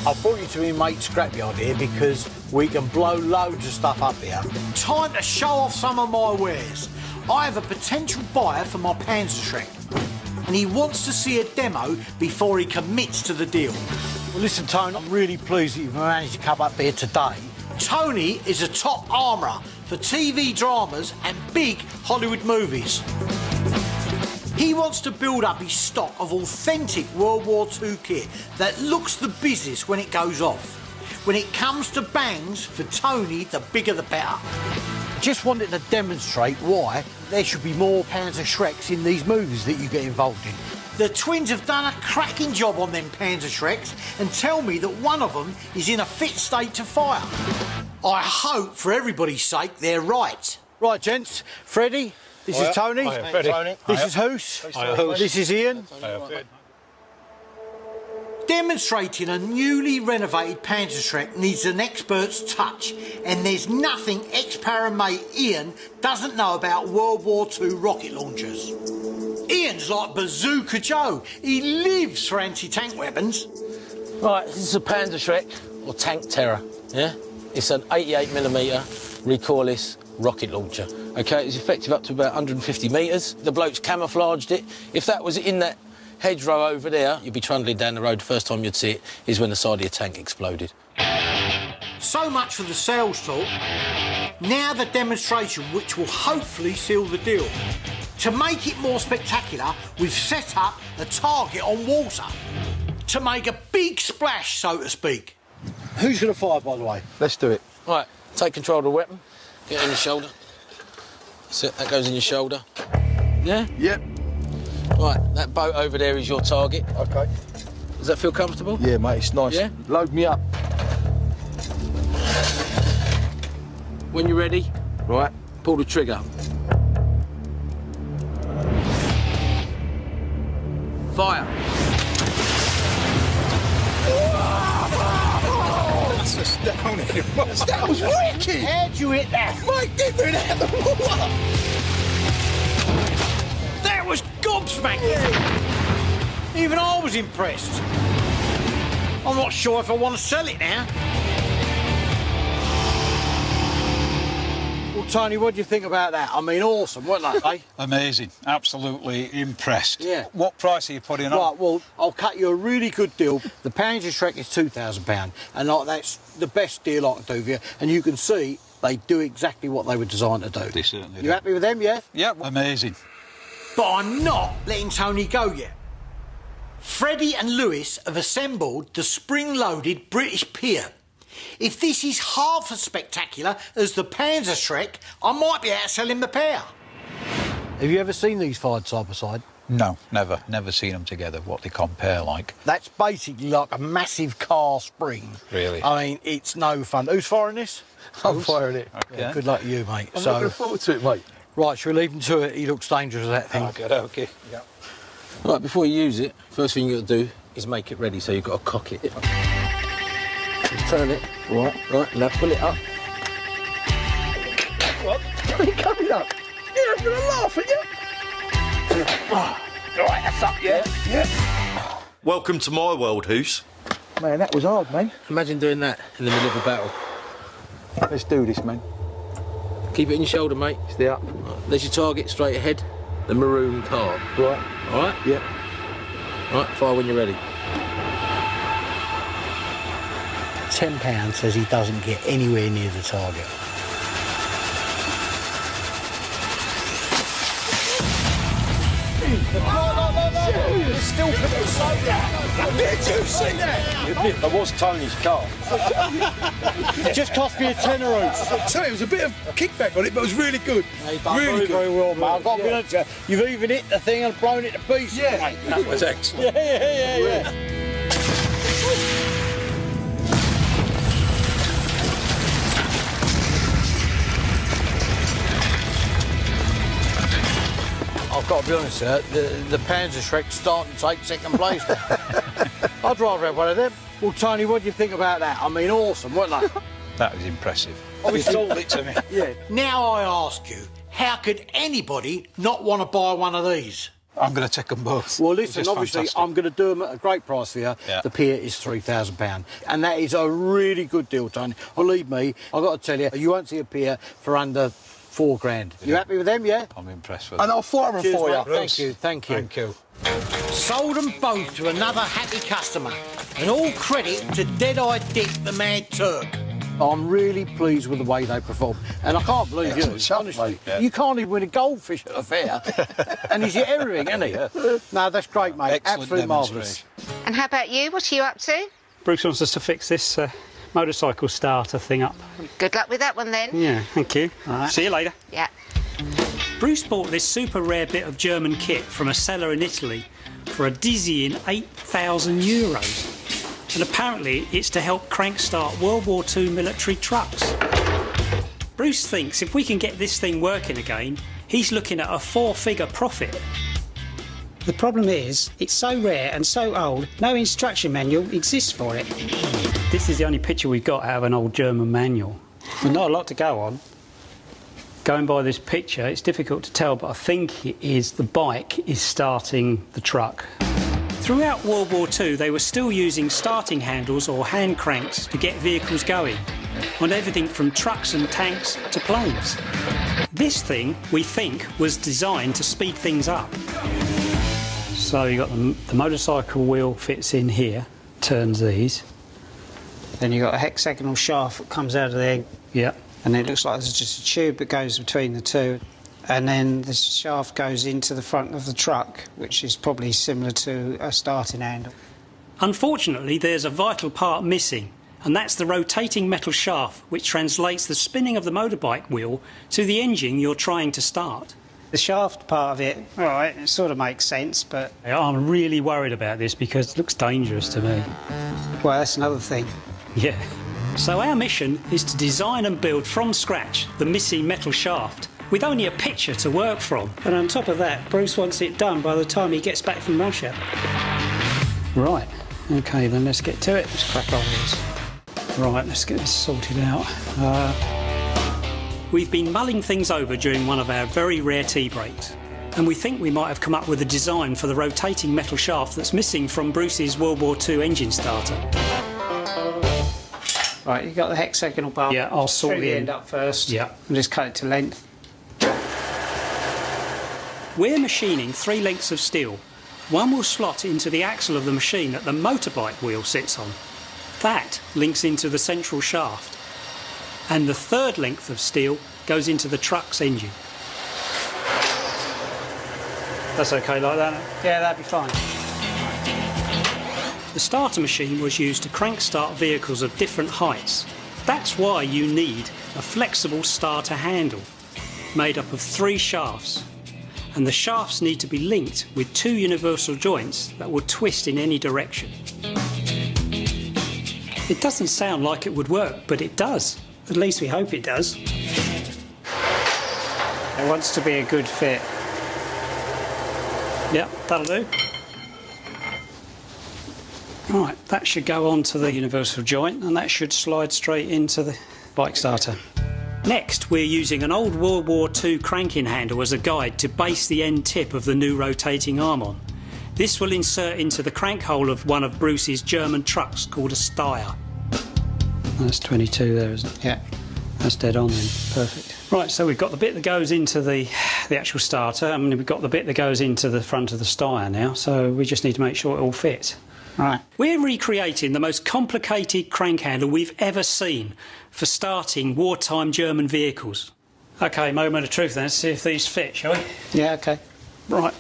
I brought you to my mate's scrapyard here because we can blow loads of stuff up here. Time to show off some of my wares. I have a potential buyer for my Panzerschreck, and he wants to see a demo before he commits to the deal. Well, listen, Tony, I'm really pleased that you've managed to come up here today. Tony is a top armourer for TV dramas and big Hollywood movies. He wants to build up his stock of authentic World War II kit that looks the business when it goes off. When it comes to bangs, for Tony, the bigger the better. Just wanted to demonstrate why there should be more Panzerschrecks in these movies that you get involved in. The twins have done a cracking job on them Panzerschrecks and tell me that one of them is in a fit state to fire. I hope, for everybody's sake, they're right. Right, gents. Freddie, this is Tony. Hiya, Freddie. Tony. This is Hoos. This is Ian. Demonstrating a newly renovated Panzerschreck needs an expert's touch, and there's nothing ex-para mate Ian doesn't know about World War II rocket launchers. Ian's like Bazooka Joe. He lives for anti-tank weapons. Right, this is a Panzerschreck, or Tank Terror, yeah? It's an 88mm recoilless rocket launcher. OK, it's effective up to about 150 metres. The bloke's camouflaged it. If that was in that hedgerow over there, you'd be trundling down the road. The first time you'd see it is when the side of your tank exploded. So much for the sales talk. Now the demonstration, which will hopefully seal the deal. To make it more spectacular, we've set up a target on water to make a big splash, so to speak. Who's going to fire, by the way? Let's do it. Right, take control of the weapon. Get it in your shoulder. That's it, that goes in your shoulder. Yeah? Yep. Right, that boat over there is your target. OK. Does that feel comfortable? Yeah, mate, it's nice. Yeah? Load me up. When you're ready, right, pull the trigger. Fire. That's astounding. That was wicked. How'd you hit that? Mike did it out the water. That was gobsmacking. Even I was impressed. I'm not sure if I want to sell it now. Well, Tony, what do you think about that? I mean, awesome, wasn't they? Amazing. Absolutely impressed. Yeah. What price are you putting on? Right, well, I'll cut you a really good deal. The Panzerschreck is £2,000, and like that's the best deal I can do for you. And you can see They do exactly what they were designed to do. They certainly do. You happy with them, yeah? Yep, amazing. But I'm not letting Tony go yet. Freddie and Lewis have assembled the spring-loaded British pier. If this is half as spectacular as the Panzerschreck, I might be able to sell him the pair. Have you ever seen these fired side by side? No, never. Never seen them together, what they compare like. That's basically like a massive car spring. Really? I mean, it's no fun. Who's firing this? I'm firing it. Okay. Yeah, good luck to you, mate. I'm looking forward to it, mate. Right, shall we leave him to it? He looks dangerous, that thing. Okay. Yeah. Right, before you use it, first thing you've got to do is make it ready, so you've got to cock it. Turn it. Right, now pull it up. What? It's coming up. You're not going to laugh, are you? Right, that's up, yeah? Welcome to my world, Hoos. Man, that was hard, mate. Imagine doing that in the middle of a battle. Let's do this, man. Keep it in your shoulder, mate. Stay up. There's your target straight ahead. The maroon car. Right. All right? Yep. Right, fire when you're ready. £10 says he doesn't get anywhere near the target. You're still putting soda. Did you see that? That was Tony's car. It just cost me a tenner each. I tell you, it was a bit of kickback on it, but it was really good. Really very well, mate. I've got to be honest with you. You've even hit the thing and blown it to pieces, mate. That was excellent. Yeah. I've got to be honest, sir, the Panzerschreck's starting to take second place now. I'd rather have one of them. Well, Tony, what do you think about that? I mean, awesome, wasn't they? That was impressive. You sold it to me. Yeah. Now I ask you, how could anybody not want to buy one of these? I'm going to take them both. Well, listen, Just obviously, fantastic. I'm going to do them at a great price for you. Yeah. The pier is £3,000. And that is a really good deal, Tony. Believe me, I've got to tell you, you won't see a pier for under £4,000. You happy with them, yeah? I'm impressed with And them. I'll fire them Cheers, for you. mate. Thank you. Thank you. Sold them both to another happy customer. And all credit to Dead-Eye Dick, the Mad Turk. I'm really pleased with the way they perform. And I can't believe you, honestly. You can't even win a goldfish at a fair. And he's hit everything, isn't he? No, that's great, mate. Excellent Absolutely marvellous. And how about you? What are you up to? Bruce wants us to fix this motorcycle starter thing up. Good luck with that one then. Yeah, thank you. See you later. Yeah. Bruce bought this super rare bit of German kit from a seller in Italy for a dizzying €8,000. And apparently it's to help crank start World War II military trucks. Bruce thinks if we can get this thing working again, he's looking at a 4-figure profit. The problem is, it's so rare and so old, no instruction manual exists for it. This is the only picture we've got out of an old German manual. There's not a lot to go on. Going by this picture, it's difficult to tell, but I think it is the bike is starting the truck. Throughout World War II, they were still using starting handles or hand cranks to get vehicles going, on everything from trucks and tanks to planes. This thing, we think, was designed to speed things up. So you've got the motorcycle wheel fits in here, turns these. Then you've got a hexagonal shaft that comes out of there. Yeah. And it looks like there's just a tube that goes between the two. And then the shaft goes into the front of the truck, which is probably similar to a starting handle. Unfortunately, there's a vital part missing, and that's the rotating metal shaft, which translates the spinning of the motorbike wheel to the engine you're trying to start. The shaft part of it, all right, it sort of makes sense, but... I'm really worried about this because it looks dangerous to me. Well, that's another thing. Yeah. So our mission is to design and build from scratch the missing metal shaft, with only a picture to work from. And on top of that, Bruce wants it done by the time he gets back from Russia. Right, OK, then let's get to it. Let's crack on with this. Right, let's get this sorted out. We've been mulling things over during one of our very rare tea breaks, and we think we might have come up with a design for the rotating metal shaft that's missing from Bruce's World War II engine starter. Right, you've got the hexagonal bar. Yeah, I'll sort the end up first. Yeah. And just cut it to length. We're machining 3 lengths of steel. One will slot into the axle of the machine that the motorbike wheel sits on. That links into the central shaft. and the third length of steel goes into the truck's engine. That's okay like that? Yeah, that'd be fine. The starter machine was used to crank start vehicles of different heights. That's why you need a flexible starter handle made up of 3 shafts, and the shafts need to be linked with 2 universal joints that will twist in any direction. It doesn't sound like it would work, but it does. At least we hope it does. It wants to be a good fit. Yep, that'll do. Right, that should go on to the universal joint, and that should slide straight into the bike starter. Next, we're using an old World War II cranking handle as a guide to base the end tip of the new rotating arm on. This will insert into the crank hole of one of Bruce's German trucks called a Steyr. That's 22 there, isn't it? Yeah. That's dead on then. Perfect. Right, so we've got the bit that goes into the actual starter, and we've got the bit that goes into the front of the Steyr now, so we just need to make sure it all fits. Right. We're recreating the most complicated crank handle we've ever seen for starting wartime German vehicles. OK, moment of truth then, let's see if these fit, shall we? Yeah, OK. Right,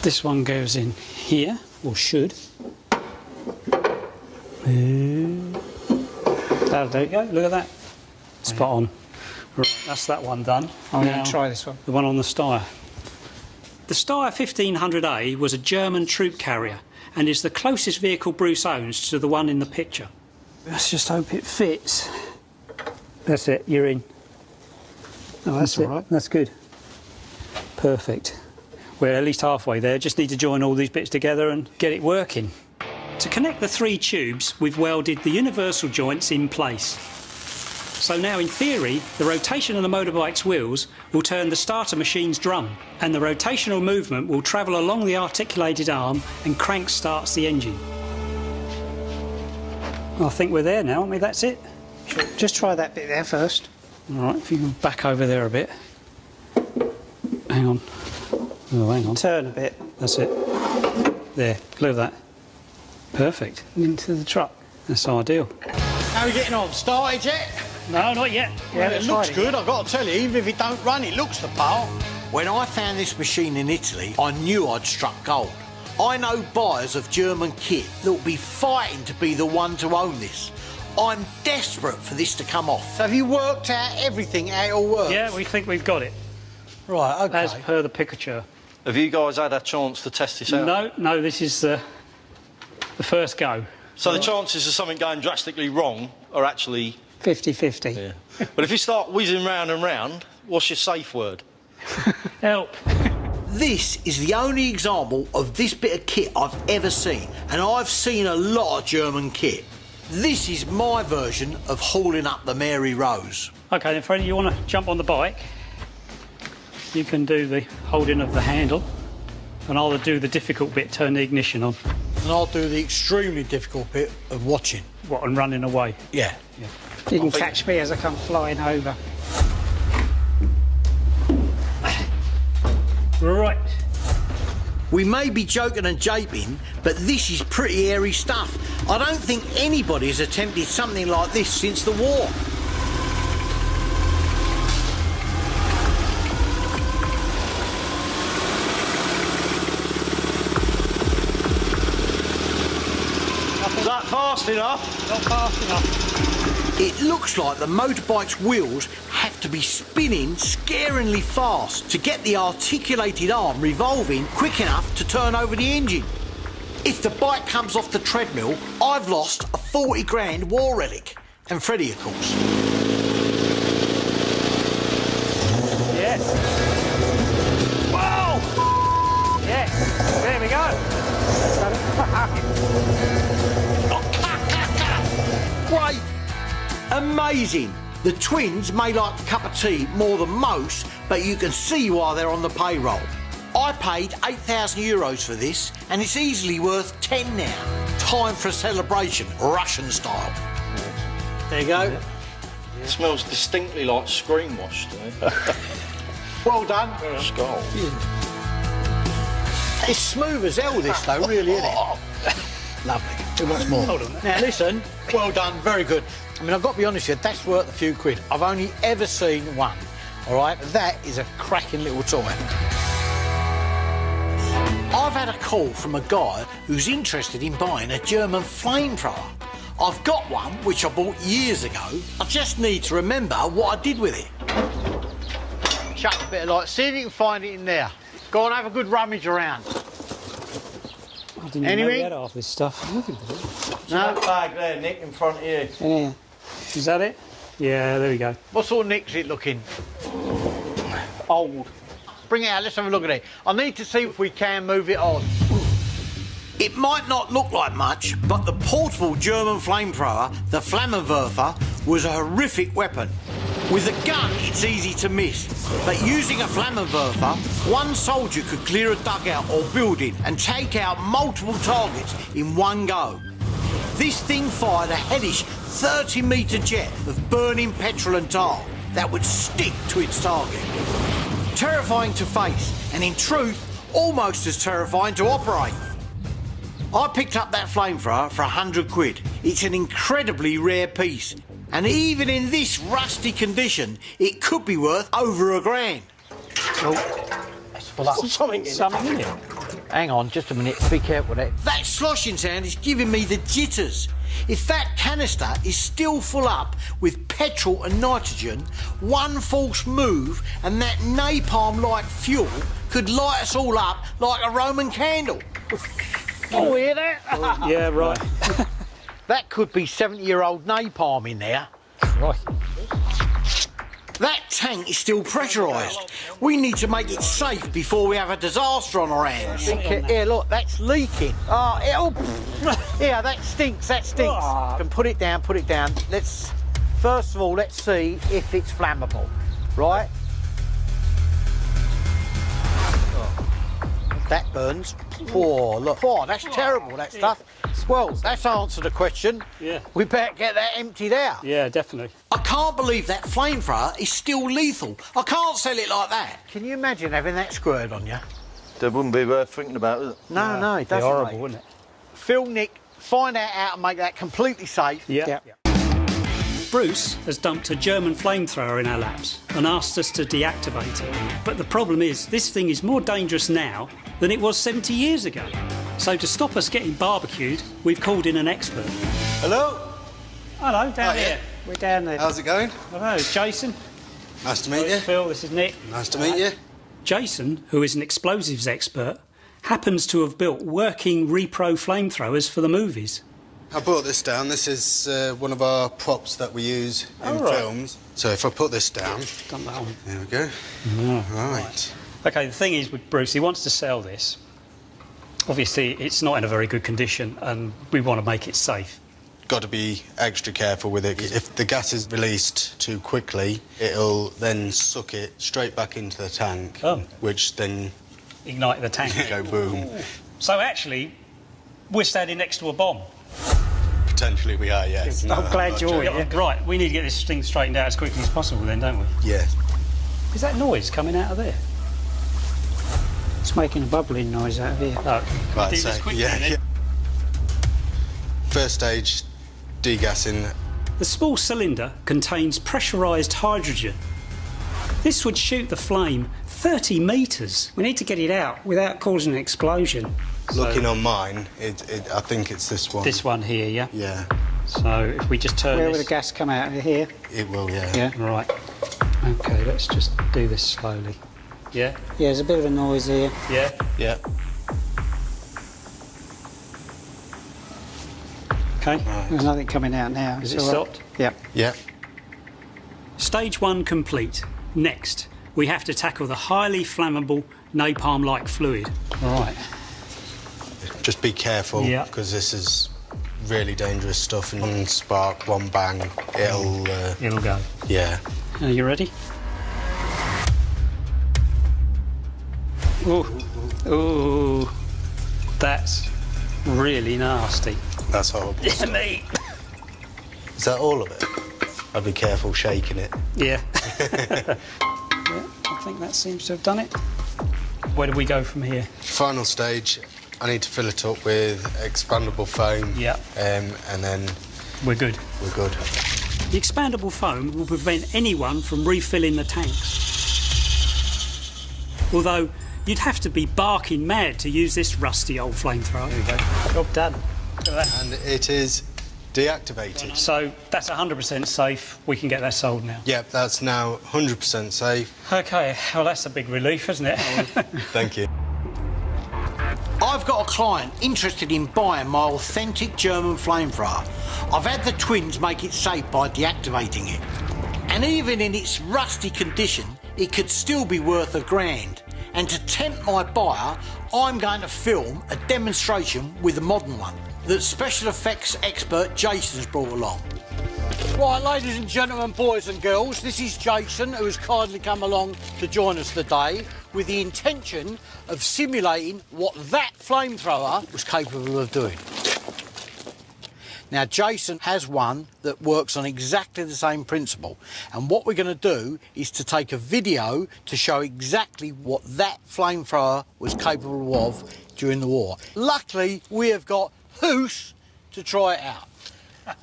this one goes in here, or should. That'll do. Go, look at that. Spot on. Right, that's that one done. I'm going to try this one. The one on the Steyr. The Steyr 1500A was a German troop carrier and is the closest vehicle Bruce owns to the one in the picture. Let's just hope it fits. That's it, you're in. Oh, that's all right. That's good. Perfect. We're at least halfway there. Just need to join all these bits together and get it working. To connect the 3 tubes, we've welded the universal joints in place. So now, in theory, the rotation of the motorbike's wheels will turn the starter machine's drum, and the rotational movement will travel along the articulated arm and crank starts the engine. I think we're there now, aren't we? That's it. Just try that bit there first. All right, if you can back over there a bit. Hang on. Oh, hang on. Turn a bit. That's it. There, look at that. Perfect. Into the truck. That's ideal. How are we getting on? Started yet? No, not yet. Well, it looks good, I've got to tell you. Even if it don't run, it looks the part. When I found this machine in Italy, I knew I'd struck gold. I know buyers of German kit that will be fighting to be the one to own this. I'm desperate for this to come off. So have you worked out everything, how it all works? Yeah, we think we've got it. Right, OK. As per the picture. Have you guys had a chance to test this out? No, this is the first go. So the chances of something going drastically wrong are actually 50-50. Yeah. But if you start whizzing round and round, what's your safe word? Help. This is the only example of this bit of kit I've ever seen, and I've seen a lot of German kit. This is my version of hauling up the Mary Rose. OK, then, Freddie, you want to jump on the bike? You can do the holding of the handle, and I'll do the difficult bit, turn the ignition on. And I'll do the extremely difficult bit of watching. What, and running away? Yeah. You can catch me as I come flying over. Right. We may be joking and japing, but this is pretty airy stuff. I don't think anybody has attempted something like this since the war. Is that fast enough? Not fast enough. It looks like the motorbike's wheels have to be spinning scaringly fast to get the articulated arm revolving quick enough to turn over the engine. If the bike comes off the treadmill, I've lost a 40 grand war relic. And Freddie, of course. Yes. Whoa! Yes. There we go. Great. Amazing. The twins may like a cup of tea more than most, but you can see why they're on the payroll. I paid €8,000 for this, and it's easily worth 10 now. Time for a celebration, Russian style. There you go. It smells distinctly like screen wash, doesn't it? Well done. Skull. It's smooth as hell, this, though, really, isn't it? Lovely. Who wants more? Hold on. Now listen, well done, very good. I mean, I've got to be honest with you, that's worth a few quid. I've only ever seen one, all right? That is a cracking little toy. I've had a call from a guy who's interested in buying a German flamethrower. I've got one, which I bought years ago. I just need to remember what I did with it. Chuck a bit of light, see if you can find it in there. Go on, have a good rummage around. I didn't even know we had half this stuff. No? That bag there, Nick, in front of you. In here. Is that it? Yeah, there we go. What sort of nick's it looking? Old. Bring it out, let's have a look at it. I need to see if we can move it on. It might not look like much, but the portable German flamethrower, the Flammenwerfer, was a horrific weapon. With a gun, it's easy to miss, but using a Flammenwerfer, one soldier could clear a dugout or building and take out multiple targets in one go. This thing fired a hellish 30-metre jet of burning petrol and tar that would stick to its target. Terrifying to face, and in truth, almost as terrifying to operate. I picked up that flamethrower for 100 quid. It's an incredibly rare piece, and even in this rusty condition, it could be worth over $1,000. Oh, it's full up. Something in it. Hang on, just a minute. Be careful there. That sloshing sound is giving me the jitters. If that canister is still full up with petrol and nitrogen, one false move and that napalm-like fuel could light us all up like a Roman candle. Oh, hear that? Oh, yeah, right. That could be 70-year-old napalm in there. Right. That tank is still pressurised. We need to make it safe before we have a disaster on our hands. Here, look, that's leaking. Oh, yeah, that stinks, that stinks. Can put it down, put it down. Let's, first of all, let's see if it's flammable, right? That burns. Poor, look. Poor, that's terrible, that stuff. Well, that's answered the question. Yeah. We better get that emptied out. Yeah, definitely. I can't believe that flamethrower is still lethal. I can't sell it like that. Can you imagine having that squirted on you? That wouldn't be worth thinking about, is it? No, it doesn't. Be horrible, wouldn't it? Phil, Nick, find out how to make that completely safe. Yeah. Bruce has dumped a German flamethrower in our laps and asked us to deactivate it. But the problem is, this thing is more dangerous now than it was 70 years ago. So to stop us getting barbecued, we've called in an expert. Hello? Hello, down here. We're down there. How's it going? Hello, it's Jason. Nice to meet you. Phil, this is Nick. Nice to meet you. Jason, who is an explosives expert, happens to have built working repro flamethrowers for the movies. I brought this down. This is one of our props that we use in films. So if I put this down... Done that one. There we go. Right. OK, the thing is with Bruce, he wants to sell this. Obviously, it's not in a very good condition, and we want to make it safe. Got to be extra careful with it. If the gas is released too quickly, it'll then suck it straight back into the tank, which then... Ignite the tank. Go boom. So actually, we're standing next to a bomb. Potentially we are, yes. I'm glad you're here. Right, we need to get this thing straightened out as quickly as possible then, don't we? Yeah. Is that noise coming out of there? It's making a bubbling noise out of here. Oh, Right, do so, this quickly, yeah. then. First stage, degassing. The small cylinder contains pressurised hydrogen. This would shoot the flame 30 metres. We need to get it out without causing an explosion. Looking on mine, I think it's this one. This one here, yeah? Yeah. So if we just turn Where this... will the gas come out of here? It will, yeah. Yeah. Right. OK, let's just do this slowly. Yeah? Yeah, there's a bit of a noise here. Yeah? Yeah. OK. There's nothing coming out now. Is it all right. stopped? Yep. Yeah. Stage 1 complete. Next, we have to tackle the highly flammable napalm-like fluid. All right. Just be careful, because this is really dangerous stuff. And one spark, one bang, it'll go. Yeah. Are you ready? Ooh, that's really nasty. That's horrible. Yeah, mate. Is that all of it? I'd be careful shaking it. Yeah. Yeah, I think that seems to have done it. Where do we go from here? Final stage, I need to fill it up with expandable foam. Yeah. And then We're good. we're good. The expandable foam will prevent anyone from refilling the tanks. Although, you'd have to be barking mad to use this rusty old flamethrower. There you go. Job done. Look at that. And it is deactivated. So, that's 100% safe. We can get that sold now. Yep, that's now 100% safe. OK, well, that's a big relief, isn't it? Thank you. I've got a client interested in buying my authentic German flamethrower. I've had the twins make it safe by deactivating it. And even in its rusty condition, it could still be worth $1,000. And to tempt my buyer, I'm going to film a demonstration with a modern one that special effects expert Jason's brought along. Right, ladies and gentlemen, boys and girls, this is Jason, who has kindly come along to join us today with the intention of simulating what that flamethrower was capable of doing. Now, Jason has one that works on exactly the same principle, and what we're going to do is to take a video to show exactly what that flamethrower was capable of during the war. Luckily, we have got Hoos to try it out.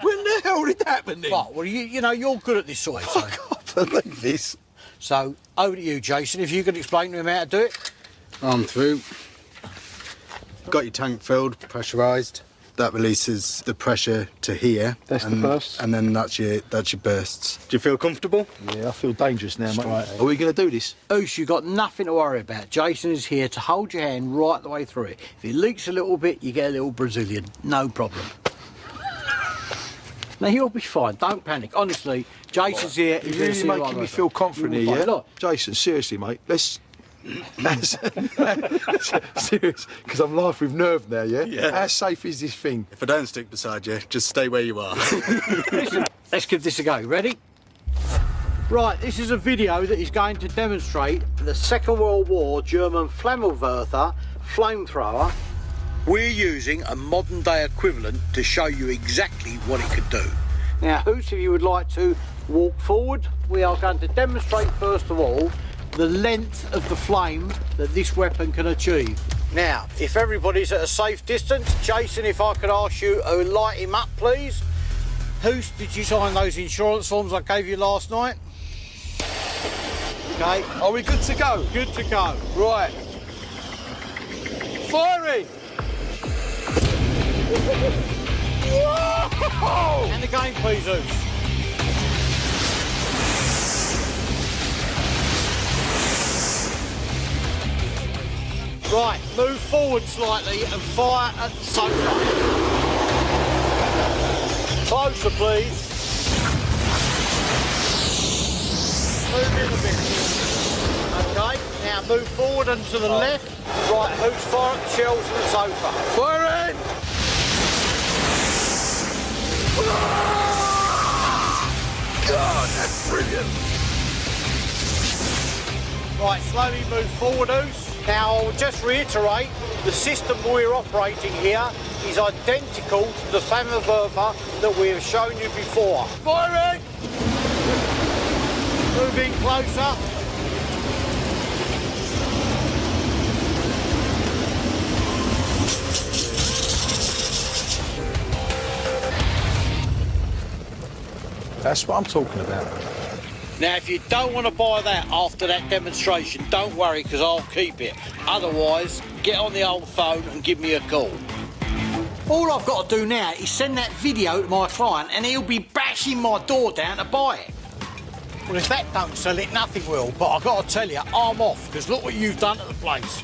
When the hell did that happen then? Right, well, you know, you're good at this sort of thing. I can't believe this. So, over to you, Jason, if you could explain to him how to do it. I'm through. Got your tank filled, pressurised. That releases the pressure to here. That's the burst. And then that's your bursts. Do you feel comfortable? Yeah, I feel dangerous now, mate. Right. Are we going to do this? Oos, you've got nothing to worry about. Jason is here to hold your hand right the way through it. If it leaks a little bit, you get a little Brazilian. No problem. Now, you'll be fine. Don't panic. Honestly, Jason's here. You're really making me feel confident here, yeah? Look. Jason, seriously, mate, let's... Serious, because I'm laughing with nerve now, yeah? Yeah. How safe is this thing? If I don't stick beside you, just stay where you are. Listen, let's give this a go. Ready? Right, this is a video that is going to demonstrate the Second World War German Flammenwerfer flamethrower. We're using a modern day equivalent to show you exactly what it could do. Now, Hoos, if you would like to walk forward, we are going to demonstrate first of all the length of the flame that this weapon can achieve. Now, if everybody's at a safe distance, Jason, if I could ask you to light him up, please. Hoos, did you sign those insurance forms I gave you last night? Okay. Are we good to go? Good to go. Right. Firing! Whoa! And again, please, Hoos. Right, move forward slightly and fire at the sofa. Closer, please. Move in a bit. Okay, now move forward and to the left. Right, Hoos, fire at the shells and the sofa. Fire in! God, that's brilliant. Right, slowly move forward, Hoos. Now, I'll just reiterate, the system we're operating here is identical to the Flammenwerfer that we have shown you before. Firing! Move in closer. That's what I'm talking about. Now, if you don't want to buy that after that demonstration, don't worry, because I'll keep it. Otherwise, get on the old phone and give me a call. All I've got to do now is send that video to my client and he'll be bashing my door down to buy it. Well, if that don't sell it, nothing will. But I've got to tell you, I'm off, because look what you've done to the place.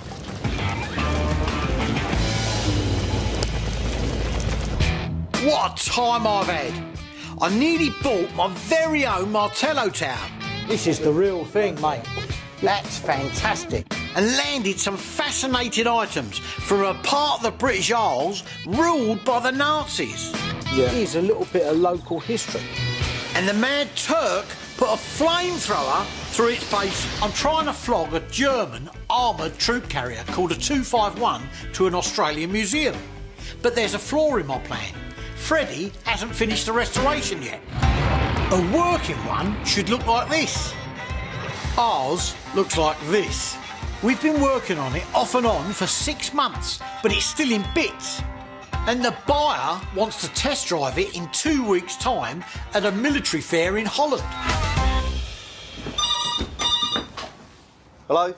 What a time I've had. I nearly bought my very own Martello tower. This is the real thing, mate. That's fantastic. And landed some fascinating items from a part of the British Isles ruled by the Nazis. Yeah. Here's a little bit of local history. And the Mad Turk put a flamethrower through its base. I'm trying to flog a German armoured troop carrier called a 251 to an Australian museum. But there's a flaw in my plan. Freddie hasn't finished the restoration yet. A working one should look like this. Ours looks like this. We've been working on it off and on for 6 months, but it's still in bits. And the buyer wants to test drive it in 2 weeks' time at a military fair in Holland. Hello?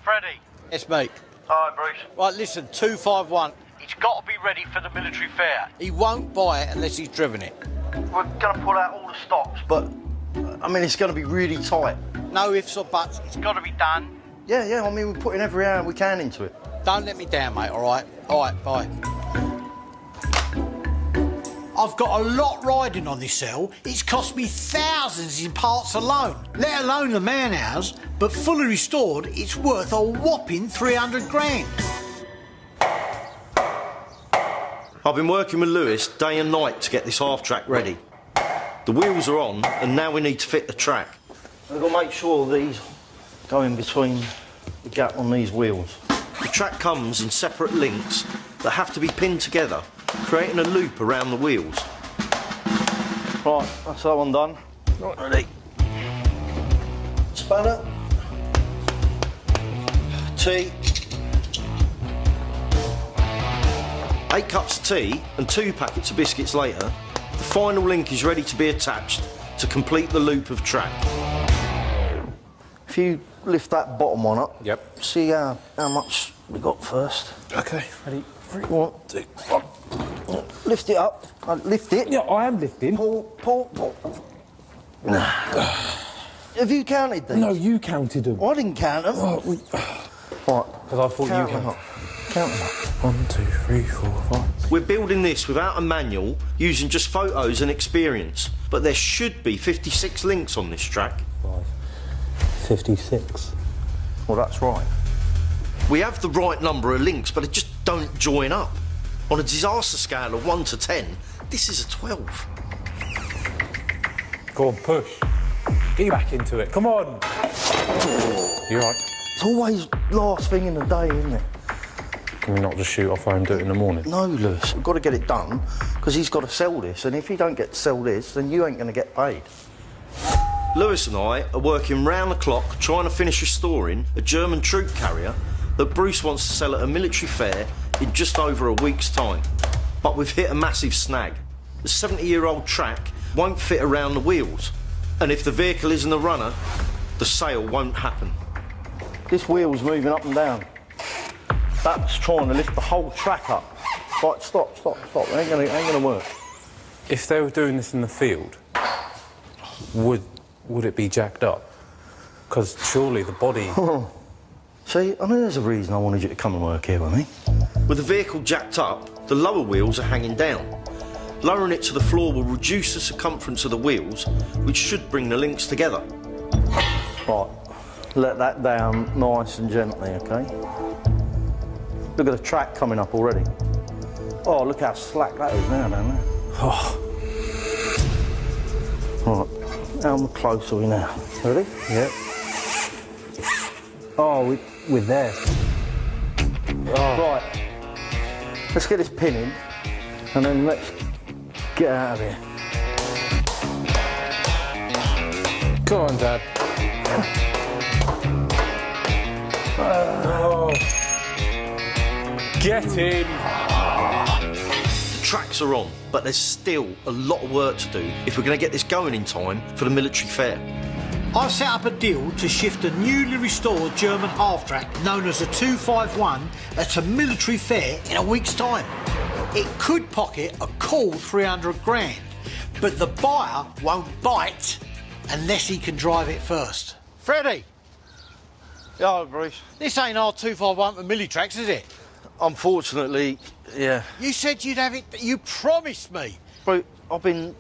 Freddie. Yes, mate. Hi, Bruce. Right, listen, 251. It's got to be ready for the military fair. He won't buy it unless he's driven it. We're going to pull out all the stops, but, I mean, it's going to be really tight. No ifs or buts. It's got to be done. Yeah, I mean, we're putting every hour we can into it. Don't let me down, mate, all right? All right, bye. I've got a lot riding on this cell. It's cost me thousands in parts alone, let alone the man hours, but fully restored, it's worth a whopping 300 grand. I've been working with Lewis day and night to get this half-track ready. The wheels are on, and now we need to fit the track. I've got to make sure these go in between the gap on these wheels. The track comes in separate links that have to be pinned together, creating a loop around the wheels. Right, that's that one done. Right, ready. Spanner. Tea. 8 cups of tea and 2 packets of biscuits later, the final link is ready to be attached to complete the loop of track. If you lift that bottom one up, Yep. see how much we got first. Okay, ready? 3, 1, 2, 1. Lift it up. Lift it. Yeah, I am lifting. Pull. Have you counted these? No, you counted them. I didn't count them. Oh, Right. Because I thought Count you them counted. up. Count them up. 1, 2, 3, 4, 5. We're building this without a manual, using just photos and experience, but there should be 56 links on this track. 56. Well, that's right. We have the right number of links, but they just don't join up. On a disaster scale of 1 to 10, this is a 12. Go on, push. Get you back into it. Come on. You're right. It's always last thing in the day, isn't it? Can we not just shoot off and do it in the morning? No, Lewis. We've got to get it done because he's got to sell this, and if he don't get to sell this, then you ain't going to get paid. Lewis and I are working round the clock trying to finish restoring a German troop carrier that Bruce wants to sell at a military fair in just over a week's time. But we've hit a massive snag. The 70-year-old track won't fit around the wheels, and if the vehicle isn't a runner, the sale won't happen. This wheel's moving up and down. That's trying to lift the whole track up. Right, stop. It ain't gonna work. If they were doing this in the field, would it be jacked up? Because surely the body... See, I mean, there's a reason I wanted you to come and work here with me. With the vehicle jacked up, the lower wheels are hanging down. Lowering it to the floor will reduce the circumference of the wheels, which should bring the links together. Right, let that down nice and gently, OK? Look at the track coming up already. Oh, look how slack that is now, down there. Oh. Right, how close are we now? Ready? Yep. Oh, we're there. Oh. Right, let's get this pin in, and then let's get out of here. Go on, Dad. Oh. Get in. The tracks are on, but there's still a lot of work to do if we're going to get this going in time for the military fair. I've set up a deal to shift a newly restored German half-track known as a 251 at a military fair in a week's time. It could pocket a cool 300 grand, but the buyer won't bite unless he can drive it first. Freddie! Yeah, Bruce. This ain't our 251 for Millitracks, is it? Unfortunately, yeah. You said you'd have it, you promised me. Bruce, I've been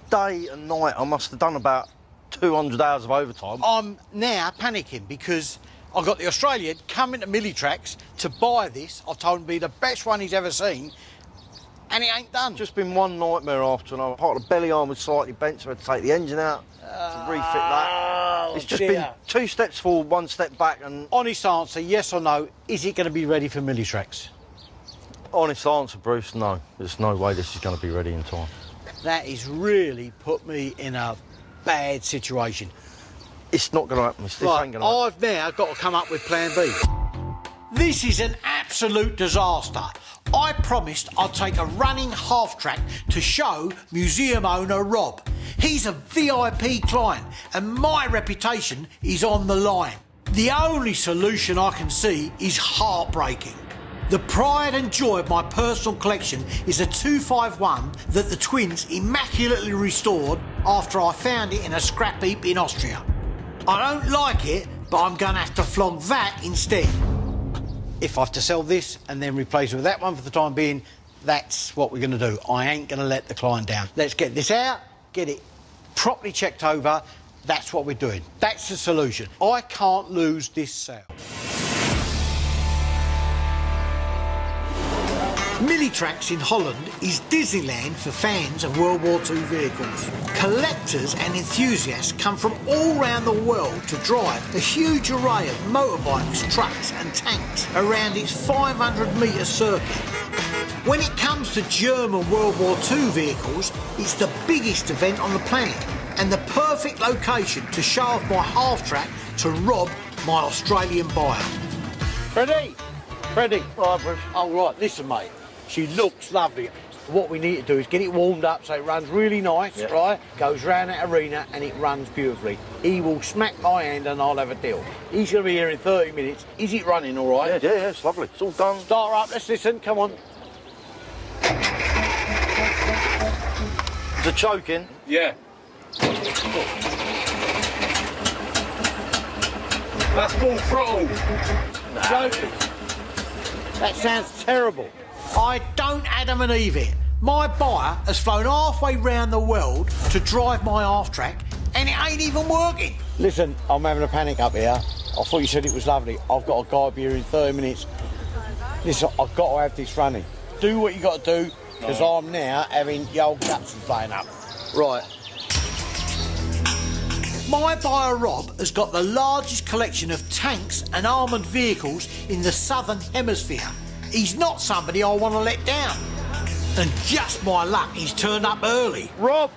day and night, I must have done about 200 hours of overtime. I'm now panicking because I got the Australian coming to Millitracks to buy this. I told him it'd be the best one he's ever seen, and it ain't done. Just been one nightmare after another. Part of the belly arm was slightly bent, so I had to take the engine out to refit that. It's just been 2 steps forward, 1 step back, and... Honest answer, yes or no, is it going to be ready for Millitracks? Honest answer, Bruce, no. There's no way this is going to be ready in time. That has really put me in a bad situation. It's not going to happen. This ain't going to happen. I've now got to come up with plan B. This is an absolute disaster. I promised I'd take a running half-track to show museum owner Rob. He's a VIP client and my reputation is on the line. The only solution I can see is heartbreaking. The pride and joy of my personal collection is a 251 that the twins immaculately restored after I found it in a scrap heap in Austria. I don't like it, but I'm going to have to flog that instead. If I have to sell this and then replace it with that one for the time being, that's what we're going to do. I ain't going to let the client down. Let's get this out, get it properly checked over. That's what we're doing. That's the solution. I can't lose this sale. Millitracks in Holland is Disneyland for fans of World War II vehicles. Collectors and enthusiasts come from all around the world to drive a huge array of motorbikes, trucks and tanks around its 500-metre circuit. When it comes to German World War II vehicles, it's the biggest event on the planet and the perfect location to show off my half-track to Rob, my Australian buyer. Freddie! Freddie! Right, Bruce. Oh, right, listen, mate. She looks lovely. What we need to do is get it warmed up so it runs really nice, right? Goes round that arena and it runs beautifully. He will smack my hand and I'll have a deal. He's going to be here in 30 minutes. Is it running all right? Yeah, it's lovely. It's all done. Start up, let's listen, come on. Is it choking? Yeah. That's full throttle. Joking. That sounds terrible. I don't Adam and Eve it. My buyer has flown halfway round the world to drive my half-track and it ain't even working. Listen, I'm having a panic up here. I thought you said it was lovely. I've got a guy here in 30 minutes. Listen, I've got to have this running. Do what you got to do, because I'm now having the old guts playing up. Right. My buyer Rob has got the largest collection of tanks and armoured vehicles in the southern hemisphere. He's not somebody I want to let down. And just my luck, he's turned up early. Rob!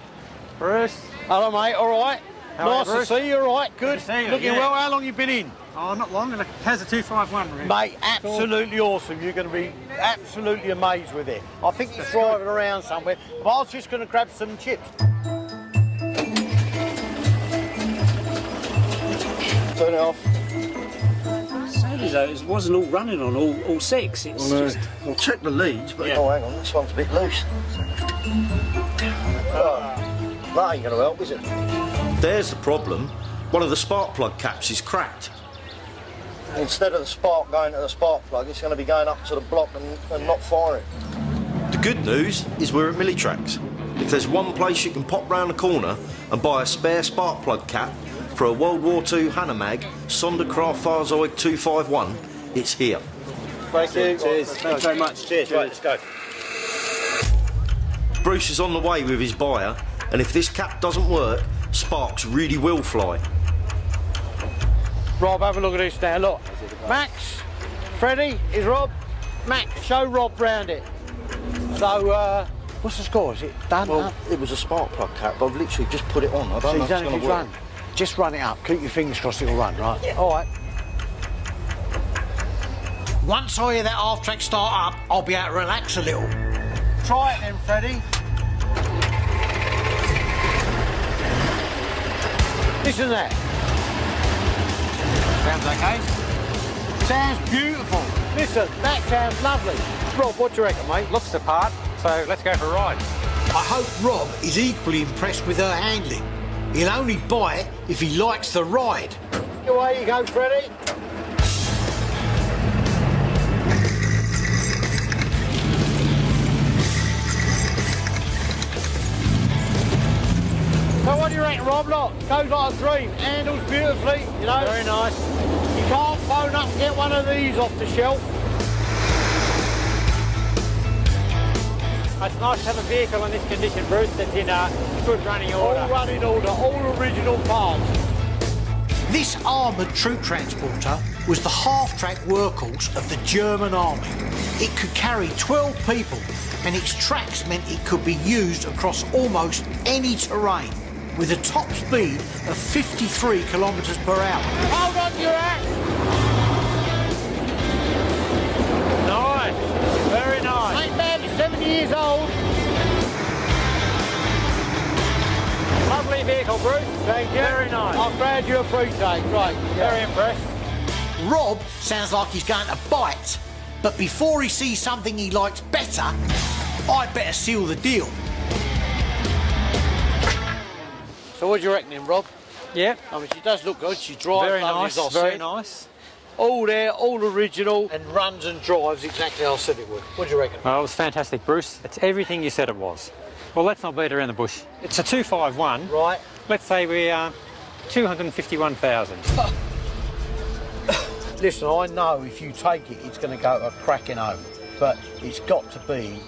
Bruce. Hello, mate, all right? How Nice to see you, all right? Good. Good to see you, Looking yeah. well, how long you been in? Oh, not long. How's the 251 route? Mate, absolutely awesome. You're going to be absolutely amazed with it. I think he's driving around somewhere, but I was just going to grab some chips. Turn it off. It wasn't all running on all six. It's just... I'll check the leads, but oh, hang on, this one's a bit loose. That ain't going to help, is it? There's the problem. One of the spark plug caps is cracked. Instead of the spark going to the spark plug, it's going to be going up to the block and not firing. The good news is we're at Millitracks. If there's one place you can pop round the corner and buy a spare spark plug cap for a World War II Hanomag Sonderkraft Fahrzeug 251, it's here. Thank you. Cheers. Thanks very much. Cheers. Right, let's go. Bruce is on the way with his buyer, and if this cap doesn't work, sparks really will fly. Rob, have a look at this now, look. Max, Freddie, is Rob? Max, show Rob round it. So, what's the score? Is it done? Well, it was a spark plug cap, but I've literally just put it on. I don't know if it's going to work. Just run it up. Keep your fingers crossed it'll run, right? Yeah. All right. Once I hear that half-track start up, I'll be able to relax a little. Try it then, Freddie. Listen to that. Sounds okay. Sounds beautiful. Listen, that sounds lovely. Rob, what do you reckon, mate? Looks the part, so let's go for a ride. I hope Rob is equally impressed with her handling. He'll only buy it if he likes the ride. Away you go, Freddie. So what do you reckon, Rob? Look, goes like a dream. Handles beautifully, you know. Very nice. You can't phone up and get one of these off the shelf. It's nice to have a vehicle in this condition, Bruce, that's in good running order. All running order, all original parts. This armoured troop transporter was the half-track workhorse of the German army. It could carry 12 people, and its tracks meant it could be used across almost any terrain. with a top speed of 53 kilometres per hour. Hold on to your hat! Nice. Very nice. Ain't bad, he's 70 years old. Lovely vehicle, Bruce. Thank you. Very nice. I'm glad you appreciate. Great. Very impressed. Rob sounds like he's going to bite, but before he sees something he likes better, I'd better seal the deal. So what do you reckon then, Rob? Yeah. I mean, she does look good. She drives Very lovely, nice. as I Very said. nice. All there, all original, and runs and drives exactly how I said it would. What do you reckon? Well, it was fantastic, Bruce. It's everything you said it was. Well, let's not beat around the bush. It's a 251. Right. Let's say we are 251,000. Listen, I know if you take it, it's going to go to a cracking home, but it's got to be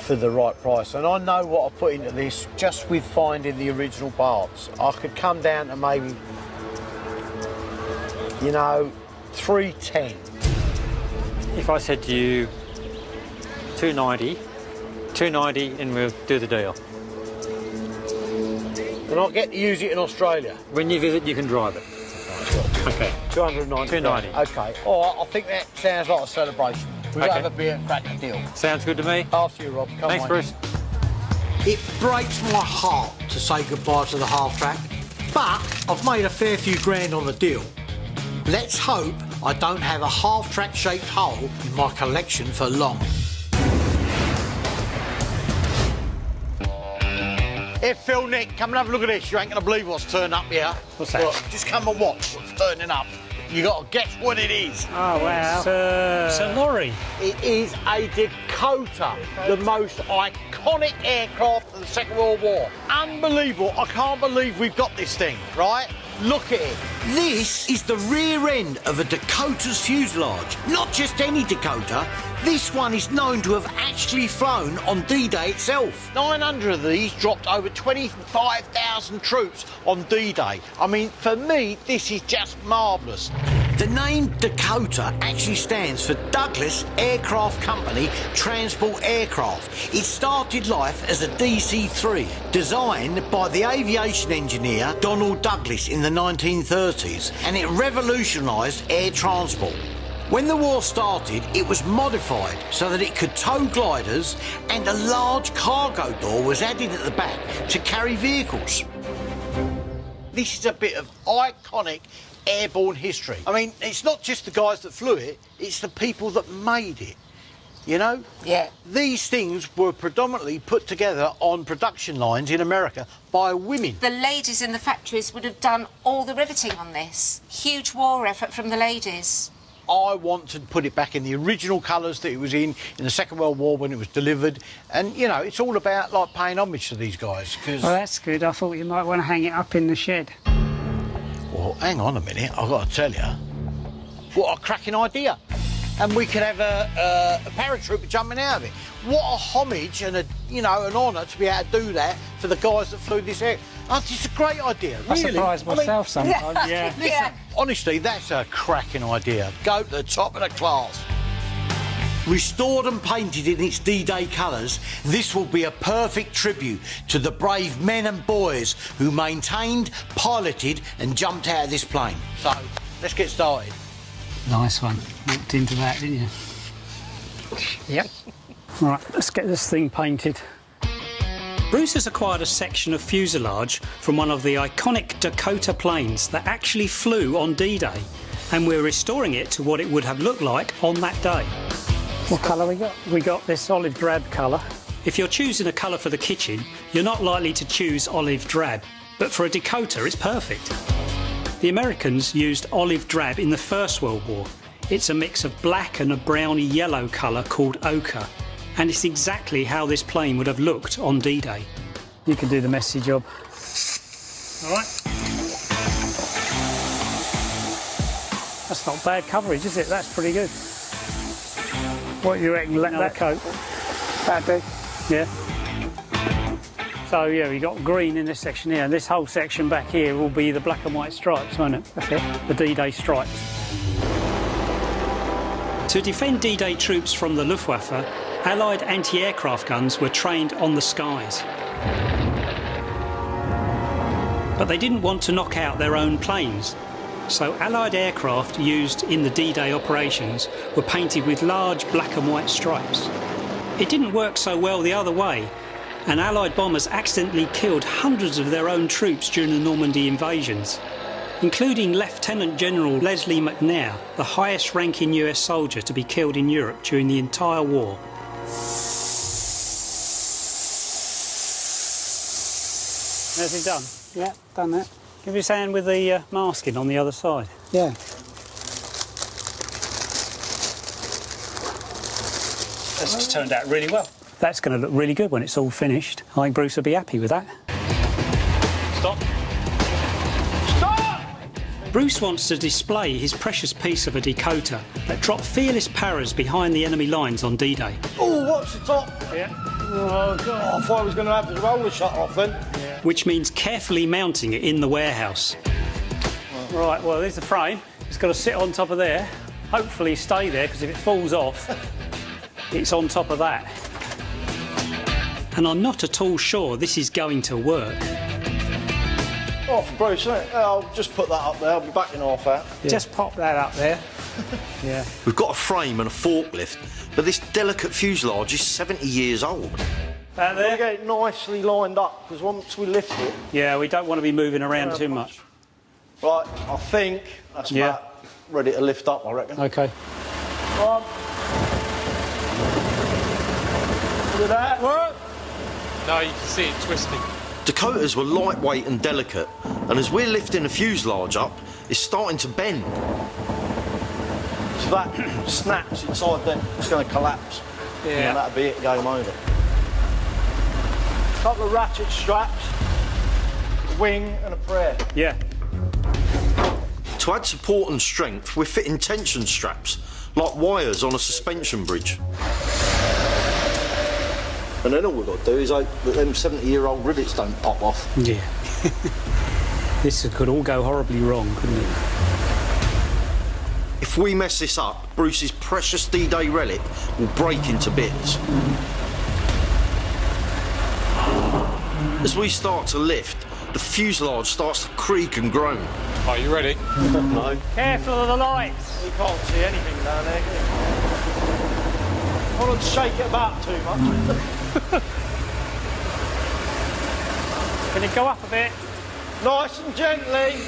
for the right price. And I know what I put into this just with finding the original parts. I could come down to maybe, you know, 310. If I said to you 290 and we'll do the deal. And I'll get to use it in Australia. When you visit, you can drive it. Okay. 290. 290. Okay. All right, I think that sounds like a celebration. We'll Okay. have a beer and crack the deal. Sounds good to me. After you, Rob. Come Thanks, on. Bruce. It breaks my heart to say goodbye to the half-track, but I've made a fair few grand on the deal. Let's hope I don't have a half-track shaped hole in my collection for long. Hey Phil, Nick, come and have a look at this. You ain't gonna believe what's turned up here. What's that? Look, just come and watch what's turning up. You gotta guess what it is. Oh, wow. It's a lorry. It is a Dakota, the most iconic aircraft of the Second World War. Unbelievable. I can't believe we've got this thing, right? Look at it. This is the rear end of a Dakota's fuselage. Not just any Dakota. This one is known to have actually flown on D-Day itself. 900 of these dropped over 25,000 troops on D-Day. I mean, for me, this is just marvellous. The name Dakota actually stands for Douglas Aircraft Company Transport Aircraft. It started life as a DC-3, designed by the aviation engineer Donald Douglas in the 1930s, and it revolutionised air transport. When the war started, it was modified so that it could tow gliders, and a large cargo door was added at the back to carry vehicles. This is a bit of iconic airborne history. I mean, it's not just the guys that flew it, it's the people that made it. You know? Yeah. These things were predominantly put together on production lines in America by women. The ladies in the factories would have done all the riveting on this. Huge war effort from the ladies. I want to put it back in the original colours that it was in the Second World War when it was delivered. And, you know, it's all about, like, paying homage to these guys, because... Well, that's good. I thought you might want to hang it up in the shed. Well, hang on a minute, I've got to tell you. What a cracking idea. And we could have a paratrooper jumping out of it. What a homage and, an honour to be able to do that for the guys that flew this air. Oh, it's a great idea, I really. surprise myself sometimes. Yeah. Listen, honestly, that's a cracking idea. Go to the top of the class. Restored and painted in its D-Day colours, this will be a perfect tribute to the brave men and boys who maintained, piloted and jumped out of this plane. So, let's get started. Nice one. Walked into that, didn't you? Yep. Right, let's get this thing painted. Bruce has acquired a section of fuselage from one of the iconic Dakota planes that actually flew on D-Day, and we're restoring it to what it would have looked like on that day. What colour we got? We got this olive drab colour. If you're choosing a colour for the kitchen, you're not likely to choose olive drab, but for a Dakota it's perfect. The Americans used olive drab in the First World War. It's a mix of black and a browny yellow colour called ochre, and it's exactly how this plane would have looked on D-Day. You can do the messy job. All right. That's not bad coverage, is it? That's pretty good. What do you reckon? Let that coat? That'd do. Yeah. So yeah, we got green in this section here, and this whole section back here will be the black and white stripes, won't it? That's it. The D-Day stripes. To defend D-Day troops from the Luftwaffe, Allied anti-aircraft guns were trained on the skies. But they didn't want to knock out their own planes. So Allied aircraft used in the D-Day operations were painted with large black and white stripes. It didn't work so well the other way, and Allied bombers accidentally killed hundreds of their own troops during the Normandy invasions, including Lieutenant General Leslie McNair, the highest ranking US soldier to be killed in Europe during the entire war. There's it done? Yeah, done that. Give us a hand with the masking on the other side. Yeah. That's turned out really well. That's going to look really good when it's all finished. I think Bruce will be happy with that. Stop. Bruce wants to display his precious piece of a Dakota that dropped fearless paras behind the enemy lines on D-Day. Oh, what's the top? Yeah. Oh, God. I thought I was going to have the roller shutter off then. Yeah. Which means carefully mounting it in the warehouse. Right, well, there's the frame. It's got to sit on top of there. Hopefully stay there, because if it falls off, it's on top of that. And I'm not at all sure this is going to work. Oh, for Bruce, isn't it? I'll just put that up there. I'll be back in half hour. Yeah. Just pop that up there. Yeah. We've got a frame and a forklift, but this delicate fuselage is 70 years old. Out there? We'll get it nicely lined up, because once we lift it... Yeah, we don't want to be moving around too much. Right, I think that's about ready to lift up, I reckon. OK. Come on. Look at that. What? No, you can see it twisting. Dakotas were lightweight and delicate, and as we're lifting the fuselage up, it's starting to bend. So that snaps inside then, it's going to collapse. Yeah. And that'll be it, game over. Couple of ratchet straps, a wing and a prayer. Yeah. To add support and strength, we're fitting tension straps, like wires on a suspension bridge. And then all we've got to do is hope that them 70-year-old rivets don't pop off. Yeah. This could all go horribly wrong, couldn't it? If we mess this up, Bruce's precious D-Day relic will break into bits. As we start to lift, the fuselage starts to creak and groan. Are you ready? No. Careful of the lights. You can't see anything down there, can you? I don't shake it about too much. Can it go up a bit? Nice and gently.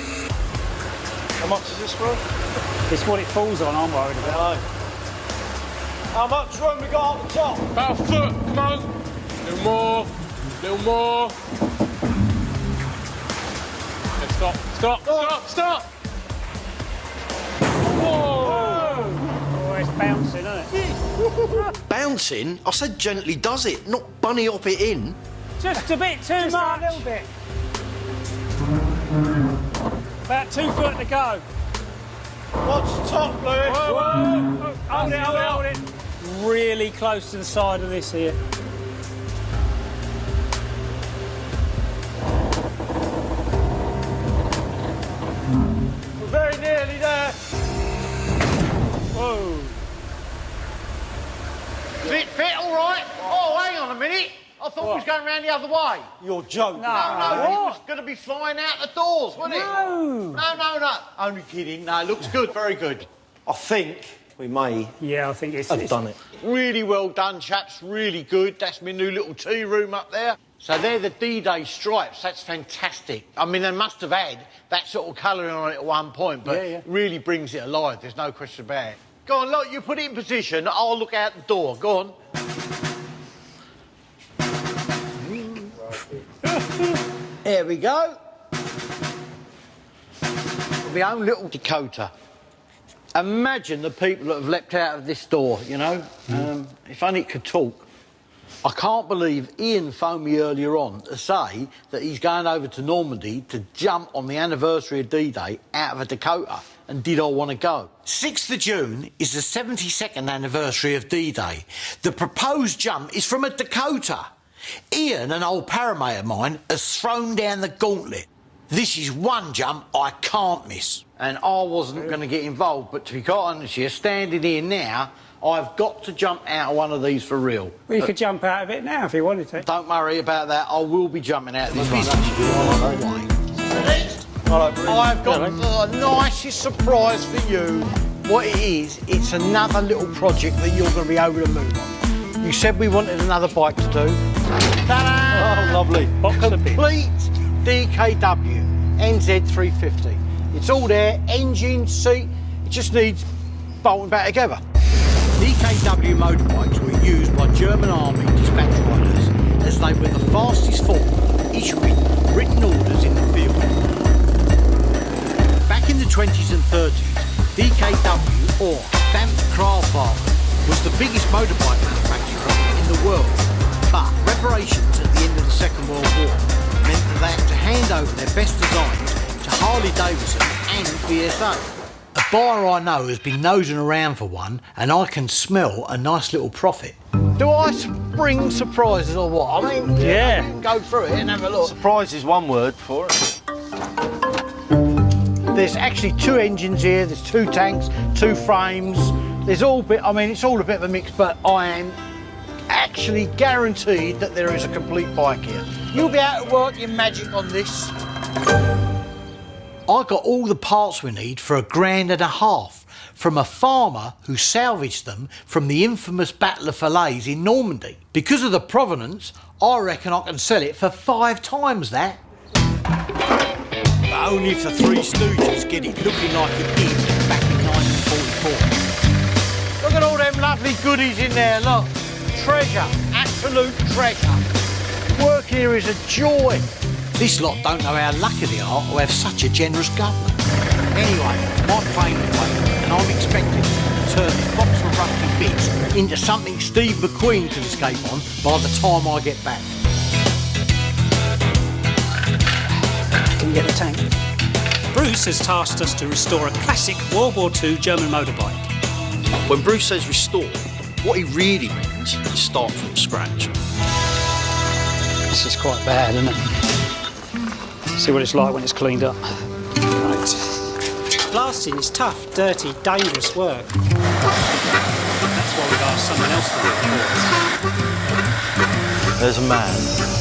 How much is this room? It's what it falls on, I'm worried about. How much room we got at the top? About a foot, come on. Little more, little more. Okay, stop, stop, stop, stop. Whoa! Oh, it's bouncing, isn't it? Bouncing? I said gently does it, not bunny hop it in. Just a bit too much. A little bit. About 2 foot to go. What's the top, Lewis? Whoa, whoa, whoa. Hold it, hold it, hold it. Really close to the side of this here. We're very nearly there. Whoa. Does it fit all right? Oh, hang on a minute. I thought we was going round the other way. You're joking. No, it was going to be flying out the doors, wasn't it? No. Only kidding. No, it looks good, very good. I think we may I think have done it. Really well done, chaps, really good. That's my new little tea room up there. So they're the D-Day stripes, that's fantastic. I mean, they must have had that sort of colouring on it at one point, but it really brings it alive, there's no question about it. Go on, look, you put it in position, I'll look out the door, go on. There we go. My own little Dakota. Imagine the people that have leapt out of this door, you know? If only it could talk. I can't believe Ian phoned me earlier on to say that he's going over to Normandy to jump on the anniversary of D-Day out of a Dakota. And did I want to go? 6th of June is the 72nd anniversary of D-Day. The proposed jump is from a Dakota. Ian, an old paramate of mine, has thrown down the gauntlet. This is one jump I can't miss. And I wasn't going to get involved, but to be quite honest here, standing here now, I've got to jump out of one of these for real. Well, you could jump out of it now if you wanted to. Don't worry about that. I will be jumping out of this one. I've got the nicest surprise for you. What it is, it's another little project that you're going to be able to move on. You said we wanted another bike to do. Ta-da! Oh, lovely. Complete DKW NZ350. It's all there, engine, seat, it just needs bolting back together. DKW motorbikes were used by German army dispatch riders as they were the fastest form of issuing written orders in the field. Back in the 20s and 30s, DKW, or Dampf-Krafwagen, was the biggest motorbike manufacturer in the world. But reparations at the end of the Second World War meant that they had to hand over their best designs to Harley-Davidson and BSA. A buyer I know has been nosing around for one, and I can smell a nice little profit. Do I spring surprises or what? I mean, yeah. You can go through it and have a look. Surprise is one word for it. There's actually 2 engines here, there's 2 tanks, 2 frames. There's all bit, I mean, it's all a bit of a mix, but I am actually guaranteed that there is a complete bike here. You'll be able to work your magic on this. I got all the parts we need for £1,500 from a farmer who salvaged them from the infamous Battle of Falaise in Normandy. Because of the provenance, I reckon I can sell it for 5 times that. But only if the Three Stooges get it looking like it did back in 1944. Look at all them lovely goodies in there, look. Treasure, absolute treasure. Work here is a joy. This lot don't know how lucky they are to have such a generous government. Anyway, my plane's waiting, and I'm expecting to turn this box of rusty bits into something Steve McQueen can escape on by the time I get back. Can you get the tank? Bruce has tasked us to restore a classic World War II German motorbike. When Bruce says restore, what he really means is start from scratch. This is quite bad, isn't it? See what it's like when it's cleaned up. Right. Blasting is tough, dirty, dangerous work. That's why we've asked someone else to do it for us. There's a man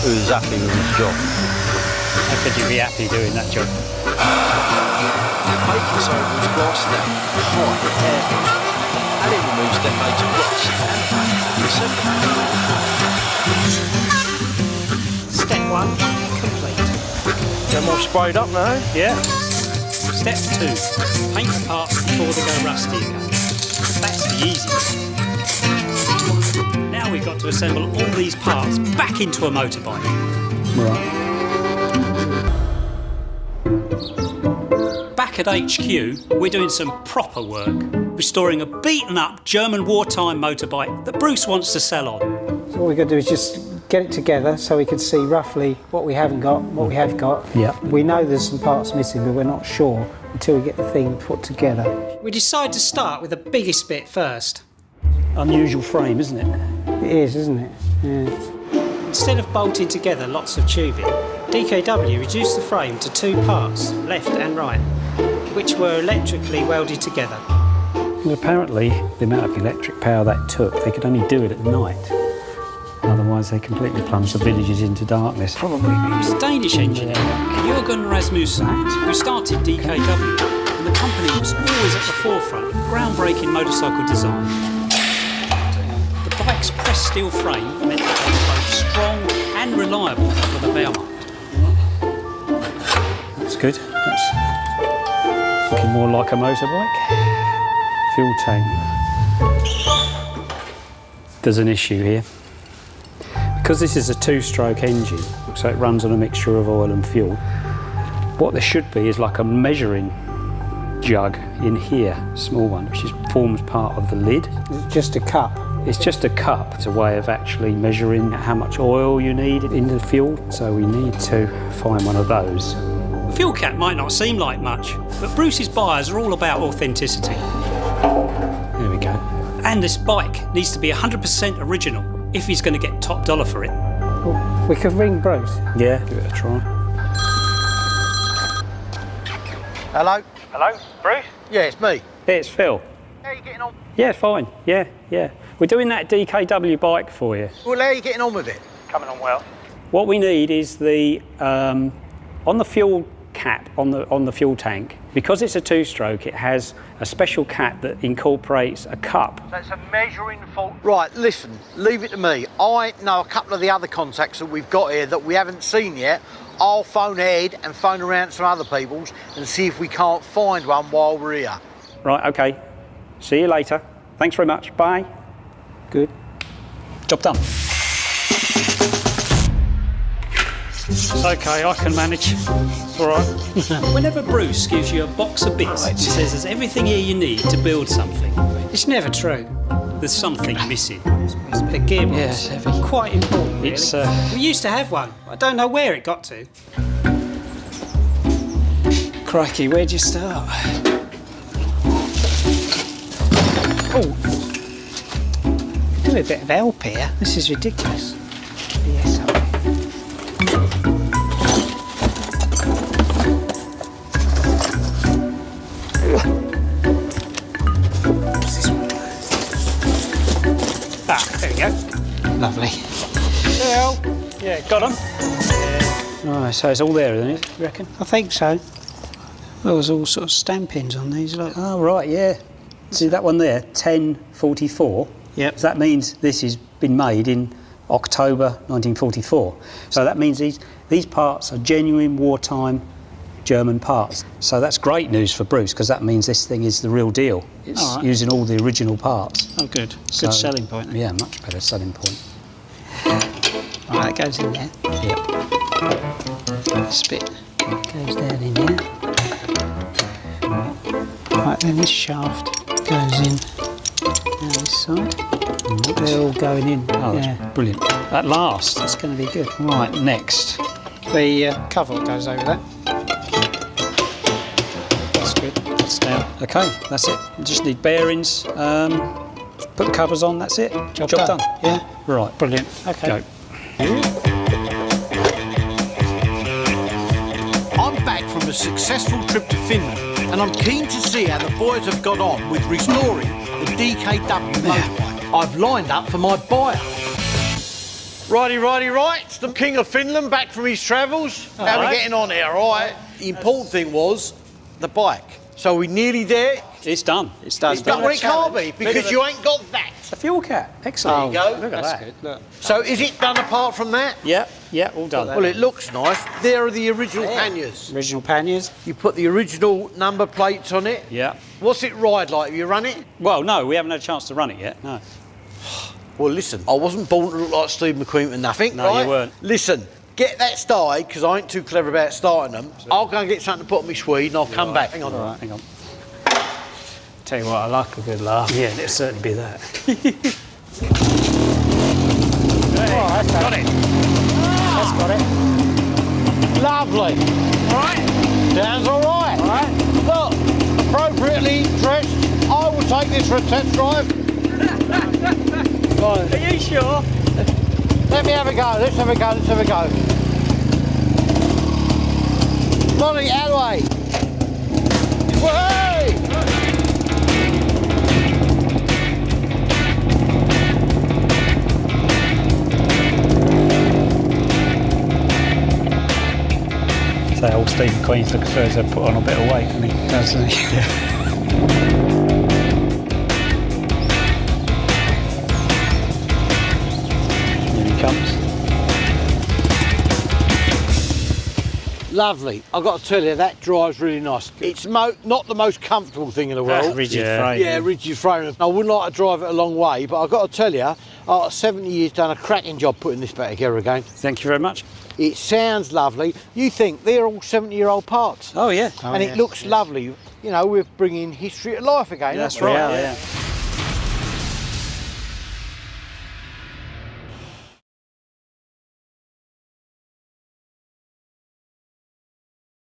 who is happy with his job. How could you be happy doing that job? Making so it was blasted out high air. And it removes decades of rust. Step 1, complete. Get them all sprayed up now? Yeah. Step 2, paint the parts before they go rusty again. That's the easy bit. Now we've got to assemble all these parts back into a motorbike. Right. Back at HQ, we're doing some proper work, restoring a beaten-up German wartime motorbike that Bruce wants to sell on. So all we've got to do is just get it together so we can see roughly what we haven't got, what we have got. Yeah. We know there's some parts missing, but we're not sure until we get the thing put together. We decide to start with the biggest bit first. Unusual frame, isn't it? It is, isn't it? Yeah. Instead of bolting together lots of tubing, DKW reduced the frame to 2 parts, left and right, which were electrically welded together. And apparently, the amount of electric power that took, they could only do it at night. Otherwise, they completely plunged the villages into darkness. Probably. It was a Danish engineer, Jürgen Rasmussen, who started DKW, and the company was always at the forefront of groundbreaking motorcycle design. The bike's pressed steel frame meant that they were both strong and reliable for the Wehrmacht. That's good. That's looking more like a motorbike. Fuel tank. There's an issue here. Because this is a 2-stroke engine, so it runs on a mixture of oil and fuel, what there should be is like a measuring jug in here, small one, which forms part of the lid. Is it just a cup? It's just a cup. It's a way of actually measuring how much oil you need in the fuel, so we need to find one of those. The fuel cap might not seem like much, but Bruce's buyers are all about authenticity. There we go. And this bike needs to be 100% original if he's going to get top dollar for it. Well, we could ring Bruce. Yeah, give it a try. Hello? Hello, Bruce? Yeah, it's me. Yeah, it's Phil. How are you getting on? Yeah, fine. Yeah. We're doing that DKW bike for you. Well, how are you getting on with it? Coming on well. What we need is the, on the fuel cap on the fuel tank, because it's a two-stroke, it has a special cap that incorporates a cup. That's a measuring fault. Right, listen, leave it to me. I know a couple of the other contacts that we've got here that we haven't seen yet. I'll phone Ed and phone around some other people's and see if we can't find one while we're here. Right, okay. See you later. Thanks very much. Bye. Good. Job done. It's okay, I can manage. It's all right. Whenever Bruce gives you a box of bits, he says there's everything here you need to build something. It's never true. There's something missing. The gearbox. Yeah, it's heavy. Quite important, really. It's, We used to have one. I don't know where it got to. Crikey, where'd you start? Oh, do a bit of help here. This is ridiculous. Yes, there we go. lovely. Yeah, got them. Right, so it's all there, isn't it, you reckon? I think so. Well, there's all sort of stampings on these, look. Oh, right, yeah. See that one there, 1044? Yep. So that means this has been made in October 1944. So that means these parts are genuine wartime German parts. So that's great news for Bruce, because that means this thing is the real deal. It's All right. using all the original parts. Oh, good. So, Good selling point. Then. Yeah, much better selling point. Right, that goes in there. Yeah. This bit goes down in there. Right, then this shaft goes in down this side. They're all going in. Oh, that's yeah. brilliant. At last. That's going to be good. Right, next. The cover goes over that. That's good. That's down. Okay, that's it. You just need bearings. Put the covers on, that's it. Job done. Yeah. Right. Brilliant. Okay. Go. I'm back from a successful trip to Finland and I'm keen to see how the boys have got on with restoring the DKW motorbike. I've lined up for my buyer. Righty, it's the King of Finland back from his travels. How are we getting on here, all right? The important thing was the bike. So we're nearly there. It's done. It's done. It's done, well, it can't be because you ain't got that. A fuel cap. Excellent. There you go. Look at That's that. good. Look. So is it done apart from that? Yeah, all done. Well, it looks nice. There are the original panniers. Original panniers. You put the original number plates on it. Yeah. What's it ride like? Have you run it? Well, no, we haven't had a chance to run it yet. No. Well, listen, I wasn't born to look like Steve McQueen and nothing, No, right? you weren't. Listen, get that started, because I ain't too clever about starting them. I'll go and get something to put on my Swede and I'll come back. Hang on. All right, hang on. Tell you what, I like a good laugh. Yeah, it'll certainly be that. Got it. That's got it. Lovely. All right. Sounds all right. All right. Look, appropriately dressed, I will take this for a test drive. Right. Are you sure? Let me have a go. Let's have a go. Molly, out of the way. Way! So old Steve McQueen's looking for us to put on a bit of weight, and he Doesn't he? Here he comes. Lovely. I've got to tell you, that drives really nice. It's not the most comfortable thing in the world. Rigid frame. Yeah, rigid frame. I wouldn't like to drive it a long way, but I've got to tell you, after 70 years, done a cracking job putting this back together again. Thank you very much. It sounds lovely. You think they're all 70-year-old parts. Oh, yeah. And it looks lovely. You know, we're bringing history to life again. That's aren't we? right, yeah.